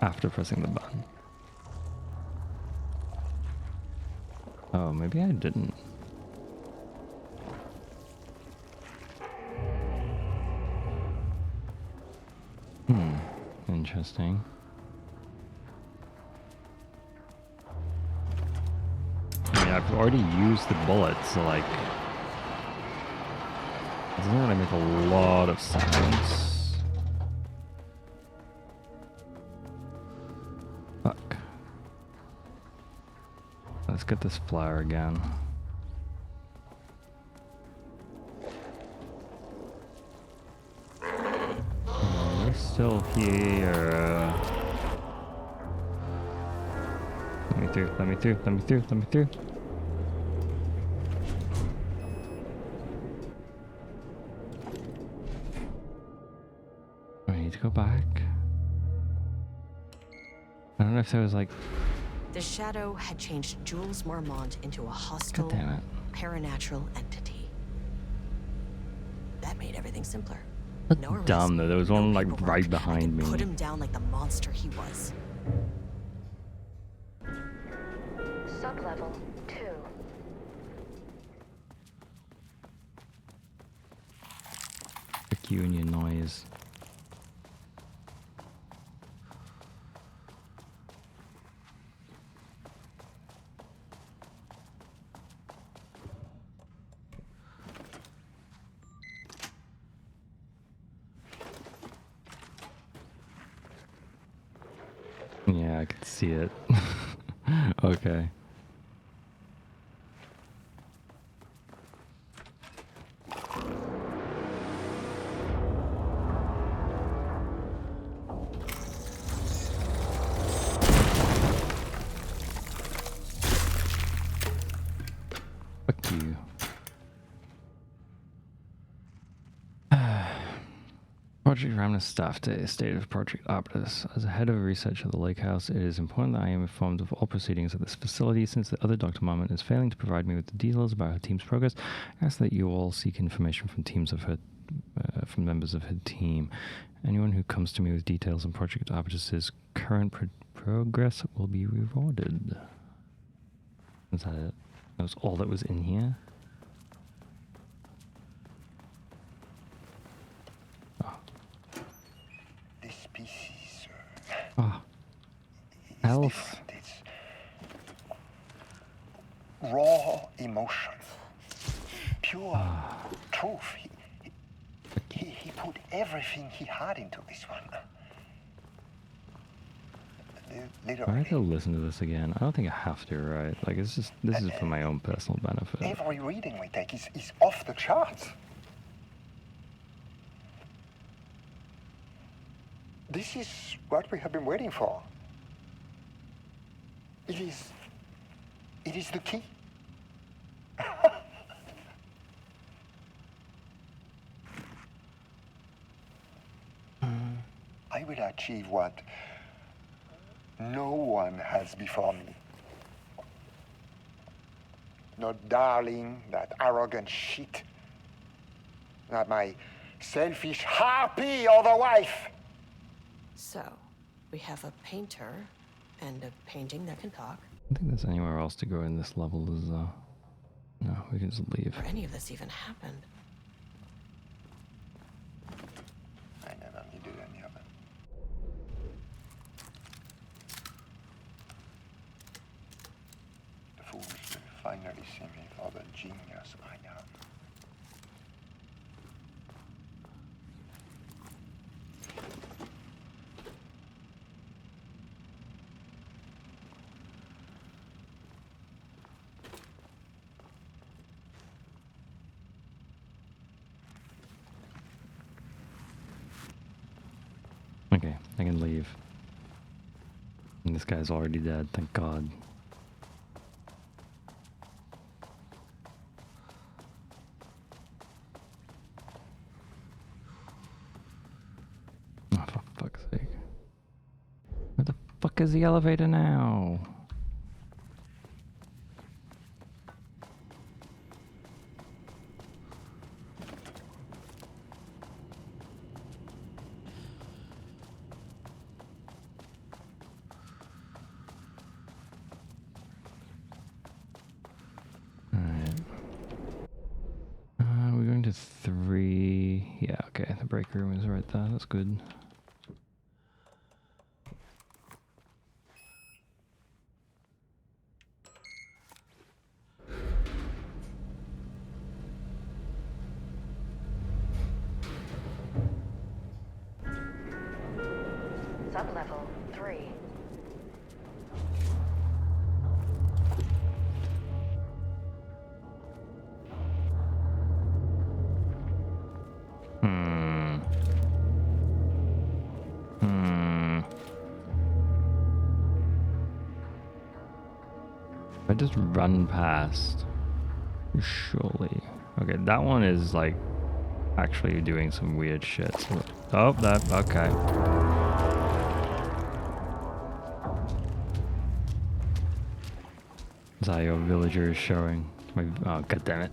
after pressing the button? Oh, maybe I didn't. Interesting. I mean, I've already used the bullets, so like... It doesn't really make a lot of sense. Fuck. Let's get this flower again. We're still here. Let me through, let me through, let me through, let me through. I need to go back. I don't know if there was like... The Shadow had changed Jules Marmont into a hostile, paranatural entity. That made everything simpler. That's dumb though, there was one like right behind me. Put him down like the monster he was. Sublevel 2. Frick you and your noise. Yeah, I could see it. Okay. Fuck you. Project Ramnus staff day, state of Project Arcturus. As a head of research at the Lake House, it is important that I am informed of all proceedings at this facility. Since the other Dr. Marmont is failing to provide me with the details about her team's progress, I ask that you all seek information from from members of her team. Anyone who comes to me with details on Project Arcturus's current progress will be rewarded. Is that it? That was all that was in here? Species. Health. It's raw emotion, pure truth. He put everything he had into this one. I have to listen to this again. I don't think I have to, right? Like, it's just, this is for my own personal benefit. Every reading we take is off the charts. This is what we have been waiting for. It is the key. I will achieve what no one has before me. Not Darling, that arrogant shit. Not my selfish harpy or the wife. So, we have a painter and a painting that can talk. I don't think there's anywhere else to go in this level. Is no, we can just leave. Or any of this even happened. I never needed any of it. The fools will finally see me for the genius I am. I can leave. And this guy's already dead, thank God. Oh, for fuck's sake. Where the fuck is the elevator now? We're going to 3. Yeah, okay. The break room is right there. That's good. Sublevel 3. I just run past. Surely. Okay, that one is like actually doing some weird shit. So, oh, that, okay. Is that your villager is showing? My, oh, god damn it.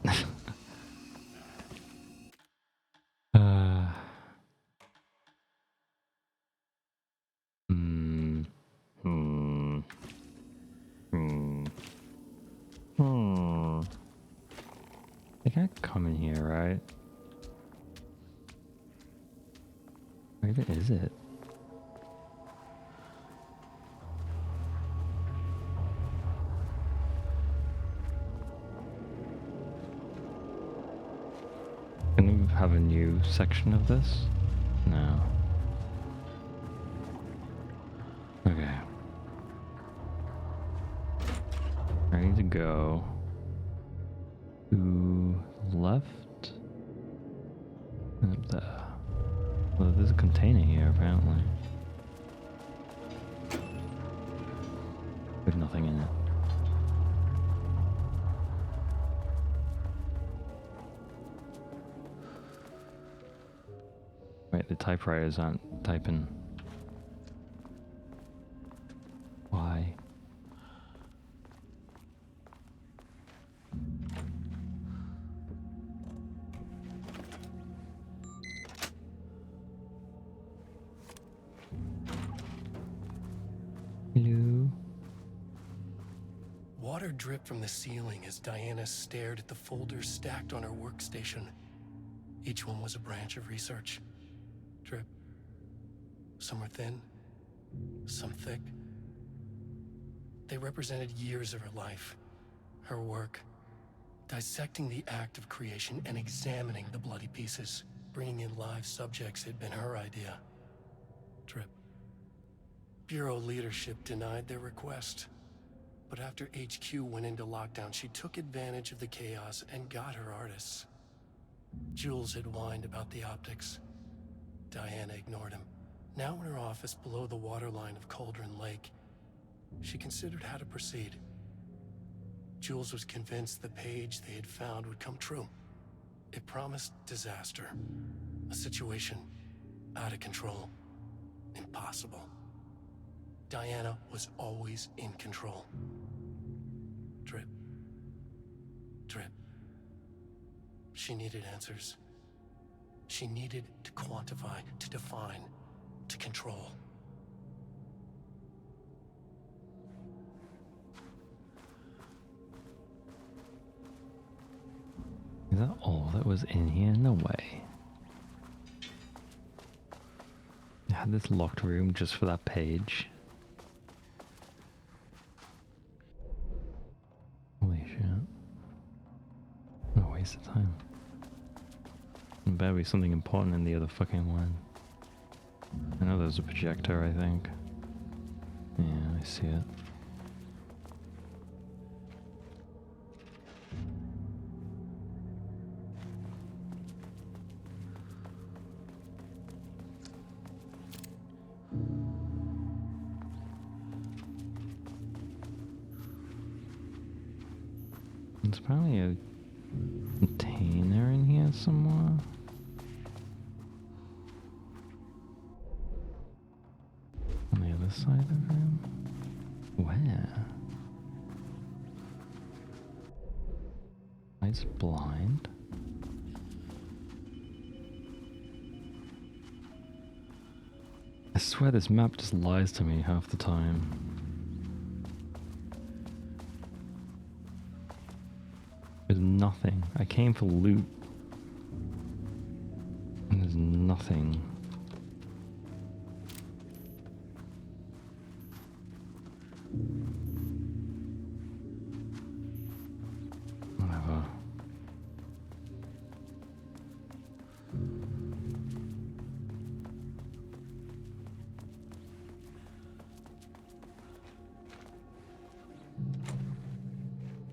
They can't come in here, right? Where is it? Can we have a new section of this? No. Okay. I need to go to left and up there. Well, there's a container here apparently. With nothing in it. Wait, the typewriters aren't typing. Why? Hello? Water dripped from the ceiling as Diana stared at the folders stacked on her workstation. Each one was a branch of research. Drip. Some were thin, some thick. They represented years of her life, her work, dissecting the act of creation and examining the bloody pieces. Bringing in live subjects had been her idea. Drip. Bureau leadership denied their request. But after HQ went into lockdown, she took advantage of the chaos and got her artists. Jules had whined about the optics. Diana ignored him. Now in her office below the waterline of Cauldron Lake, she considered how to proceed. Jules was convinced the page they had found would come true. It promised disaster. A situation out of control. Impossible. Diana was always in control. Drip. Drip. She needed answers. She needed to quantify, to define, to control. Is that all that was in here? No way. I had this locked room just for that page. Holy shit. What a waste of time. There better be something important in the other fucking one. I know there's a projector, I think. Yeah, I see it. There's probably a container in here somewhere. On the other side of the room? Where? It's blind. I swear this map just lies to me half the time. There's nothing. I came for loot. And there's nothing. Whatever.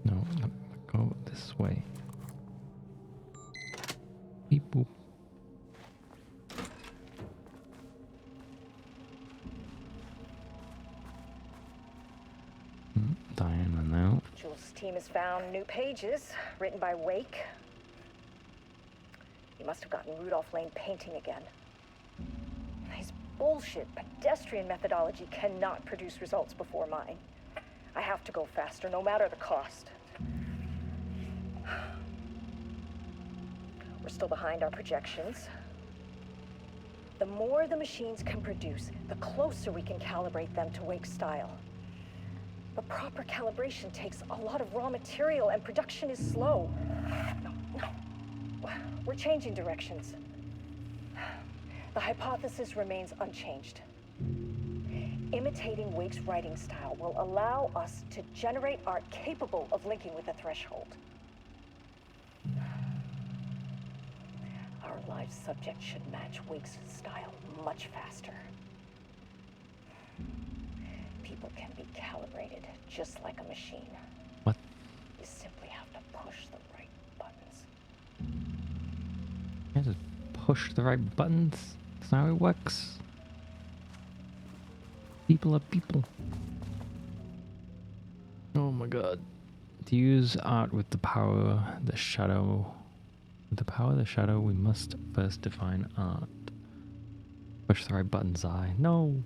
No, go this way. Beep boop. Diana now. Jules' team has found new pages written by Wake. He must have gotten Rudolph Lane painting again. His bullshit pedestrian methodology cannot produce results before mine. I have to go faster, no matter the cost. We're still behind our projections. The more the machines can produce, the closer we can calibrate them to Wake's style. But proper calibration takes a lot of raw material, and production is slow. No. We're changing directions. The hypothesis remains unchanged. Imitating Wake's writing style will allow us to generate art capable of linking with a threshold. Our live subject should match Wake's style much faster. People can be calibrated just like a machine. What? You simply have to push the right buttons. You just push the right buttons? That's not how it works. People are people. Oh my god. To use art with the power, the shadow. With the power of the shadow, we must first define art. Push the right buttons, No!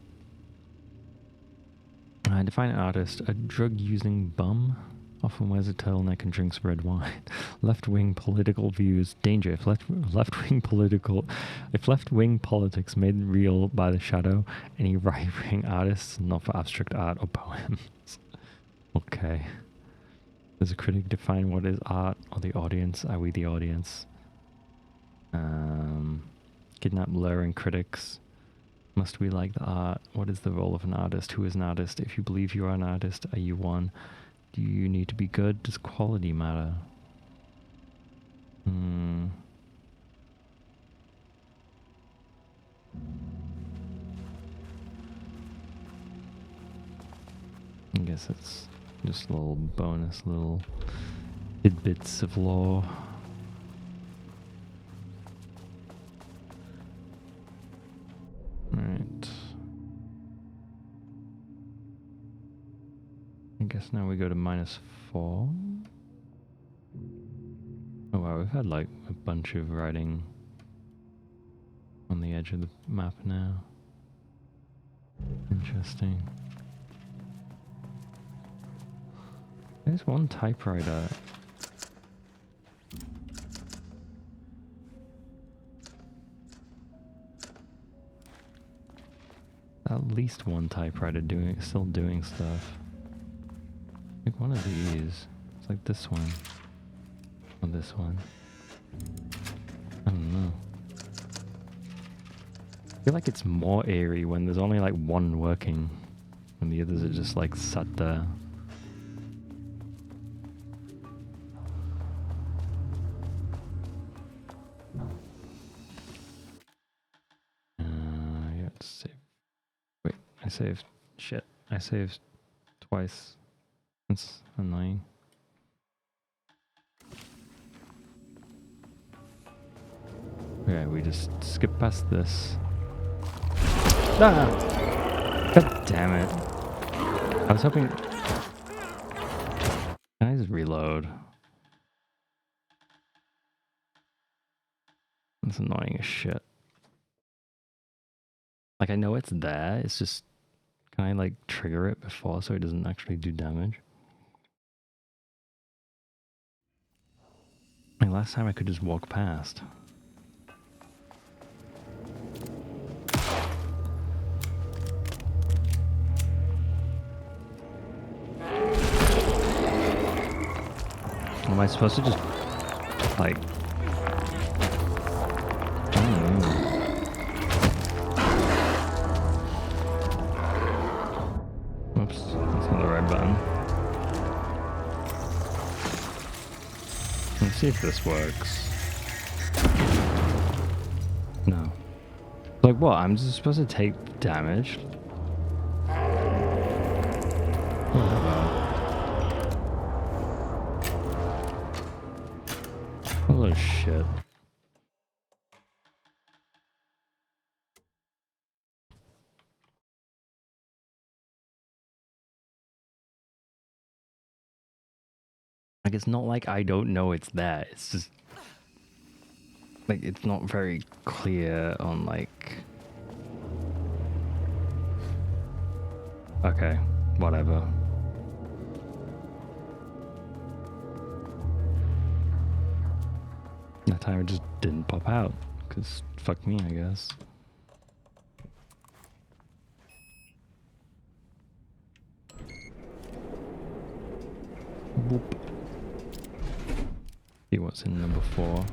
Define an artist. A drug-using bum. Often wears a turtleneck and drinks red wine. Left-wing political views. Danger. If left-wing politics made real by the shadow, any right-wing artists, not for abstract art or poems. Okay. Does a critic define what is art, or the audience? Are we the audience? Kidnap, luring critics. Must we like the art? What is the role of an artist? Who is an artist? If you believe you are an artist, are you one? Do you need to be good? Does quality matter? I guess it's just little bonus, little tidbits of lore. Right. I guess now we go to -4. Oh wow, we've had like a bunch of writing on the edge of the map now. Interesting. There's one typewriter. At least one typewriter still doing stuff. Like one of these. It's like this one. Or this one. I don't know. I feel like it's more eerie when there's only like one working. And the others are just like sat there. Saved. Shit. I saved twice. That's annoying. Okay, we just skip past this. Ah! God damn it. I was hoping... Can I just reload? annoying as shit. Like, I know it's there, it's just... Can I, like, trigger it before so it doesn't actually do damage? Like, last time I could just walk past. Am I supposed to just, like... I don't know. Oops, that's not the right button. Let's see if this works. No. Like what? I'm just supposed to take damage? Oh shit. Like, it's not like I don't know it's there, it's just... Like, it's not very clear on, like... Okay, whatever. That time it just didn't pop out, because fuck me, I guess. Boop. See what's in number 4.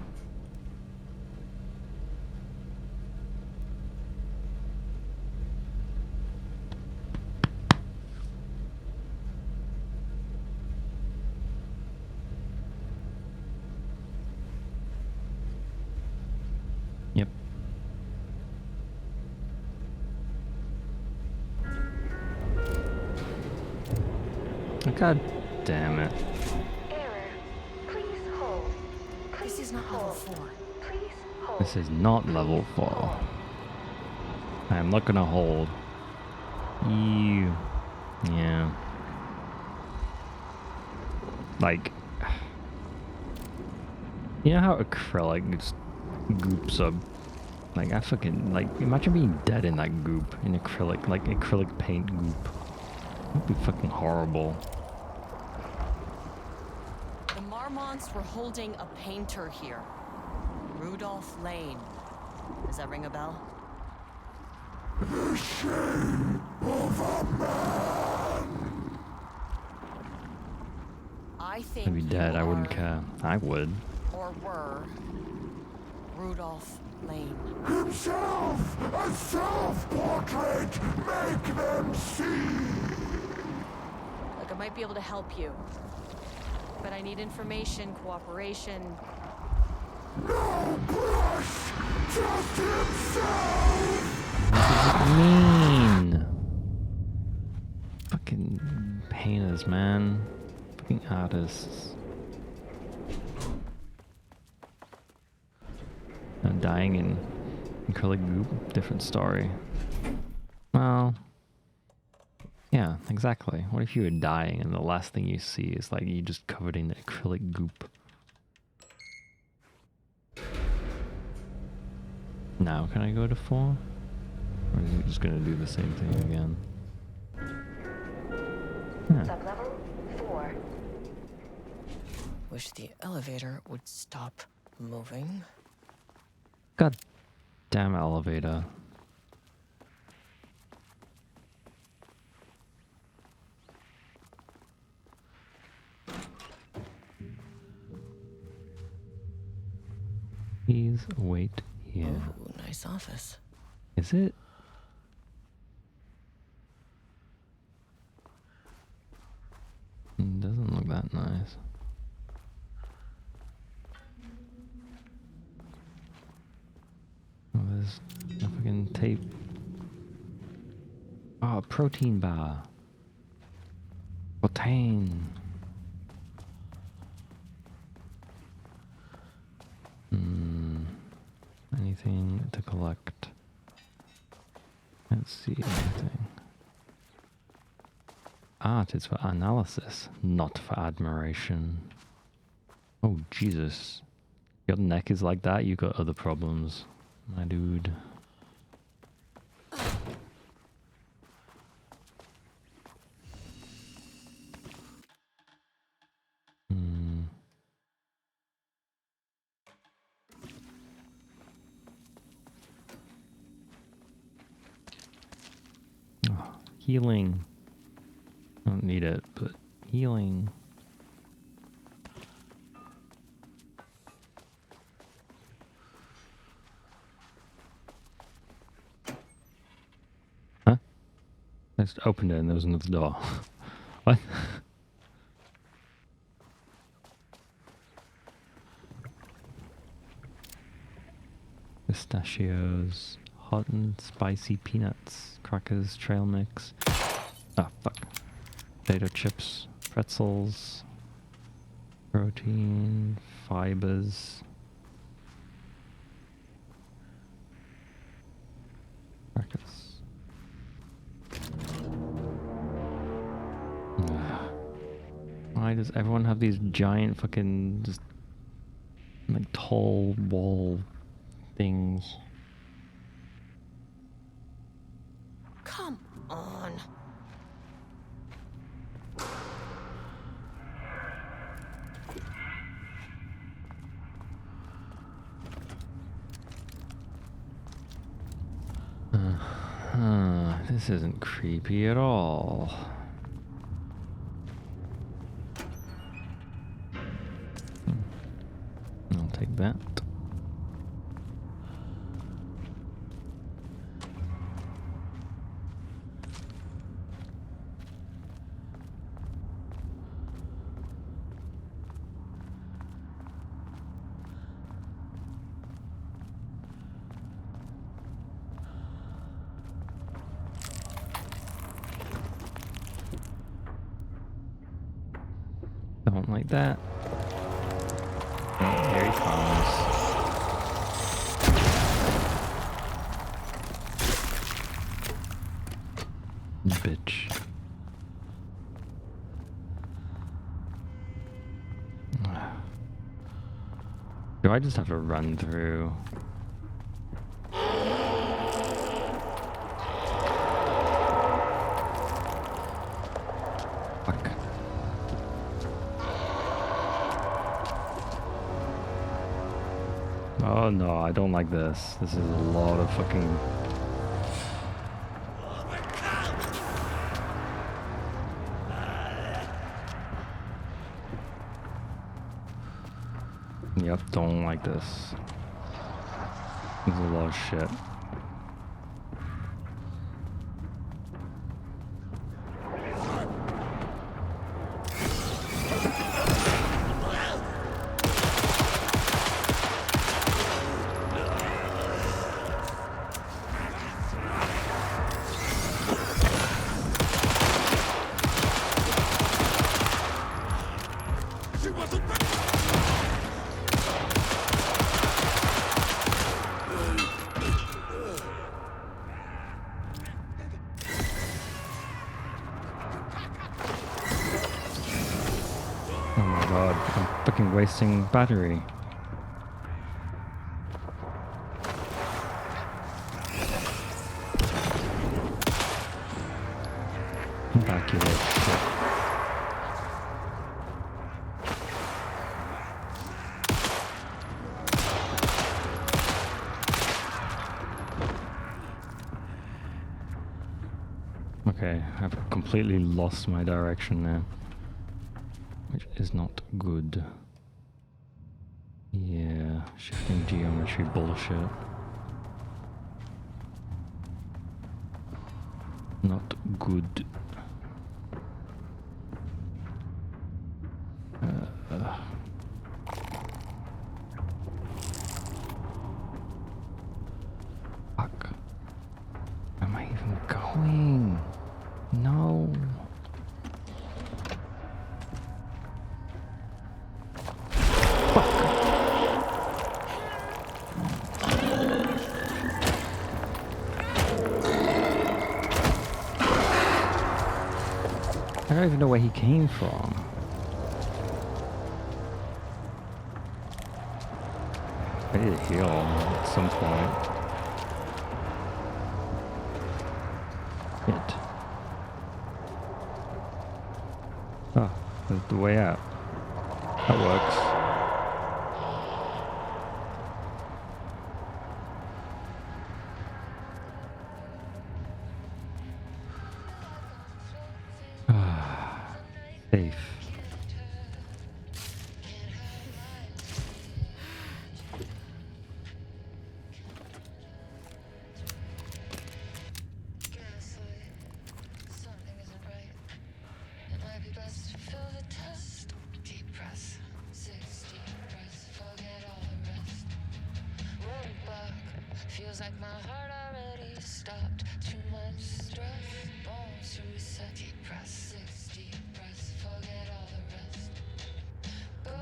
Yep. God damn it. This is not level 4. This is not level 4. I am not gonna hold. You. Yeah. Like. You know how acrylic just goops up? Like, I fucking. Like, imagine being dead in that goop. In acrylic. Like, acrylic paint goop. That'd be fucking horrible. The Marmonts were holding a painter here. Rudolph Lane. Does that ring a bell? The shame of a man. I think I'd be dead, I wouldn't care. I would. Or were Rudolph Lane. Himself! A self-portrait! Make them see! Look, I might be able to help you. But I need information, cooperation. No brush! Just himself! What does it mean? Fucking painters, man. Fucking artists. Dying in acrylic goop, different story. Well, yeah, exactly. What if you were dying and the last thing you see is like you just covered in acrylic goop? Now can I go to 4? Or is it just gonna do the same thing again? Sublevel 4. Wish the elevator would stop moving. God damn elevator. Please wait here. Ooh, nice office. Is it? It doesn't look that nice. Oh, there's a fucking tape. Oh, protein bar. Protein. Anything to collect? Can't see anything. Art is for analysis, not for admiration. Oh, Jesus. Your neck is like that, you got other problems, my dude. Oh, healing. I don't need it, but healing. Huh? I just opened it and there was another door. What? Pistachios, hot and spicy peanuts, crackers, trail mix. Oh, fuck. Potato chips, pretzels, protein, fibers. Crackers. Why does everyone have these giant fucking just like tall wall things? Come on. This isn't creepy at all. I'll take that. Don't like that. Oh, here he comes. Bitch. Do I just have to run through? Fuck. Oh no, I don't like this. This is a lot of fucking... Yep, don't like this. This is a lot of shit. Oh my god, I'm fucking wasting battery. Back you little shit. Okay, I've completely lost my direction now. Which is not good. Yeah, shifting geometry bullshit. Not good. Fuck. Where am I even going? No. I don't even know where he came from. I need to heal at some point. Shit. Oh, there's the way out. That works. Safe. Feels like my heart already stopped. Too much stress, bones to reset. Deep press, 6 deep breaths, forget all the rest. Go,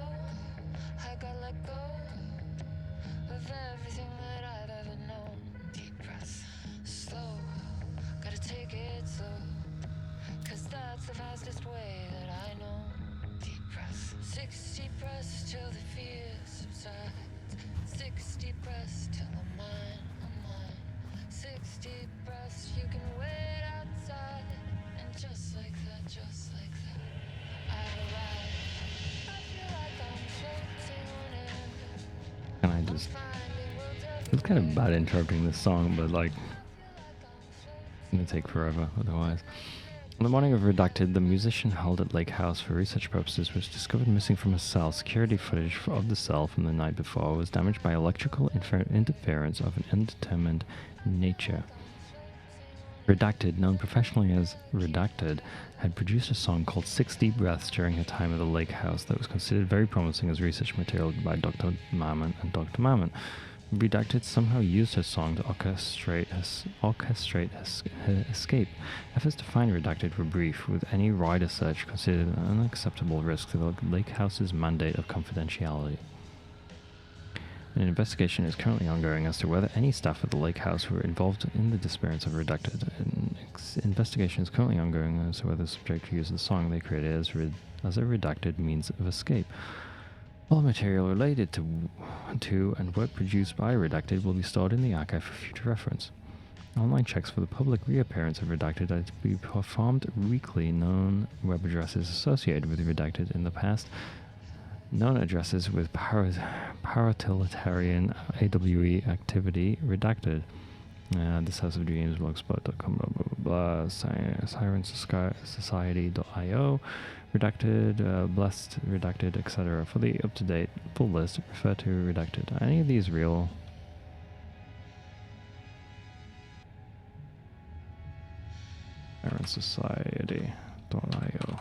I gotta let go of everything that I've ever known. Deep press, slow, gotta take it slow, 'cause that's the fastest way that I know. Deep press, 6 deep breaths till the fear subsides. 6 deep breaths till I'm mine. 6 deep breaths, you can wait outside. And just like that, I've arrived. I feel like I'm floating on air. And I just... It's kind of bad interrupting this song, but like... It's gonna take forever otherwise. On the morning of Redacted, the musician held at Lake House for research purposes was discovered missing from a cell. Security footage of the cell from the night before was damaged by electrical interference of an undetermined nature. Redacted, known professionally as Redacted, had produced a song called 6 Deep Breaths during her time at the Lake House that was considered very promising as research material by Dr. Mammon and Dr. Mammon. Redacted somehow used her song to orchestrate her escape. Efforts to find Redacted were brief, with any rider search considered an unacceptable risk to the Lake House's mandate of confidentiality. An investigation is currently ongoing as to whether any staff at the Lake House were involved in the disappearance of Redacted. An investigation is currently ongoing as to whether the subject used the song they created as a redacted means of escape. All material related to and work produced by Redacted will be stored in the archive for future reference. Online checks for the public reappearance of Redacted are to be performed weekly. Known web addresses associated with Redacted in the past. Known addresses with paratilitaryan AWE activity redacted. This House of Dreams, blogspot.com, blah, blah, blah, blah, sirensociety.io, redacted, blessed, redacted, etc. For the up-to-date full list, refer to Redacted. Are any of these real? Sirensociety.io.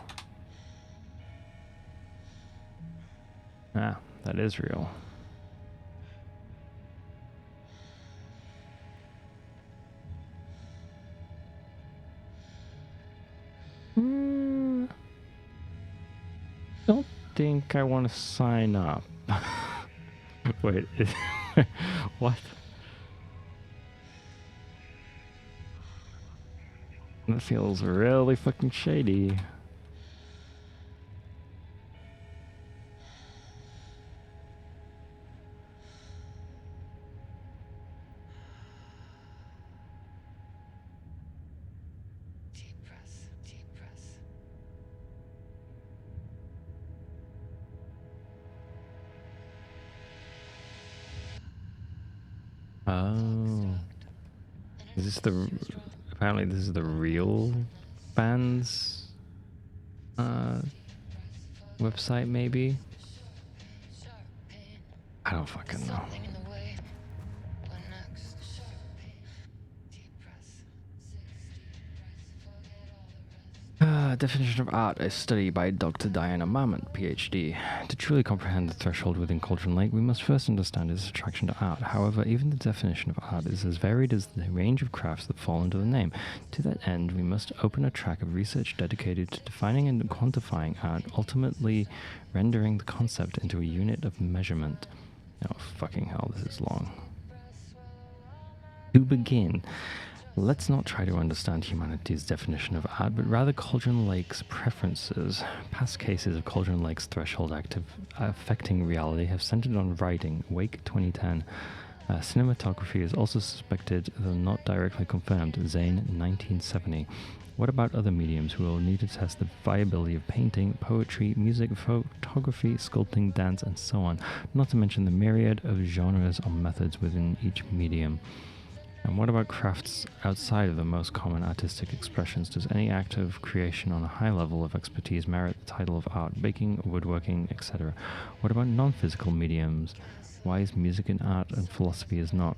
Ah, that is real. Don't think I want to sign up. Wait, what? That feels really fucking shady. Oh. Is this the... Apparently this is the real band's website, maybe? I don't fucking know. Definition of art, a study by Dr. Diana Mammon, PhD. To truly comprehend the threshold within Cauldron Lake, we must first understand its attraction to art. However, even the definition of art is as varied as the range of crafts that fall under the name. To that end, we must open a track of research dedicated to defining and quantifying art, ultimately rendering the concept into a unit of measurement. Oh, fucking hell, this is long. To begin, Let's not try to understand humanity's definition of art, but rather Cauldron Lake's preferences. Past cases of Cauldron Lake's threshold affecting reality have centered on writing. Wake 2010. Cinematography is also suspected, though not directly confirmed. Zane 1970. What about other mediums who will need to test the viability of painting, poetry, music, photography, sculpting, dance, and so on, not to mention the myriad of genres or methods within each medium? And what about crafts outside of the most common artistic expressions? Does any act of creation on a high level of expertise merit the title of art? Baking, woodworking, etc. What about non-physical mediums? Why is music and art and philosophy is not?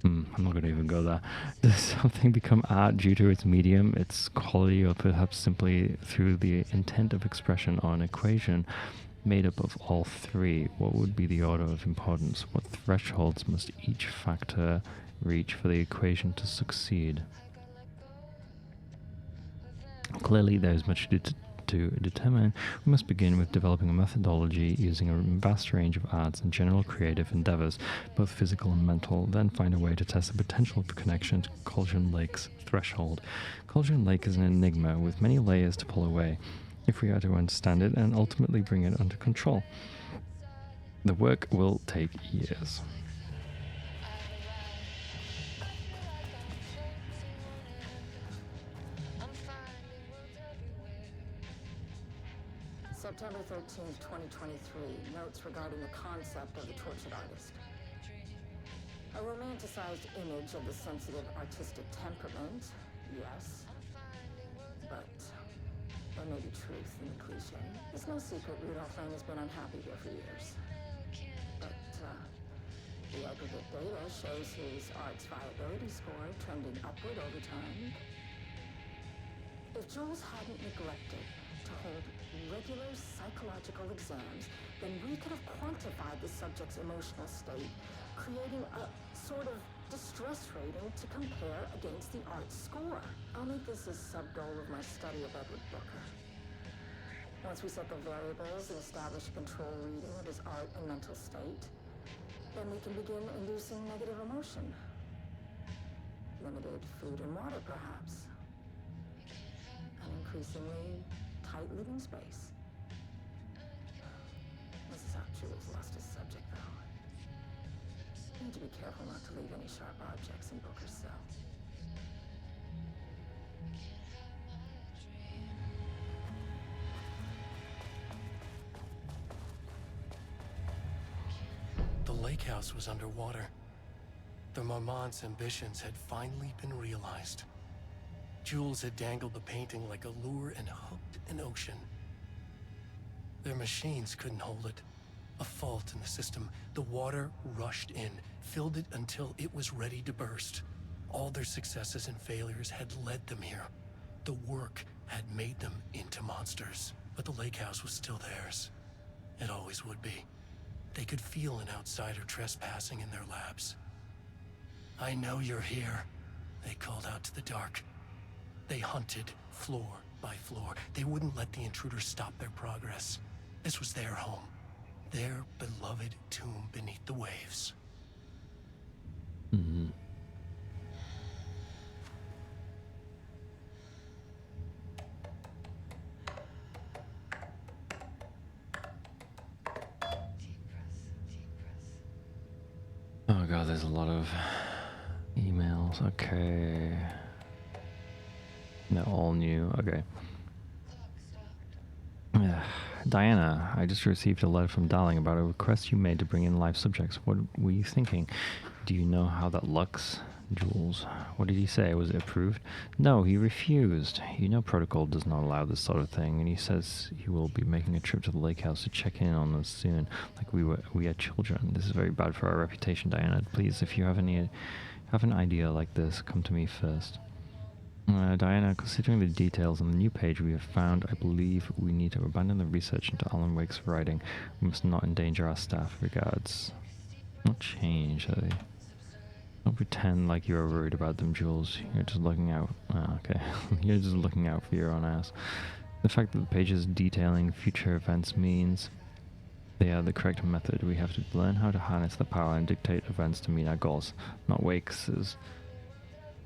I'm not going to even go there. Does something become art due to its medium, its quality, or perhaps simply through the intent of expression, or an equation made up of all three? What would be the order of importance? What thresholds must each factor reach for the equation to succeed? Clearly, there is much to determine. We must begin with developing a methodology using a vast range of arts and general creative endeavors, both physical and mental, then find a way to test the potential of connection to Cauldron Lake's threshold. Cauldron Lake is an enigma with many layers to pull away, if we are to understand it and ultimately bring it under control. The work will take years. September 13th, 2023. Notes regarding the concept of the tortured artist. A romanticized image of the sensitive artistic temperament, yes. But there may be truth in the cliche. It's no secret Rudolph Lane has been unhappy here for years. But the aggregate data shows his art's viability score trending upward over time. If Jules hadn't neglected to hold regular psychological exams, then we could have quantified the subject's emotional state, creating a sort of distress rating to compare against the art score. I'll make this a sub-goal of my study of Edward Booker. Once we set the variables and establish a control reading of his art and mental state, then we can begin inducing negative emotion. Limited food and water, perhaps. An increasingly tight living space. This is how Jules lost his subject, though. Need to be careful not to leave any sharp objects in Booker's cell. The lake house was underwater. The Marmont's ambitions had finally been realized. Jules had dangled the painting like a lure and hooked an ocean. Their machines couldn't hold it. A fault in the system. The water rushed in, filled it until it was ready to burst. All their successes and failures had led them here. The work had made them into monsters. But the lake house was still theirs. It always would be. They could feel an outsider trespassing in their labs. "I know you're here," they called out to the dark. They hunted floor by floor. They wouldn't let the intruders stop their progress. This was their home. Their beloved tomb beneath the waves. Mm-hmm. Oh god, there's a lot of emails. Okay. They're all new. Okay. Diana, I just received a letter from Darling about a request you made to bring in live subjects. What were you thinking? Do you know how that looks? Jules. What did he say? Was it approved? No, he refused. You know protocol does not allow this sort of thing, and he says he will be making a trip to the lake house to check in on us soon, like we are children. This is very bad for our reputation, Diana. Please, if you have an idea like this, come to me first. Diana, considering the details on the new page we have found, I believe we need to abandon the research into Alan Wake's writing. We must not endanger our staff. Regards. Not change, are they? Don't pretend like you're worried about them, Jules. You're just looking out. Okay. You're just looking out for your own ass. The fact that the page is detailing future events means They are the correct method. We have to learn how to harness the power and dictate events to meet our goals, not Wakes'.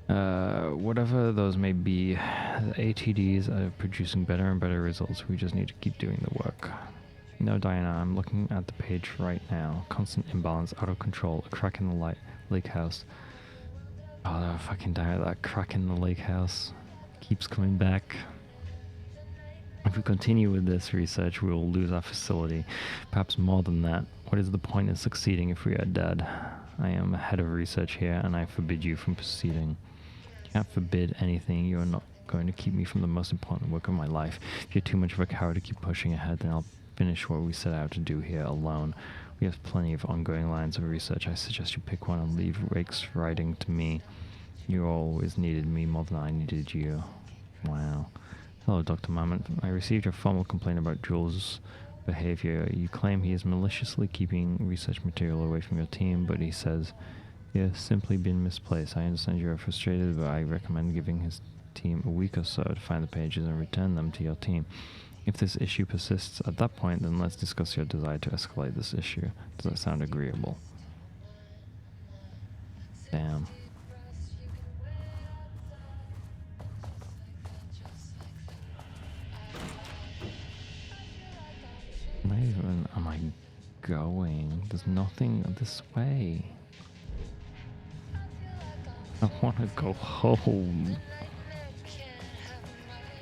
Whatever those may be, the ATDs are producing better and better results. We just need to keep doing the work. No, Diana, I'm looking at the page right now. Constant imbalance, out of control, a crack in the lake house. Oh, no, fucking Diana, that crack in the lake house keeps coming back. If we continue with this research, we will lose our facility. Perhaps more than that. What is the point in succeeding if we are dead? I am head of research here, and I forbid you from proceeding. You can't forbid anything. You are not going to keep me from the most important work of my life. If you're too much of a coward to keep pushing ahead, then I'll finish what we set out to do here alone. We have plenty of ongoing lines of research. I suggest you pick one and leave Rake's writing to me. You always needed me more than I needed you. Wow. Hello, Dr. Marmont. I received your formal complaint about Jules' behavior. You claim he is maliciously keeping research material away from your team, but he says he has simply been misplaced. I understand you are frustrated, but I recommend giving his team a week or so to find the pages and return them to your team. If this issue persists at that point, then let's discuss your desire to escalate this issue. Does that sound agreeable? Damn. Where even am I going? There's nothing this way. I want to go home.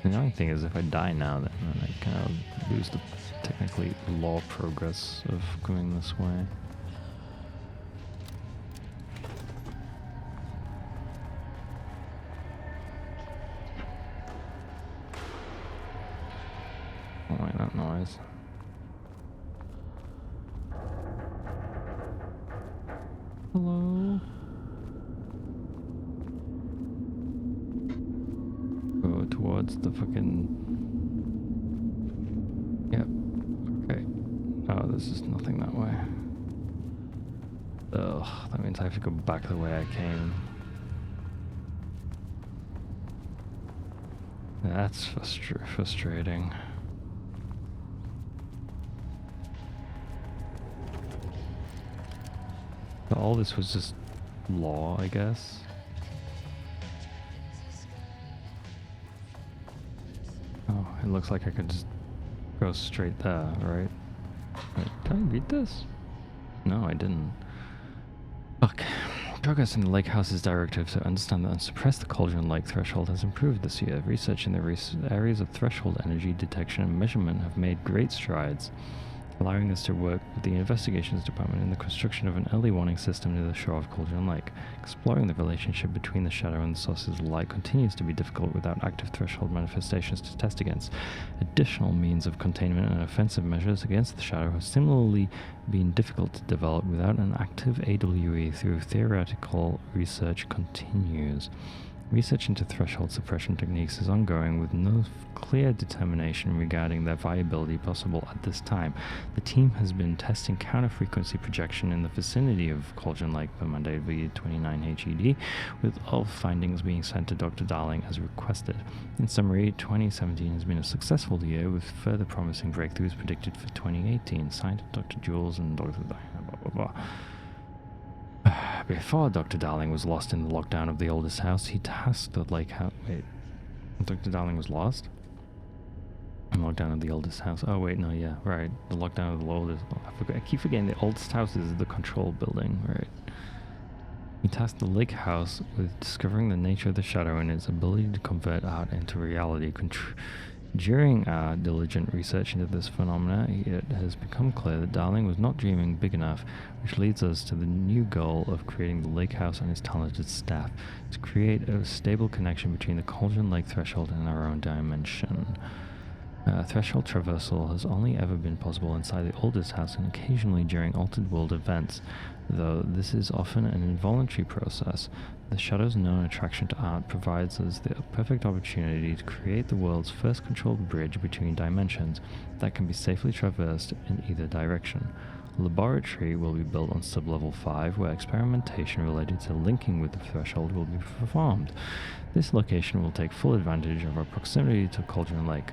The only thing is, if I die now, then I kind of lose the technically law progress of going this way. I don't like that noise. Hello? Go towards the fucking... Yep. Okay. Oh, there's just nothing that way. Ugh, that means I have to go back the way I came. That's frustrating. All this was just law, I guess. Oh, it looks like I could just go straight there, right? Wait, did I read this? No, I didn't. Fuck. Progress in the Lake House's directive to understand and suppress the Cauldron Lake threshold has improved this year. Research in the areas of threshold energy detection and measurement have made great strides, allowing us to work with the investigations department in the construction of an early warning system near the shore of Cauldron Lake. Exploring the relationship between the shadow and the sources of light continues to be difficult without active threshold manifestations to test against. Additional means of containment and offensive measures against the shadow have similarly been difficult to develop without an active AWE through theoretical research continues. Research into threshold suppression techniques is ongoing with no clear determination regarding their viability possible at this time. The team has been testing counter-frequency projection in the vicinity of Cauldron Lake per Monday via 29HED, with all findings being sent to Dr. Darling as requested. In summary, 2017 has been a successful year with further promising breakthroughs predicted for 2018. Signed, Dr. Jules and Dr. Diana, blah blah blah. Before Dr. Darling was lost in the lockdown of the oldest house, he tasked the lake house. Wait, Dr. Darling was lost? In lockdown of the oldest house. Oh wait, no, yeah, right. The lockdown of the oldest. I keep forgetting the oldest house is the control building, right? He tasked the lake house with discovering the nature of the shadow and its ability to convert art into reality. During our diligent research into this phenomena, it has become clear that Darling was not dreaming big enough, which leads us to the new goal of creating the lake house and its talented staff, to create a stable connection between the Cauldron Lake threshold and our own dimension. Threshold traversal has only ever been possible inside the oldest house and occasionally during altered world events, though this is often an involuntary process. The Shadow's known attraction to art provides us the perfect opportunity to create the world's first controlled bridge between dimensions that can be safely traversed in either direction. A laboratory will be built on sublevel 5 where experimentation related to linking with the threshold will be performed. This location will take full advantage of our proximity to Cauldron Lake.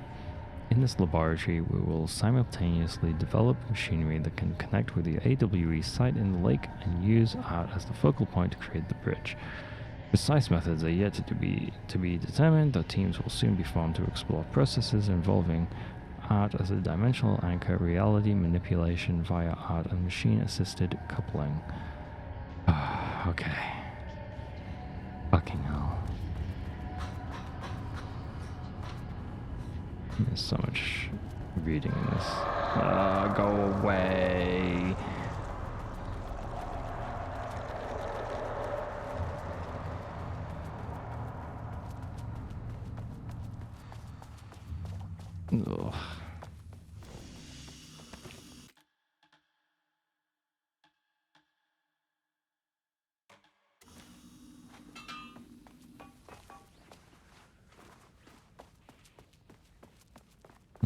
In this laboratory, we will simultaneously develop machinery that can connect with the AWE site in the lake and use art as the focal point to create the bridge. Precise methods are yet to be determined, though teams will soon be formed to explore processes involving art as a dimensional anchor, reality manipulation via art, and machine-assisted coupling. Okay. Fucking hell. There's so much reading in this. Go away. Ugh.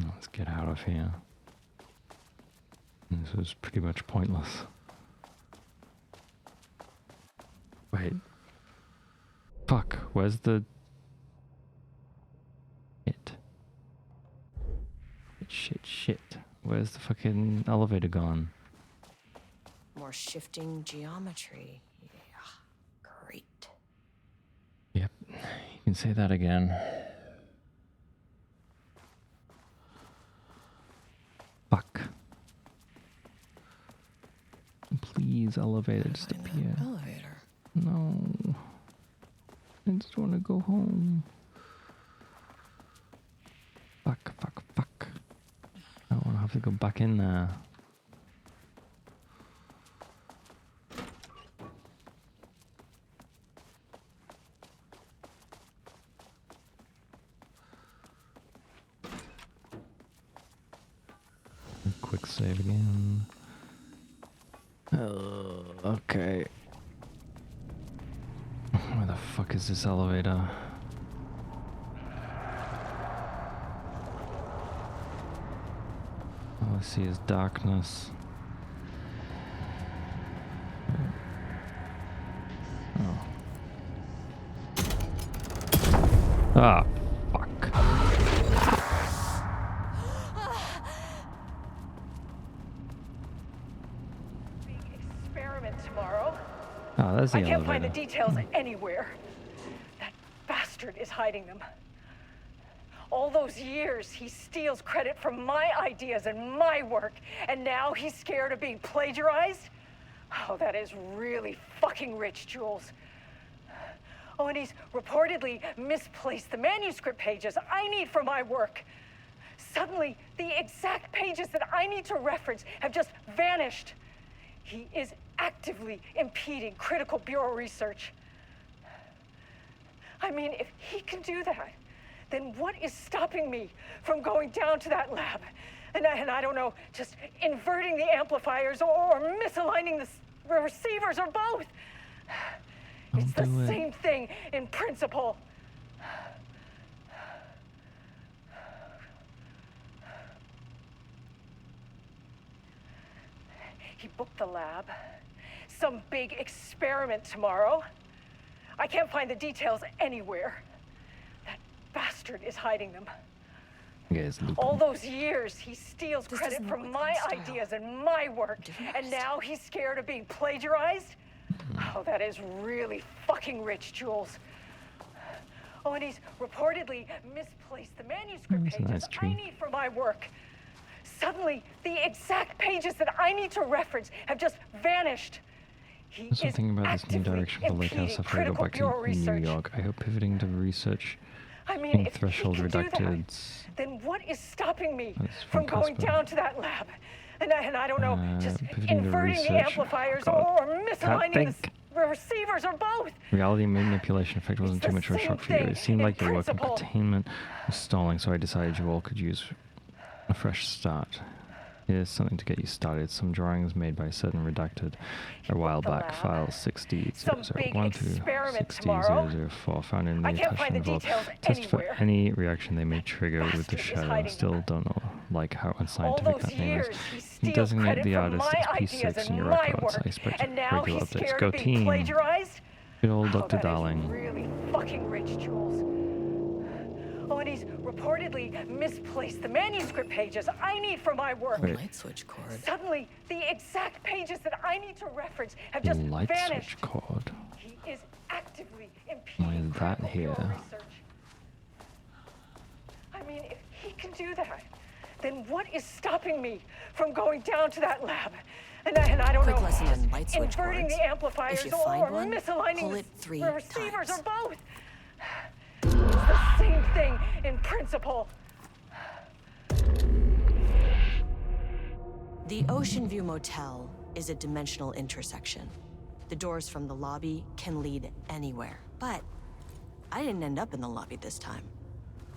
Let's get out of here. This was pretty much pointless. Wait. Fuck, where's the... Shit. Where's the fucking elevator gone? More shifting geometry. Yeah, great. Yep, you can say that again. Fuck. Please, elevator, just appear. Elevator. No. I just want to go home. Fuck. I don't want to have to go back in there. Quick save again. Okay. Where the fuck is this elevator? All I see is darkness. Oh. Ah, fuck. Big experiment tomorrow. Oh, that's the I can't elevator. find the details anywhere. That bastard is hiding them. All those years, he steals credit from my ideas and my work, and now he's scared of being plagiarized? Oh, that is really fucking rich, Jules. Oh, and he's reportedly misplaced the manuscript pages I need for my work. Suddenly, the exact pages that I need to reference have just vanished. He is actively impeding critical bureau research. I mean, if he can do that, then what is stopping me from going down to that lab? And I don't know, just inverting the amplifiers or misaligning the receivers or both. It's the same thing in principle. He booked the lab. Some big experiment tomorrow. I can't find the details anywhere. That bastard is hiding them. All those years, he steals credit from my ideas and my work, and now he's scared of being plagiarized? Oh, that is really fucking rich, Jules. Oh, and he's reportedly misplaced the manuscript pages I need for my work. Suddenly, the exact pages that I need to reference have just vanished. He is something about this new direction for Lake House after I go back to New York. I hope pivoting to research in threshold redacted. Then what is stopping me from going down to that lab? And I don't know, just inverting the amplifiers or misaligning the receivers or both. Reality manipulation effect wasn't too much of a shock for you. It seemed like your work on containment was stalling, so I decided you all could use a fresh start. Here's something to get you started. Some drawings made by certain redacted a while back. Files 60.001 through 60.004 found in the attachment vault. Test for any reaction they may trigger with the shadow. Still don't know like how unscientific that name is. You designate the artist as P6 in your records. I expect regular updates. Go team! Good old Dr. Darling. Really fucking rich, Jules. Oh, Somebody's reportedly misplaced the manuscript pages I need for my work. Light switch cord. Suddenly, the exact pages that I need to reference have just Light vanished. switch cord. He is actively Why impeding is that critical here? pure research. I mean, if he can do that, then what is stopping me from going down to that lab? And I don't Quick know, lesson on light switch inverting cords. the amplifiers If you or find one, misaligning pull the it 3 receivers times. or both. It's the same thing in principle. The Ocean View Motel is a dimensional intersection. The doors from the lobby can lead anywhere, but I didn't end up in the lobby this time,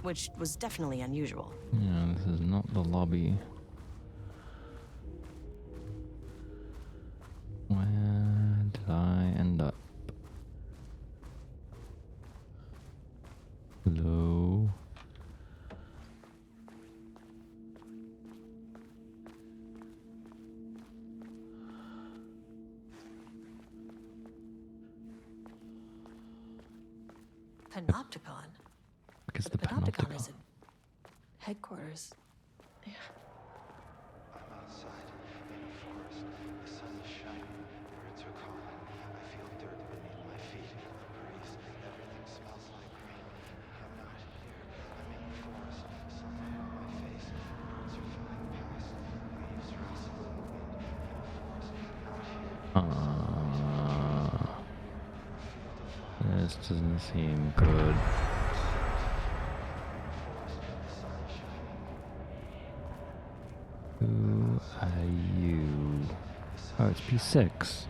which was definitely unusual. Yeah, this is not the lobby. Where did I end up? Hello? Panopticon? Because the Panopticon is at headquarters. Yeah. I'm outside in a forest. The sun is shining. Birds are calling. I feel dirt beneath my feet. The breeze. Everything smells like rain. I'm not here. I'm in the forest. Sunlight on my face. Birds are flying past. Leaves rustle in the wind. In a forest. Not here. This doesn't seem good. Who are you? Oh, it's P6.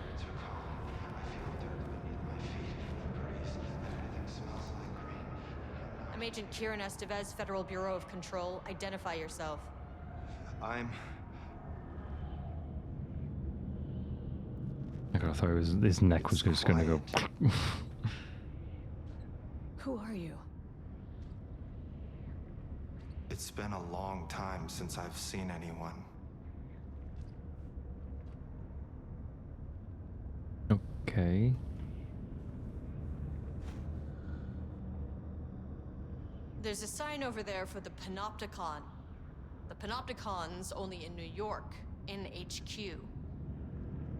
I'm Agent Kieran Estevez, Federal Bureau of Control. Identify yourself. I'm... I thought his neck was just gonna go. Who are you? It's been a long time since I've seen anyone. Okay. There's a sign over there for the Panopticon. The Panopticon's only in New York, in HQ.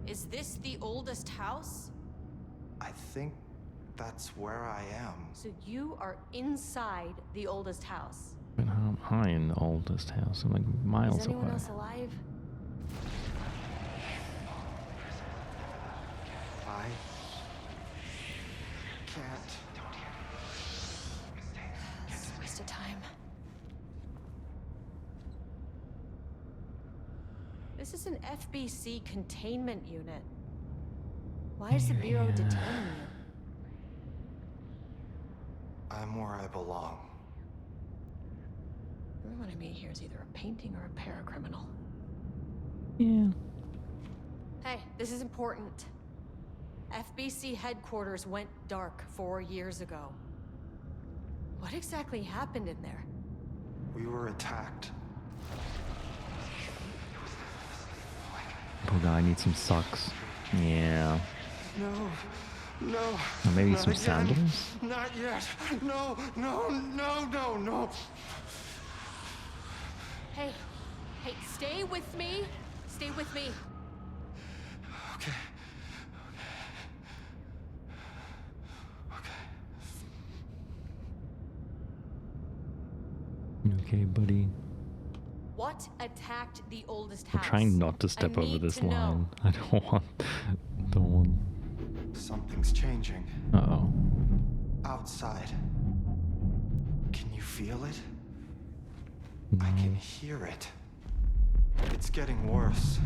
Is this the oldest house? I think that's where I am. So you are inside the oldest house. But how am I in the oldest house? I'm like miles Is anyone away. else alive? I can't. It's a waste of time. This is an FBC containment unit. Why is the Bureau detaining you? I'm where I belong. Everyone I meet here is either a painting or a paracriminal. Yeah. Hey, this is important. FBC headquarters went dark 4 years ago. What exactly happened in there? We were attacked. Poor guy needs some socks. Yeah. No. No. Or maybe not some again. sandals? Not yet. No. No. Hey, stay with me. Stay with me. Okay. You okay, buddy? What attacked the oldest I'm house? trying not to step I over need this to know. line. I don't want. Something's changing. Uh-oh. Outside. Can you feel it? No. I can hear it. It's getting worse.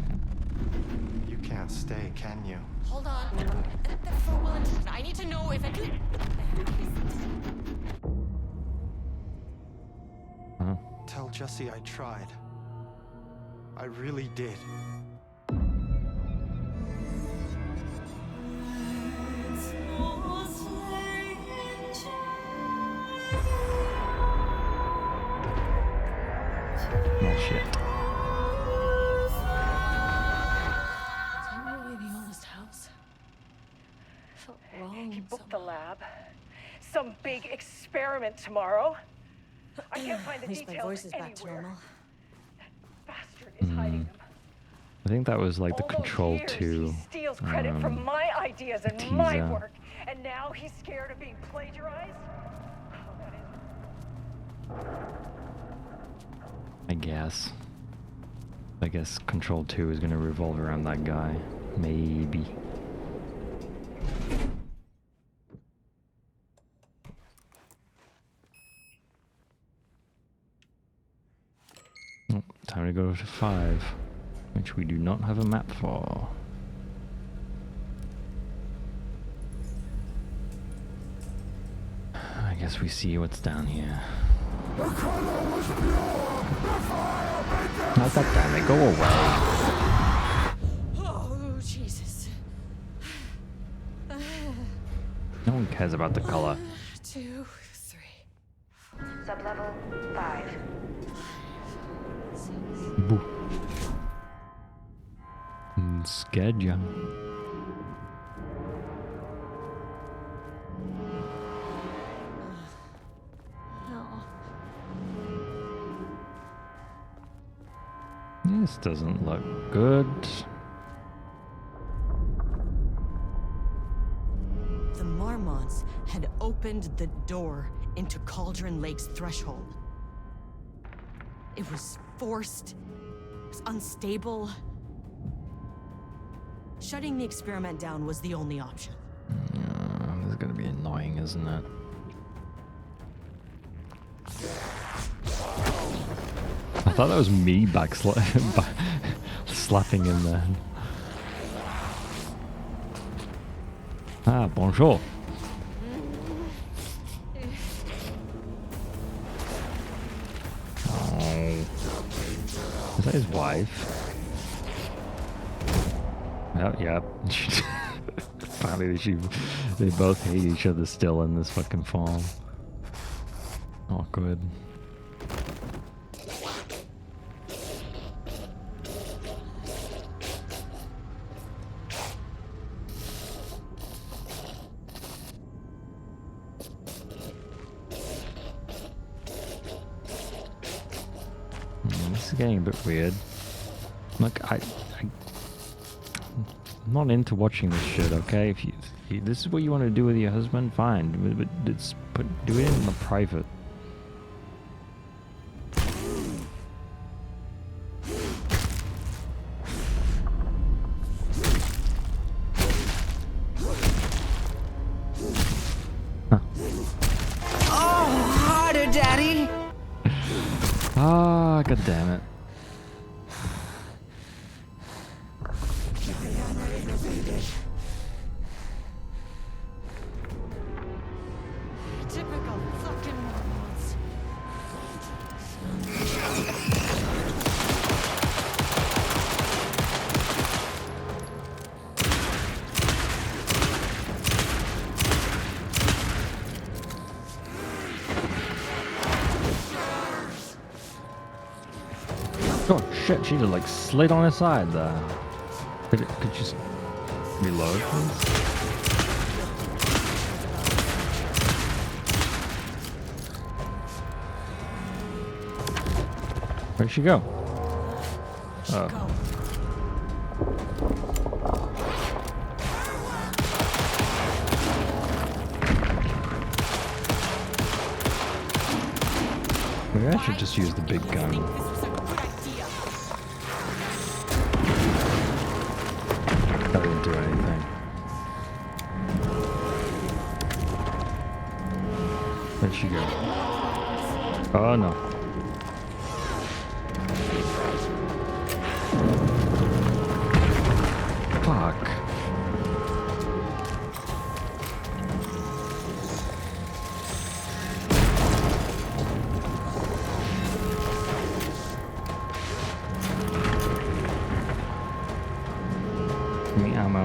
You can't stay, can you? Hold on. For one, I need to know if it. Huh? Tell Jesse I tried. I really did. Oh shit. Is that really the oldest house? I felt wrong. He booked the lab. Some big experiment tomorrow. I can't find the At least my details voice is back to anywhere. normal. Bastard is hiding them. I think that was like the All those Control years 2. He steals credit for my ideas and teaser. my work, and now he's scared of being plagiarized? I guess Control 2 is gonna revolve around that guy. Maybe. Oh, time to go to 5, which we do not have a map for. I guess we see what's down here. Oh, God damn it, go away. Oh, Jesus. No one cares about the color. 2, 3. Sublevel 5. Boo. Scared ya. This doesn't look good. The Marmonts had opened the door into Cauldron Lake's threshold. It was forced. It was unstable. Shutting the experiment down was the only option. This is gonna be annoying, isn't it? I thought that was me slapping him there. Ah, bonjour. Oh. Is that his wife? Yep. Apparently they both hate each other still in this fucking farm. Awkward. This is getting a bit weird. Look, I'm not into watching this shit, okay? If this is what you want to do with your husband, fine. But do it in the private. Huh. Oh, harder, Daddy! Ah, god damn it. Typical fucking Marmonts. Oh shit, she just like slid on his side there. Could you just reload, please? Where'd she go? Oh. Maybe I should just use the big gun. That didn't do anything. Where'd she go? Oh no. Fuck. Give me ammo.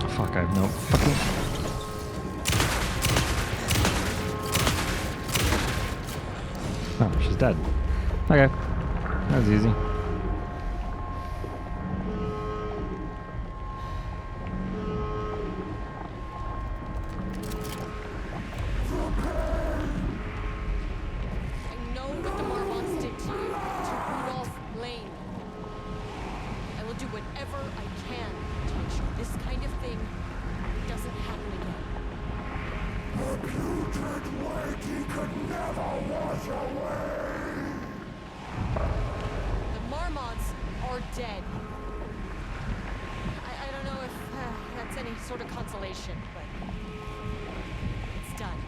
Fuck, I have no fucking... Oh, she's dead. Okay. That's easy. I know what the Marmonts did to you, to Rudolph Lane. I will do whatever I can to make sure this kind of thing doesn't happen again. The putrid lake he could never wash away! The Marmonts are dead. I don't know if that's any sort of consolation, but it's done.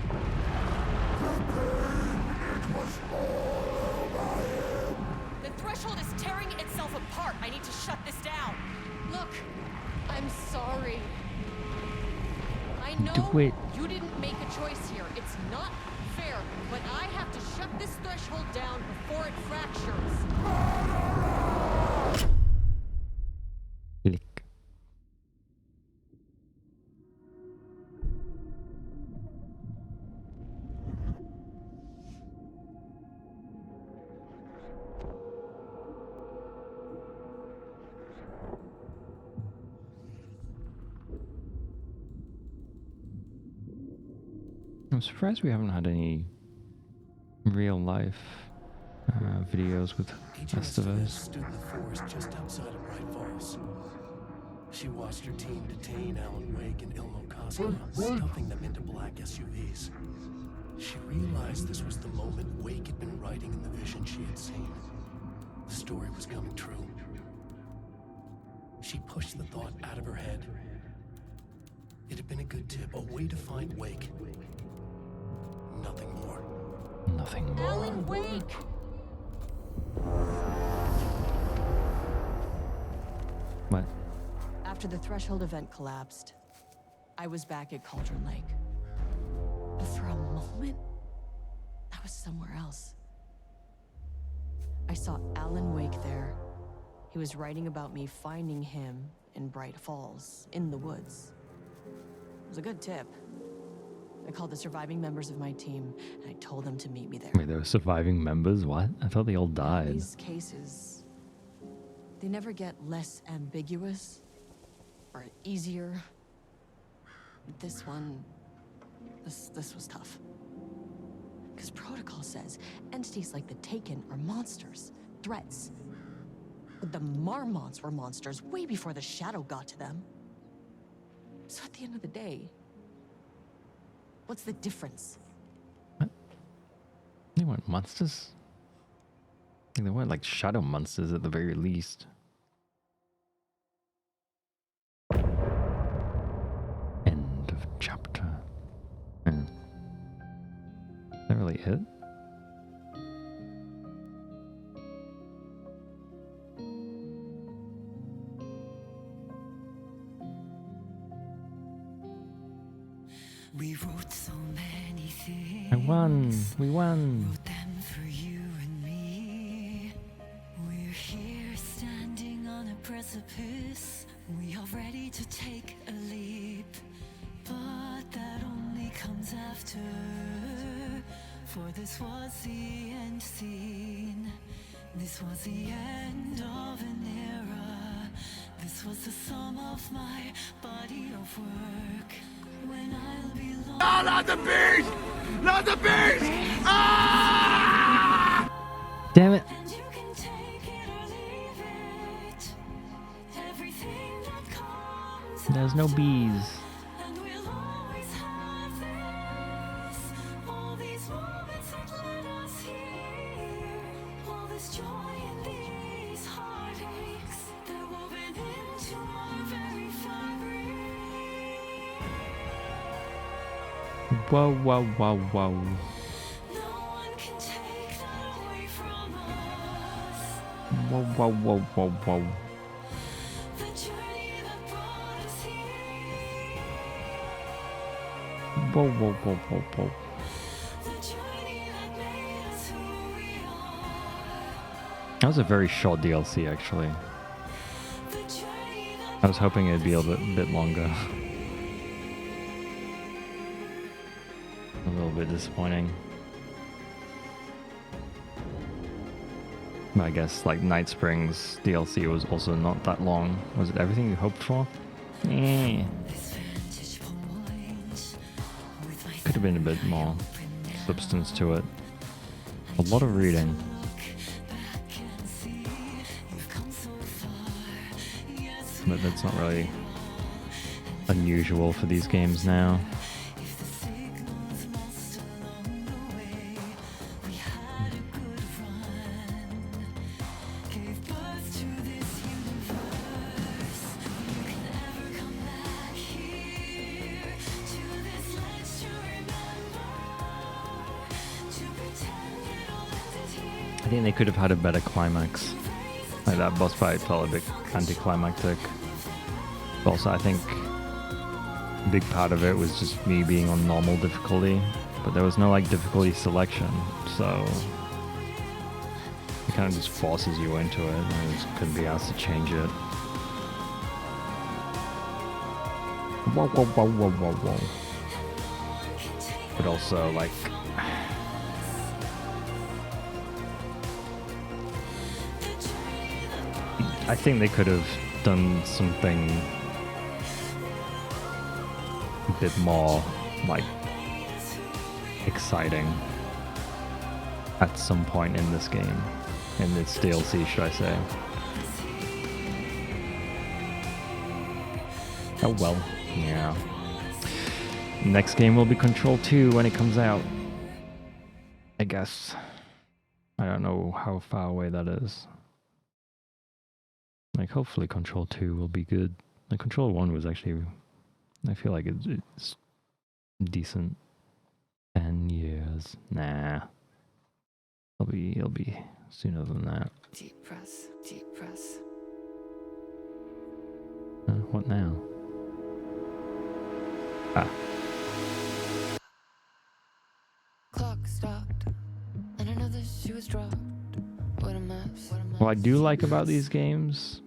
It was all over him! The threshold is tearing itself apart. I need to shut this down. Look, I'm sorry. I know Do it. you didn't make a choice here. It's not fair, but I have to shut this threshold down before it fractures. Click. I'm surprised we haven't had any real life videos with Estevez. stood in the forest just outside of Bright Falls. She watched her team detain Alan Wake and Ilmo Koskinen, stuffing them into black SUVs. She realized this was the moment Wake had been writing in the vision she had seen. The story was coming true. She pushed the thought out of her head. It had been a good tip, a way to find Wake. Nothing more. Nothing more. Alan Wake! What? After the Threshold event collapsed, I was back at Cauldron Lake. But for a moment, I was somewhere else. I saw Alan Wake there. He was writing about me finding him in Bright Falls, in the woods. It was a good tip. I called the surviving members of my team, and I told them to meet me there. Wait, there were surviving members? What? I thought they all died. These cases, they never get less ambiguous or easier. This one, this was tough. Because protocol says entities like the Taken are monsters, threats. But the Marmonts were monsters way before the Shadow got to them. So at the end of the day, what's the difference? What? They weren't monsters? I think they weren't like shadow monsters at the very least. End of chapter. Is that really it? We wrote so many things. I won! We won! Wrote them for you and me. We're here standing on a precipice. We are ready to take a leap. But that only comes after. For this was the end scene. This was the end of an era. This was the sum of my body of work. When I'll be long. Oh, not the beast! Not the beast! Ah! Damn it! And you can take it or leave it. Everything that comes. There's no bees. And we'll always have this. All these moments that led us here. All this joy and these heartaches. They're woven into our very fabric. Whoa, whoa, whoa, whoa. No one can take that away from us. Whoa, whoa, whoa, whoa, whoa. The journey that brought us here. Whoa, whoa, whoa, whoa, whoa. The journey that made us who we are. That was a very short DLC, actually. The journey that I was hoping it'd be a bit longer. A little bit disappointing. I guess like Night Springs DLC was also not that long. Was it everything you hoped for? Eh. Could have been a bit more substance to it. A lot of reading. But that's not really unusual for these games now. I think they could have had a better climax. Like that boss fight felt a bit anticlimactic. But also I think a big part of it was just me being on normal difficulty, but there was no like difficulty selection, so it kind of just forces you into it and I just couldn't be asked to change it. Whoa, whoa, whoa, whoa, whoa, whoa. But also like I think they could have done something a bit more like exciting at some point in this game, in this DLC, should I say. Oh well, yeah. Next game will be Control 2 when it comes out, I guess. I don't know how far away that is. Like, hopefully Control 2 will be good. Like, Control 1 was actually... I feel like it's decent. 10 years. Nah. It'll be sooner than that. Deep press, deep press. What now? Ah. Clock stopped, and another shoe was dropped. What a mess. What I do like about these games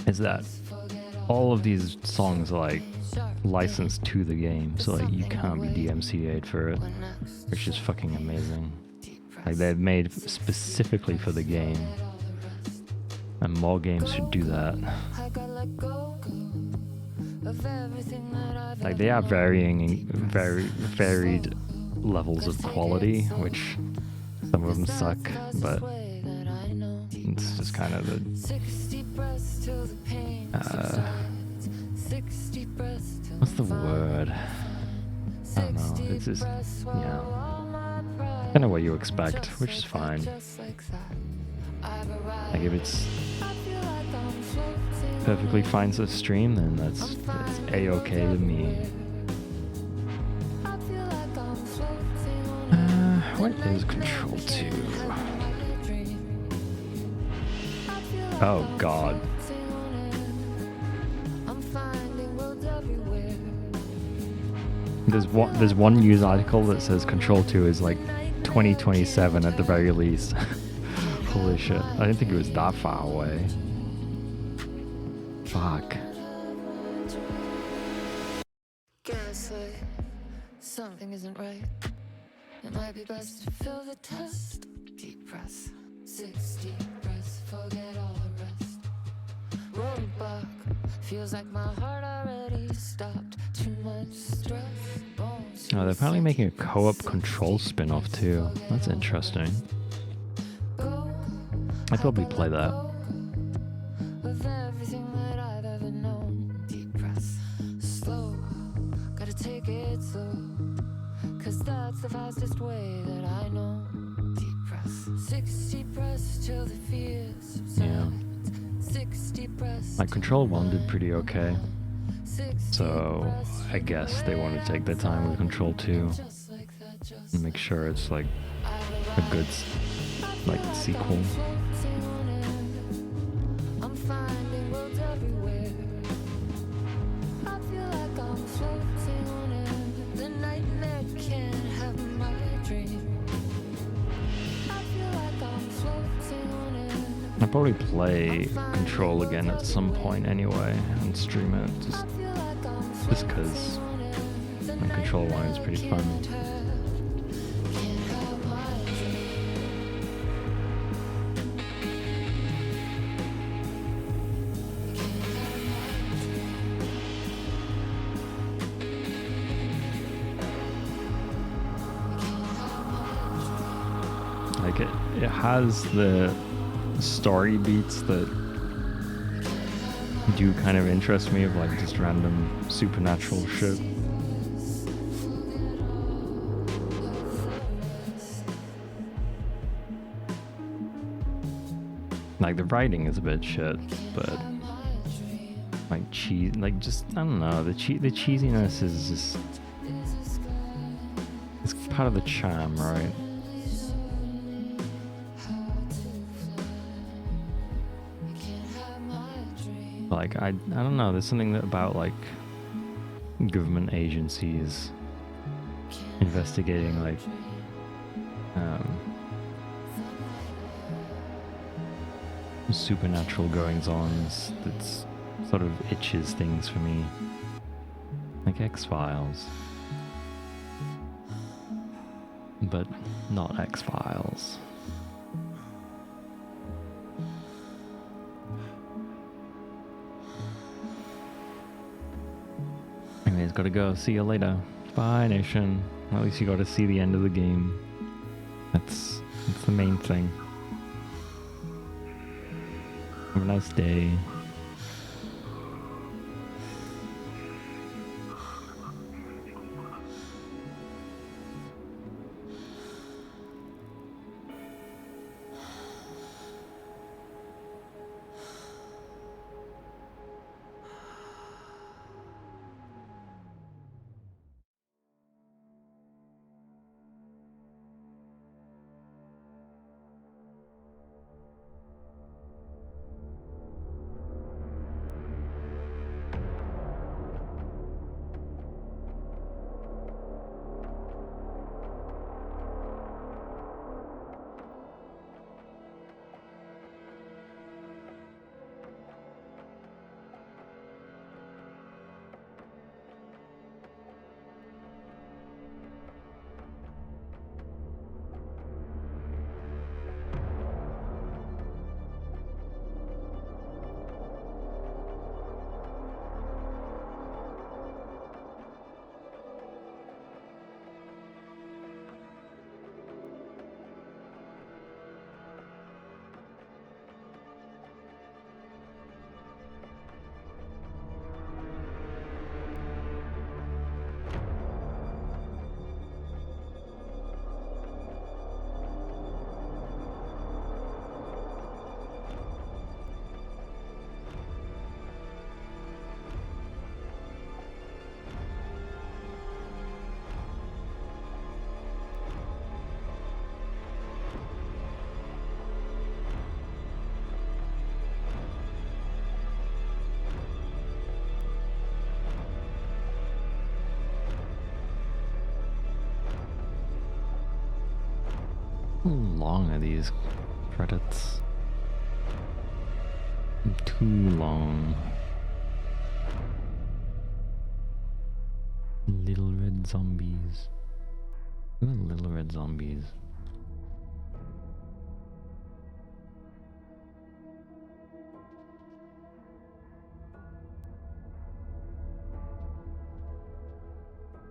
is that all of these songs are like licensed to the game, so like you can't be DMCA'd for it, which is fucking amazing. Like they're made specifically for the game, and more games should do that. Like they are varying, varied levels of quality, which some of them suck, but it's just kind of the what's the word? I don't know. It's just, yeah, kind of what you expect, which is fine. Like if it's perfectly fine to stream, then that's a-okay to me. What is Control 2? Oh god. There's one news article that says Control 2 is like 2027 at the very least. Holy shit. I didn't think it was that far away. Fuck. Gaslight, something isn't right. It might be best to fill the test. Deep press, 6 deep breaths, forget all the rest. Rolling back, feels like my heart already stopped. Too much stress. Oh, they're apparently making a co-op Control spin-off too. That's interesting. I'd probably play that. With everything that I've ever known. Deep press, slow, gotta take it slow. Cause that's the fastest way that I know. Deep press, 60 press till the fears subside. 60 press. My Control 1 did pretty okay. So I guess they want to take their time with Control 2 and make sure it's like a good like sequel. I'm finding worlds everywhere. I feel like I'm floating on air. The nightmare can't have my dream. I feel like I'm floating on air. I'll probably play Control again at some point anyway and stream it just because Control 1 is pretty fun. Like it has the story beats that do kind of interest me, of like just random supernatural shit. Like the writing is a bit shit, but like like just I don't know, the cheesiness is just, it's part of the charm, right? Like I don't know, there's something about like government agencies investigating like supernatural goings-ons that's sort of itches things for me, like X-Files, but not X-Files. Anyways, gotta go. See you later. Bye, nation. At least you got to see the end of the game. That's the main thing. Have a nice day. How long are these credits? Too long. Little red zombies. Who are little red zombies?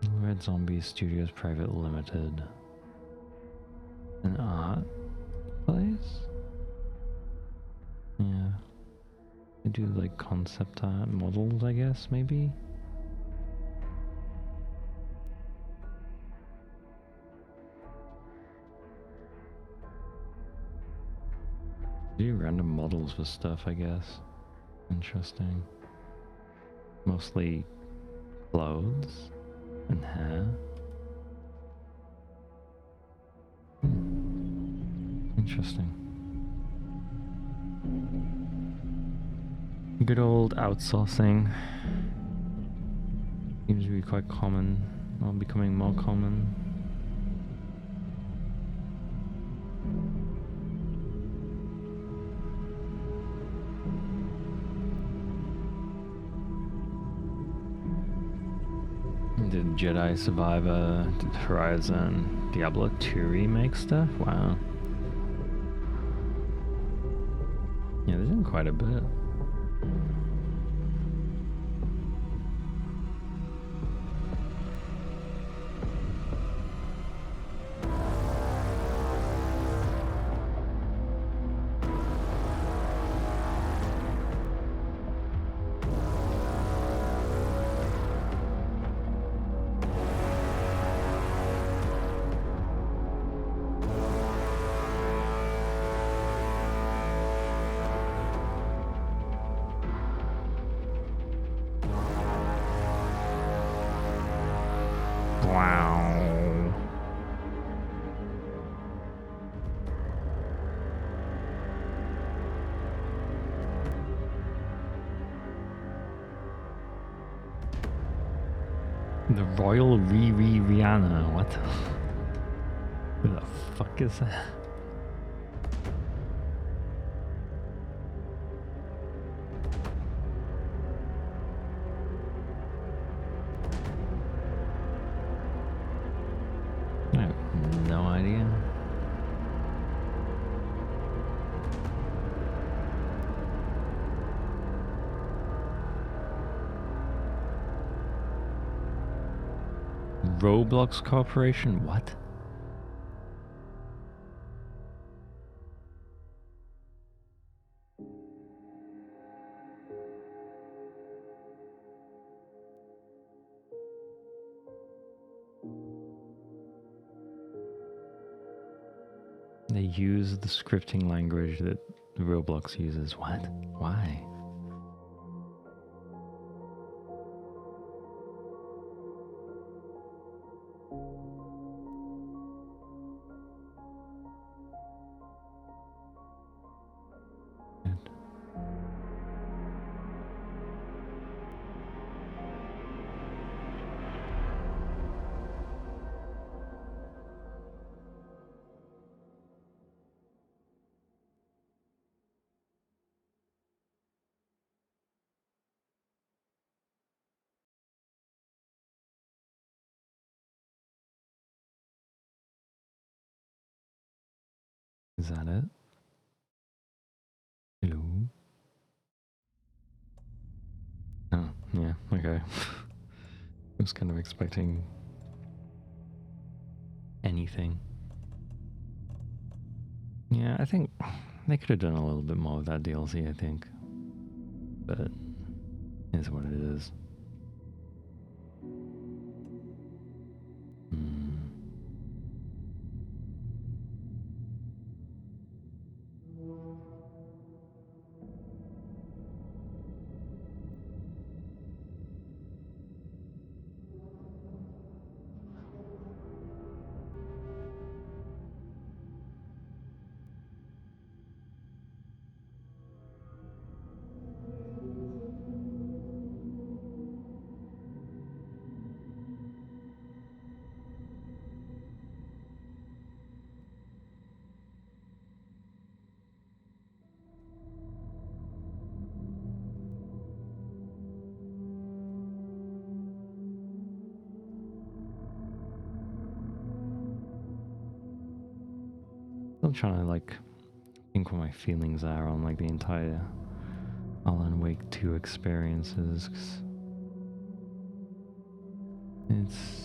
Little Red Zombies Studios Private Limited. An art place? Yeah. They do like concept art models, I guess, maybe? They do random models for stuff, I guess. Interesting. Mostly clothes and hair. Interesting. Good old outsourcing. Seems to be quite common, or becoming more common. Did Jedi Survivor, did Horizon, Diablo 2 remake stuff? Wow. Yeah, they're doing quite a bit. The Royal Rihanna. What? Who the fuck is that? I have no idea. Roblox Corporation? What? They use the scripting language that Roblox uses. What? Why? Is that it? Hello? Oh, yeah, okay. I was kind of expecting anything. Yeah, I think they could have done a little bit more with that DLC, I think. But it is what it is. Still trying to like think what my feelings are on like the entire Alan Wake 2 experiences. 'Cause it's